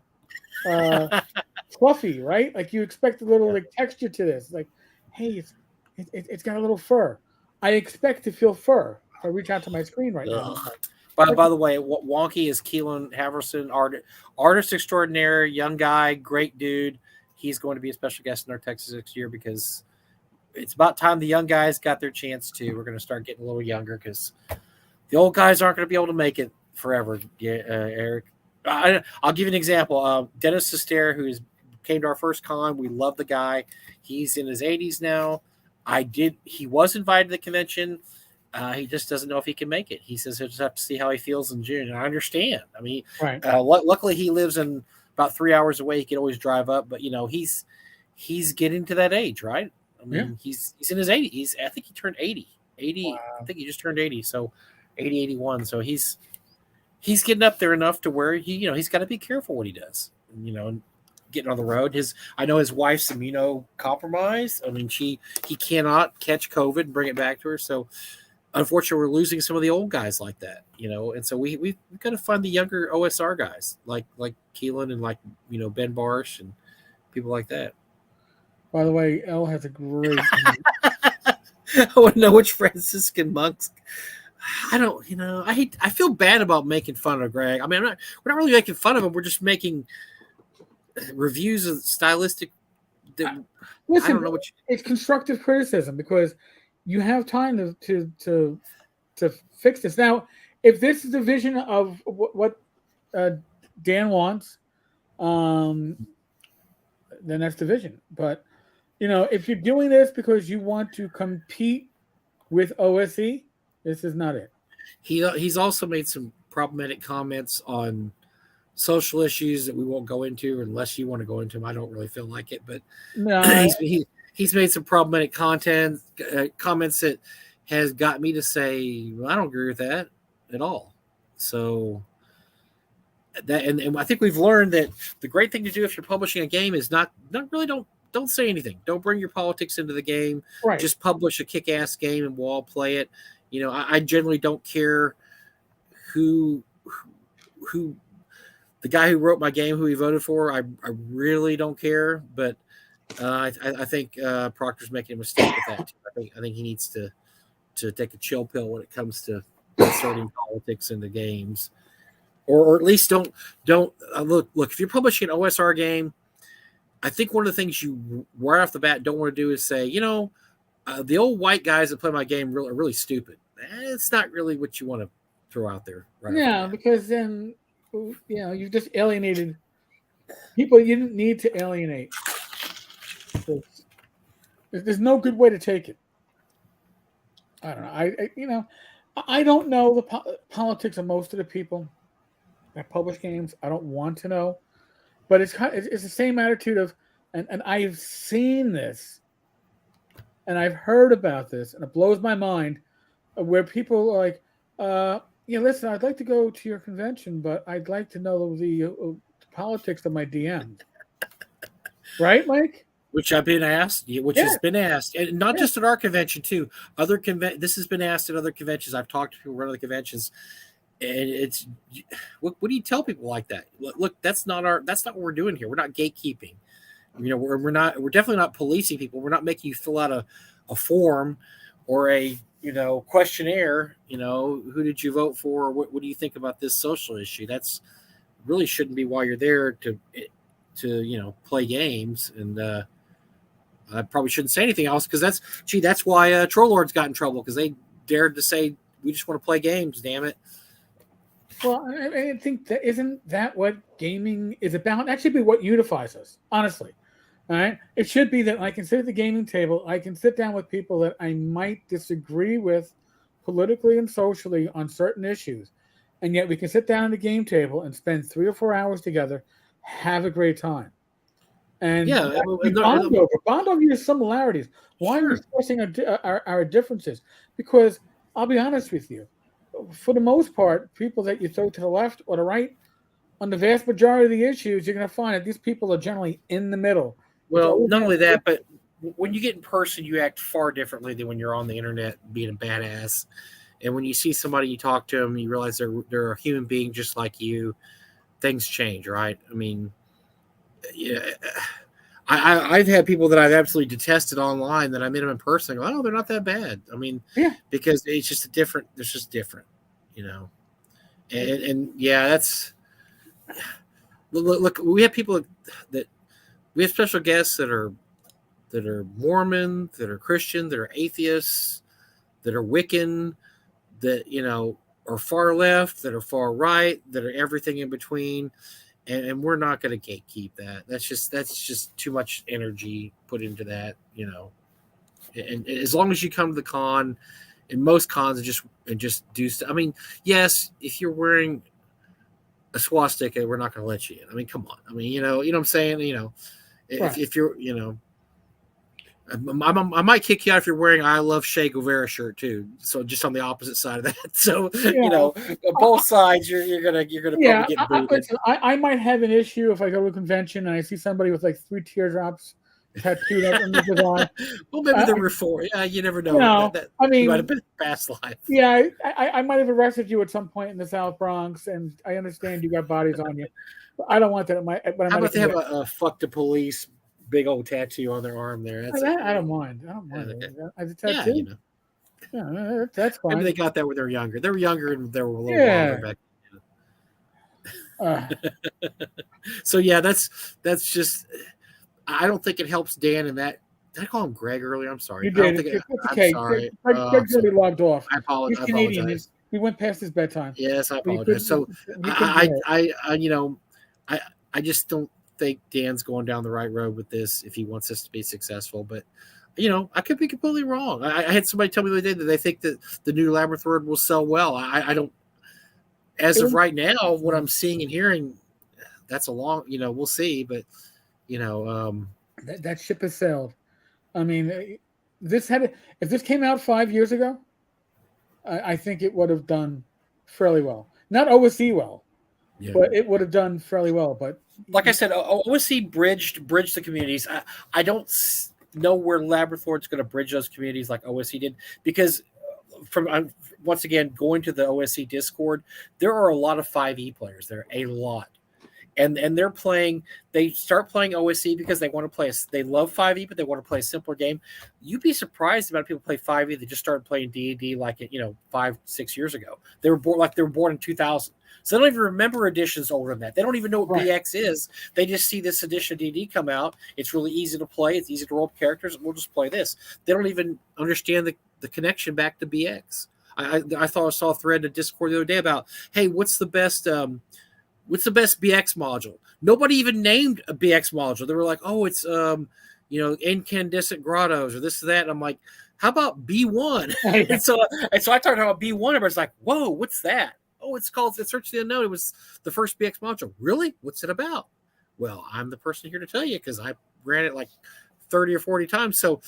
fluffy, right? Like you expect a little like texture to this. Like, hey, it's got a little fur. I expect to feel fur if I reach out to my screen right now. Ugh. But By the way, Wonky is Keelan Haverson, artist extraordinaire, young guy, great dude. He's going to be a special guest in our Texas next year because it's about time the young guys got their chance too. We're going to start getting a little younger because the old guys aren't going to be able to make it forever. Yeah, Eric. I'll give you an example. Dennis Sester, who came to our first con, we love the guy. He's in his 80s now. He was invited to the convention. He just doesn't know if he can make it. He says he'll just have to see how he feels in June. And I understand. I mean, right, luckily he lives in about 3 hours away. He can always drive up, but he's getting to that age, right? I mean, yeah, he's in his 80s. I think he turned 80. 80. I wow. think he just turned 80. So 80, 81. So he's getting up there enough to where he's got to be careful what he does. Getting on the road. I know his wife's immunocompromised. I mean, he cannot catch COVID and bring it back to her. So unfortunately, we're losing some of the old guys like that, and so we've got to find the younger OSR guys like Keelan and like Ben Barsh and people like that. By the way, Elle has a great. I want to know which Franciscan monks. I don't, I feel bad about making fun of Greg. I mean, we're not really making fun of him. We're just making reviews of stylistic. Listen, I don't know what. it's constructive criticism because you have time to fix this. Now, if this is the vision of what Dan wants, um, then that's the vision. But if you're doing this because you want to compete with OSE, this is not it. He's also made some problematic comments on social issues that we won't go into unless you want to go into them. I don't really feel like it, but No, he's made some problematic comments that has got me to say, well, I don't agree with that at all. So that and I think we've learned that the great thing to do if you're publishing a game is not really don't say anything. Don't bring your politics into the game. right. Just publish a kick-ass game and we'll all play it. I generally don't care who the guy who wrote my game, who he voted for. I really don't care. But I think Proctor's making a mistake with that. Too. I think he needs to take a chill pill when it comes to inserting politics into games, or at least don't look. If you're publishing an OSR game, I think one of the things you right off the bat don't want to do is say, the old white guys that play my game are really stupid. It's not really what you want to throw out there right off the Yeah, bat. because then you've just alienated people you didn't need to alienate. There's no good way to take it. I don't know. I don't know the politics of most of the people that publish games. I don't want to know, but it's the same attitude of, and I've seen this, and I've heard about this, and it blows my mind, where people are like, listen, I'd like to go to your convention, but I'd like to know the politics of my DM. Right, Mike? Which I've been asked, which Yeah, has been asked, and not yeah. just at our convention too. This has been asked at other conventions. I've talked to people running the conventions, and it's what do you tell people like that? Look, that's not what we're doing here. We're not gatekeeping. We're definitely not policing people. We're not making you fill out a form or a questionnaire. Who did you vote for? Or what do you think about this social issue? That's really shouldn't be why you're there to play games. And I probably shouldn't say anything else because that's why Troll Lords got in trouble because they dared to say we just want to play games. Damn it. Well, I think that isn't that what gaming is about? That should be what unifies us, honestly. All right, it should be that I can sit at the gaming table. I can sit down with people that I might disagree with politically and socially on certain issues, and yet we can sit down at the game table and spend 3 or 4 hours together, have a great time, and Yeah, we bond over your similarities. Why are we sure. discussing our differences? Because I'll be honest with you, for the most part, people that you throw to the left or the right, on the vast majority of the issues, you're going to find that these people are generally in the middle. It's Well, always not only that, but when you get in person, you act far differently than when you're on the internet being a badass. And when you see somebody, you talk to them, you realize they're a human being just like you. Things change, right? I mean, yeah, I've had people that I've absolutely detested online that I met them in person. And go, oh, they're not that bad. I mean, yeah. because it's just different. It's just different, you know. And yeah, that's look. We have people that we have special guests that are Mormon, that are Christian, that are atheists, that are Wiccan, that are far left, that are far right, that are everything in between. And we're not going to gatekeep that. That's just too much energy put into that, And as long as you come to the con, and most cons, and just do stuff. I mean, yes, if you're wearing a swastika, we're not going to let you in. I mean, come on. I mean, you know what I'm saying. Right. If you're, I might kick you out if you're wearing "I Love Che Guevara" shirt too. So just on the opposite side of that. So Yeah. both sides, you're gonna Yeah. probably get booted. I might have an issue if I go to a convention and I see somebody with like 3 teardrops tattooed up under his eye. Well, maybe the reform. Yeah, you never know. That I you might mean, have been a past life. yeah, I might have arrested you at some point in the South Bronx, and I understand you got bodies on you. But I don't want that. How about they have a "fuck the police" big old tattoo on their arm there? That's I don't mind. I don't mind. okay. As a Yeah, tattoo, yeah, that's fine. maybe they got that when they were younger. They were younger and they were a little Yeah. wilder back. Uh, So yeah, that's just. I don't think it helps Dan in that. Did I call him Greg earlier? I'm sorry. you I don't did. think. It's I'm okay. sorry. Greg's already logged off. I He's Canadian. apologize. He went past his bedtime. Yes, I He apologize. So couldn't I just don't think Dan's going down the right road with this if he wants us to be successful. But I could be completely wrong. I had somebody tell me the other day that they think that the new Labyrinth Word will sell well. I don't. As of right now, what I'm seeing and hearing, that's a long. We'll see. But that ship has sailed. I mean, if this came out 5 years ago, I think it would have done fairly well. Not OSC well, but it would have done fairly well. But like I said, OSC bridged the communities. I don't know where Labyrinth Lord's going to bridge those communities like OSC did, because once again, going to the OSC Discord, there are a lot of 5e players. There are a lot. and they're playing. They start playing OSE because they want to play. They love 5e, but they want to play a simpler game. You'd be surprised about people play 5e that just started playing D&D like it, 5-6 years ago. They were born in 2000, so they don't even remember editions older than that. They don't even know what Right. BX is. They just see this edition of D&D come out. It's really easy to play. It's easy to roll characters. We'll just play this. They don't even understand the connection back to BX. I thought I saw a thread in Discord the other day about, hey, what's the best BX module? Nobody even named a BX module. They were like, oh, it's incandescent grottos or this or that. And I'm like, how about B1? and so I talked about B1. Everybody's like, whoa, what's that? Oh, it's called Search the Unknown. It was the first BX module. Really? What's it about? Well, I'm the person here to tell you because I ran it like 30 or 40 times. So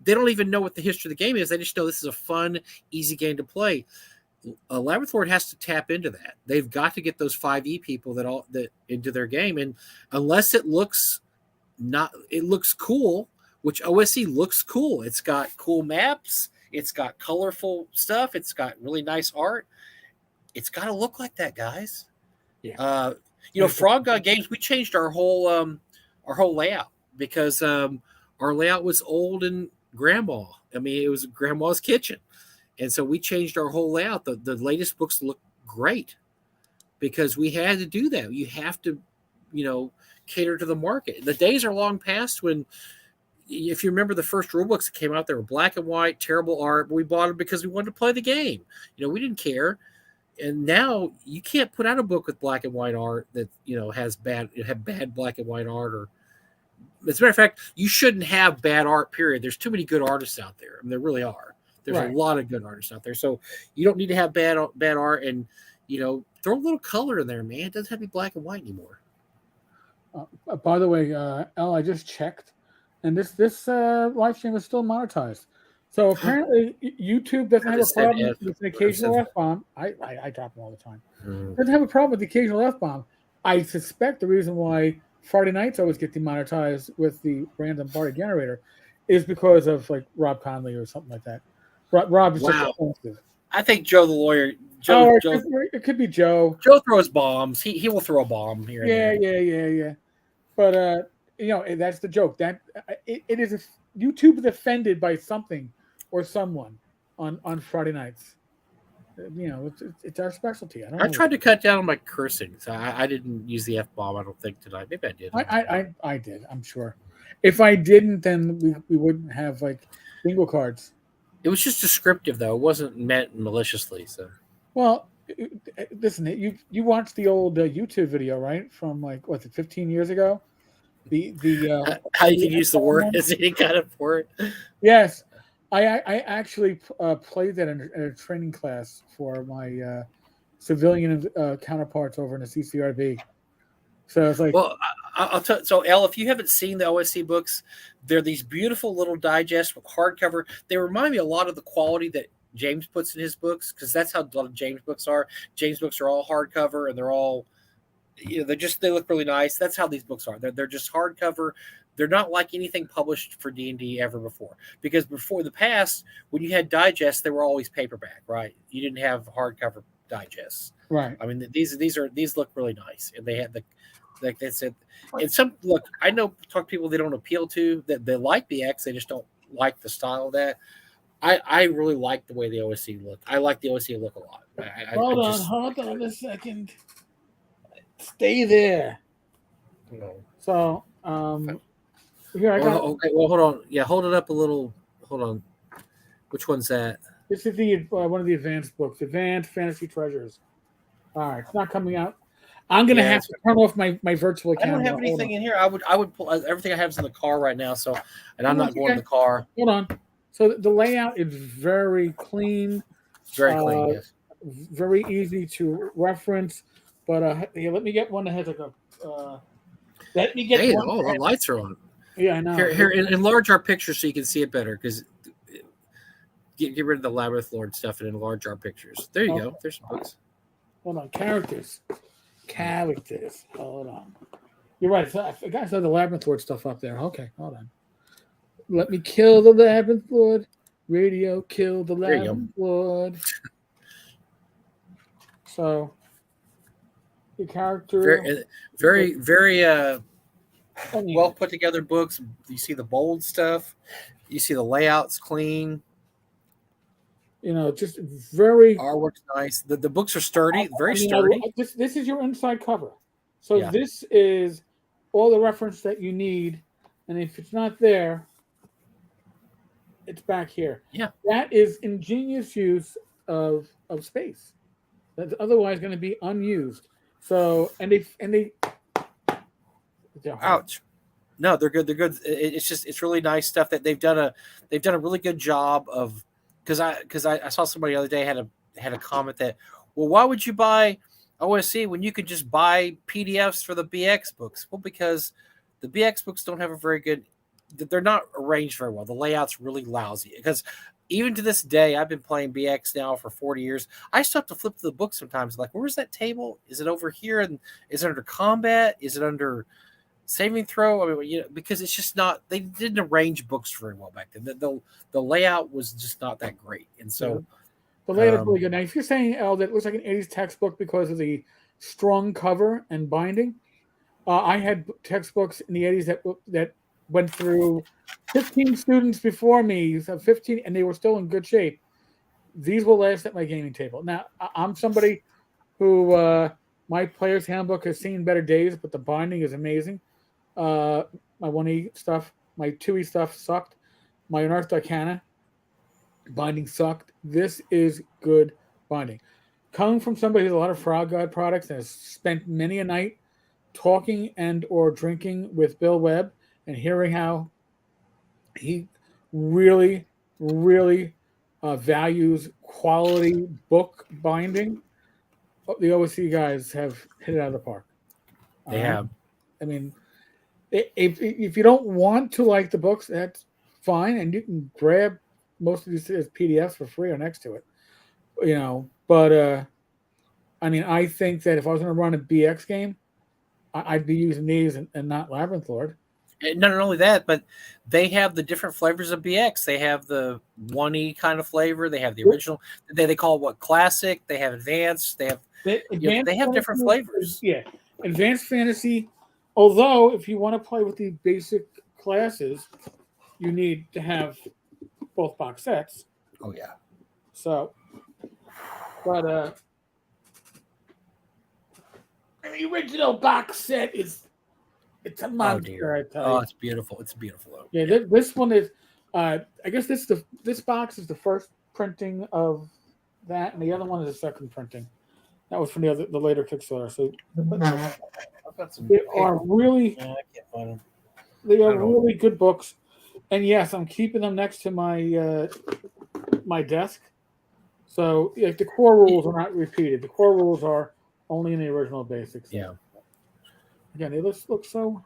they don't even know what the history of the game is. They just know this is a fun, easy game to play. Labyrinth Lord has to tap into that. They've got to get those 5e people that into their game, and unless it looks cool, which OSE looks cool. It's got cool maps. It's got colorful stuff. It's got really nice art. It's got to look like that, guys. Yeah. Frog God Games, we changed our whole layout because our layout was old and grandma. I mean, it was grandma's kitchen. And so we changed our whole layout. The latest books look great because we had to do that. You have to, cater to the market. The days are long past when, if you remember the first rule books that came out, they were black and white, terrible art, but we bought them because we wanted to play the game. We didn't care. And now you can't put out a book with black and white art that, have bad black and white art, or as a matter of fact, you shouldn't have bad art, period. There's too many good artists out there. I mean, there really are. There's a lot of good artists out there. So you don't need to have bad art, and, throw a little color in there, man. It doesn't have to be black and white anymore. By the way, Al, I just checked, and this live stream is still monetized. So apparently YouTube doesn't have a problem with an occasional F-bomb. I drop them all the time. Doesn't have a problem with the occasional F-bomb. I suspect the reason why Friday nights always get demonetized with the random party generator is because of like Rob Conley or something like that. Rob is just offensive. I think Joe the lawyer. It could be Joe. Joe throws bombs. He will throw a bomb here. Yeah. But that's the joke. That it is YouTube is offended by something or someone on Friday nights. It's our specialty. I tried to cut down on my cursing, so I didn't use the F-bomb. I don't think tonight. Maybe I did. I did. I'm sure. If I didn't, then we wouldn't have like bingo cards. It was just descriptive, though. It wasn't meant maliciously. So, well, listen, you watched the old YouTube video, right? From like 15 years ago. How you can use the word as any kind of word. Yes, I actually played that in a training class for my civilian counterparts over in the CCRB. So it's like, well, I'll tell. So, Elle, if you haven't seen the OSC books, they're these beautiful little digests with hardcover. They remind me a lot of the quality that James puts in his books, because that's how a lot of James books are. James books are all hardcover, and they're all, they look really nice. That's how these books are. They're just hardcover. They're not like anything published for D&D ever before. Because before the past, when you had digests, they were always paperback, right? You didn't have hardcover digests, right? I mean, these look really nice, and they had like they said, and some look. I know talk to people they don't appeal to, that they like BX, they just don't like the style of that. I really like the way the OSC look. I like the OSC look a lot. Hold on a second. Stay there. No. So, here I got. Okay, well, hold on. Yeah, hold it up a little. Hold on. Which one's that? This is the one of the advanced books, Advanced Fantasy Treasures. All right, it's not coming out. I'm gonna have to turn off my virtual camera. I don't have anything in here. I would pull everything I have is in the car right now. So, and I'm not going to the car. Hold on. So the layout is very clean. Very clean. Yes. Very easy to reference. But here, let me get one that has like a. Let me get one. Oh, the lights are on. Yeah, I know. Here, enlarge our picture so you can see it better. Because get rid of the Labyrinth Lord stuff and enlarge our pictures. There you go. There's some books. Hold on, characters. Hold on. You're right. So I got the Labyrinth Lord stuff up there. Okay, hold on. Let me kill the Labyrinth Lord. Radio, kill the Labyrinth Lord. So, the character. Very I mean, well put together books. You see the bold stuff. You see the layouts clean. just very. Artwork's nice. The books are sturdy, very I mean, sturdy. this is your inside cover, so Yeah, this is all the reference that you need, and if it's not there, it's back here. yeah. That is ingenious use of space that's otherwise going to be unused. So they're hard. Ouch. No, they're good. They're good. It's just it's really nice stuff that they've done a really good job of because I saw somebody the other day had a comment that, well, why would you buy OSC when you could just buy PDFs for the BX books? Well, because the BX books don't have a very good, they're not arranged very well. The layout's really lousy because even to this day, I've been playing BX now for 40 years. I still have to flip to the book sometimes. Like, where's that table? Is it over here? And is it under combat? Is it under saving throw? I mean, because it's just not. They didn't arrange books very well back then. The layout was just not that great, and so The layout's really good. Now, if you're saying, El, that it looks like an 80s textbook because of the strong cover and binding, I had textbooks in the 80s that went through 15 students before me, so 15, and they were still in good shape. These will last at my gaming table. Now, I'm somebody who my player's handbook has seen better days, but the binding is amazing. My 1E stuff, my 2E stuff sucked. My Unearthed Arcana binding sucked. This is good binding. Coming from somebody who's a lot of Frog God products and has spent many a night talking and or drinking with Bill Webb and hearing how he really, really values quality book binding, the OSC guys have hit it out of the park. they have. I mean, if you don't want to like the books, that's fine, and you can grab most of these as PDFs for free or next to it. But I mean, I think that if I was going to run a BX game, I'd be using these and not Labyrinth Lord. And not only that, but they have the different flavors of BX. They have the 1E kind of flavor. They have the original. They call it what, classic. They have advanced. They have they have different flavors. Yeah, advanced fantasy. Although, if you want to play with the basic classes, you need to have both box sets. Oh yeah. So, but the original box set it's a monster. I tell you. It's beautiful. It's beautiful. Though. Yeah, this one is. I guess this box is the first printing of that, and the other one is the second printing. That was from the later Kickstarter. So I've got some. They are really. I can't find them. They are really good books, and yes, I'm keeping them next to my my desk. So the core rules are not repeated. The core rules are only in the original basics. Yeah. Again, they look so.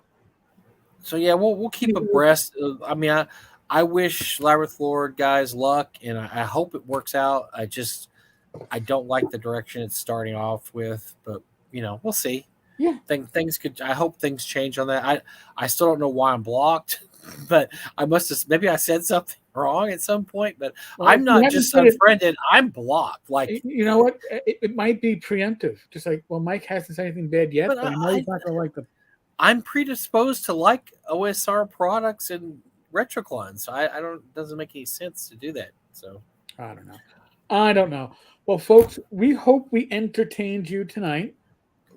So yeah, we'll keep abreast. I mean, I wish Labyrinth Lord guys luck, and I hope it works out. I don't like the direction it's starting off with, but we'll see. Yeah, things could. I hope things change on that. I still don't know why I'm blocked, but I must have maybe I said something wrong at some point. But I'm not just unfriended. I'm blocked. Like you know what? It might be preemptive. Just like, well, Mike hasn't said anything bad yet, but I know he's not going to like them. I'm predisposed to like OSR products and RetroClone, so I don't. It doesn't make any sense to do that. So I don't know. Well, folks, we hope we entertained you tonight.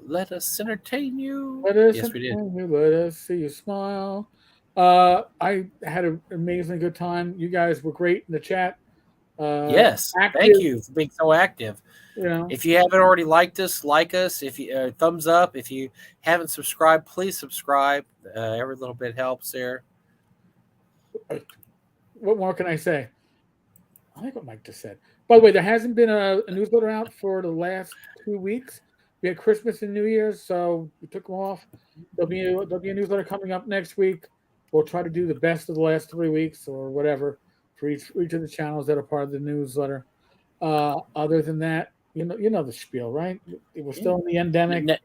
Let us entertain you. Yes, we did. Let us see you smile. I had an amazingly good time. You guys were great in the chat. Yes, thank you for being so active. If you haven't already liked us, like us. If you thumbs up. If you haven't subscribed, please subscribe. Every little bit helps there. What more can I say? I like what Mike just said. By the way, there hasn't been a newsletter out for the last 2 weeks. We had Christmas and New Year's, so we took them off. There'll be a newsletter coming up next week. We'll try to do the best of the last 3 weeks or whatever for each of the channels that are part of the newsletter. Other than that, you know the spiel, right? We're still in the endemic.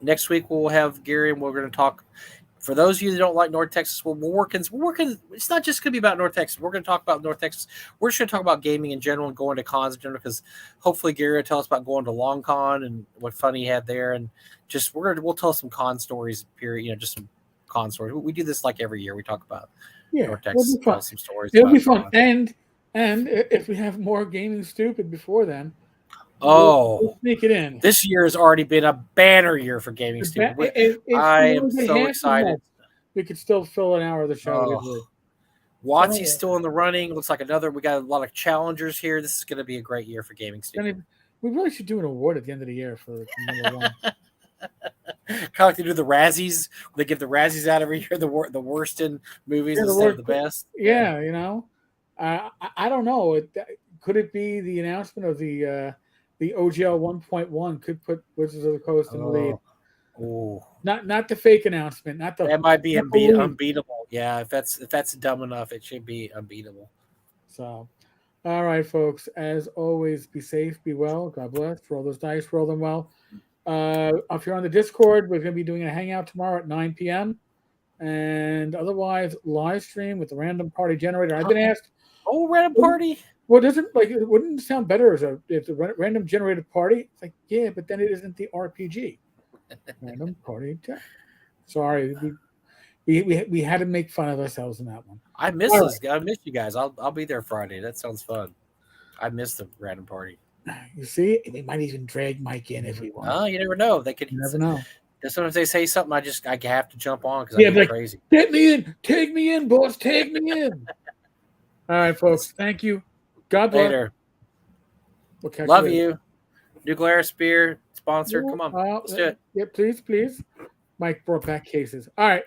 Next week we'll have Gary, and we're going to talk For those of you that don't like North Texas, we're working. We're working. It's not just going to be about North Texas. We're going to talk about North Texas. We're just going to talk about gaming in general and going to cons in general, because hopefully Gary will tell us about going to Long Con and what fun he had there, and just we'll tell some con stories. Period. Just some con stories. We do this like every year. We talk about North Texas, it'll be fun. tell some stories. It'll be fun. Cons. And if we have more gaming stupid before then, we'll sneak it in. This year has already been a banner year for gaming stupid. I am so excited. We could still fill an hour of the show. Watsy's still in the running. Looks like we got a lot of challengers here. This is going to be a great year for gaming stupid. We really should do an award at the end of the year for number one. Kind of like they do the Razzies. They give the Razzies out every year, the worst in movies instead of the best. Yeah, I don't know. Could it be the announcement of the OGL 1.1 could put Wizards of the Coast in the lead? Oh, not the fake announcement. That might be unbeatable. Yeah, if that's dumb enough, it should be unbeatable. So, all right, folks. As always, be safe, be well. God bless. Roll those dice, roll them well. If you're on the Discord, we're going to be doing a hangout tomorrow at 9 p.m. And otherwise, live stream with the random party generator. I've been asked. Oh, random party. Well, it wouldn't sound better as if the random generated party? It's like, yeah, but then it isn't the RPG. Random party. Sorry, we had to make fun of ourselves in that one. I miss this. I miss you guys. I'll be there Friday. That sounds fun. I miss the random party. You see, they might even drag Mike in if we want. Oh, you never know. They could. You never know. Sometimes they say something. I have to jump on because I'm crazy. Get me in. Take me in, boss. Take me in. All right, folks. Thank you. God bless. Later. Love you. New Glarus Spear sponsor. Come on. Let's do it. Yeah, please. Mike brought back cases. All right.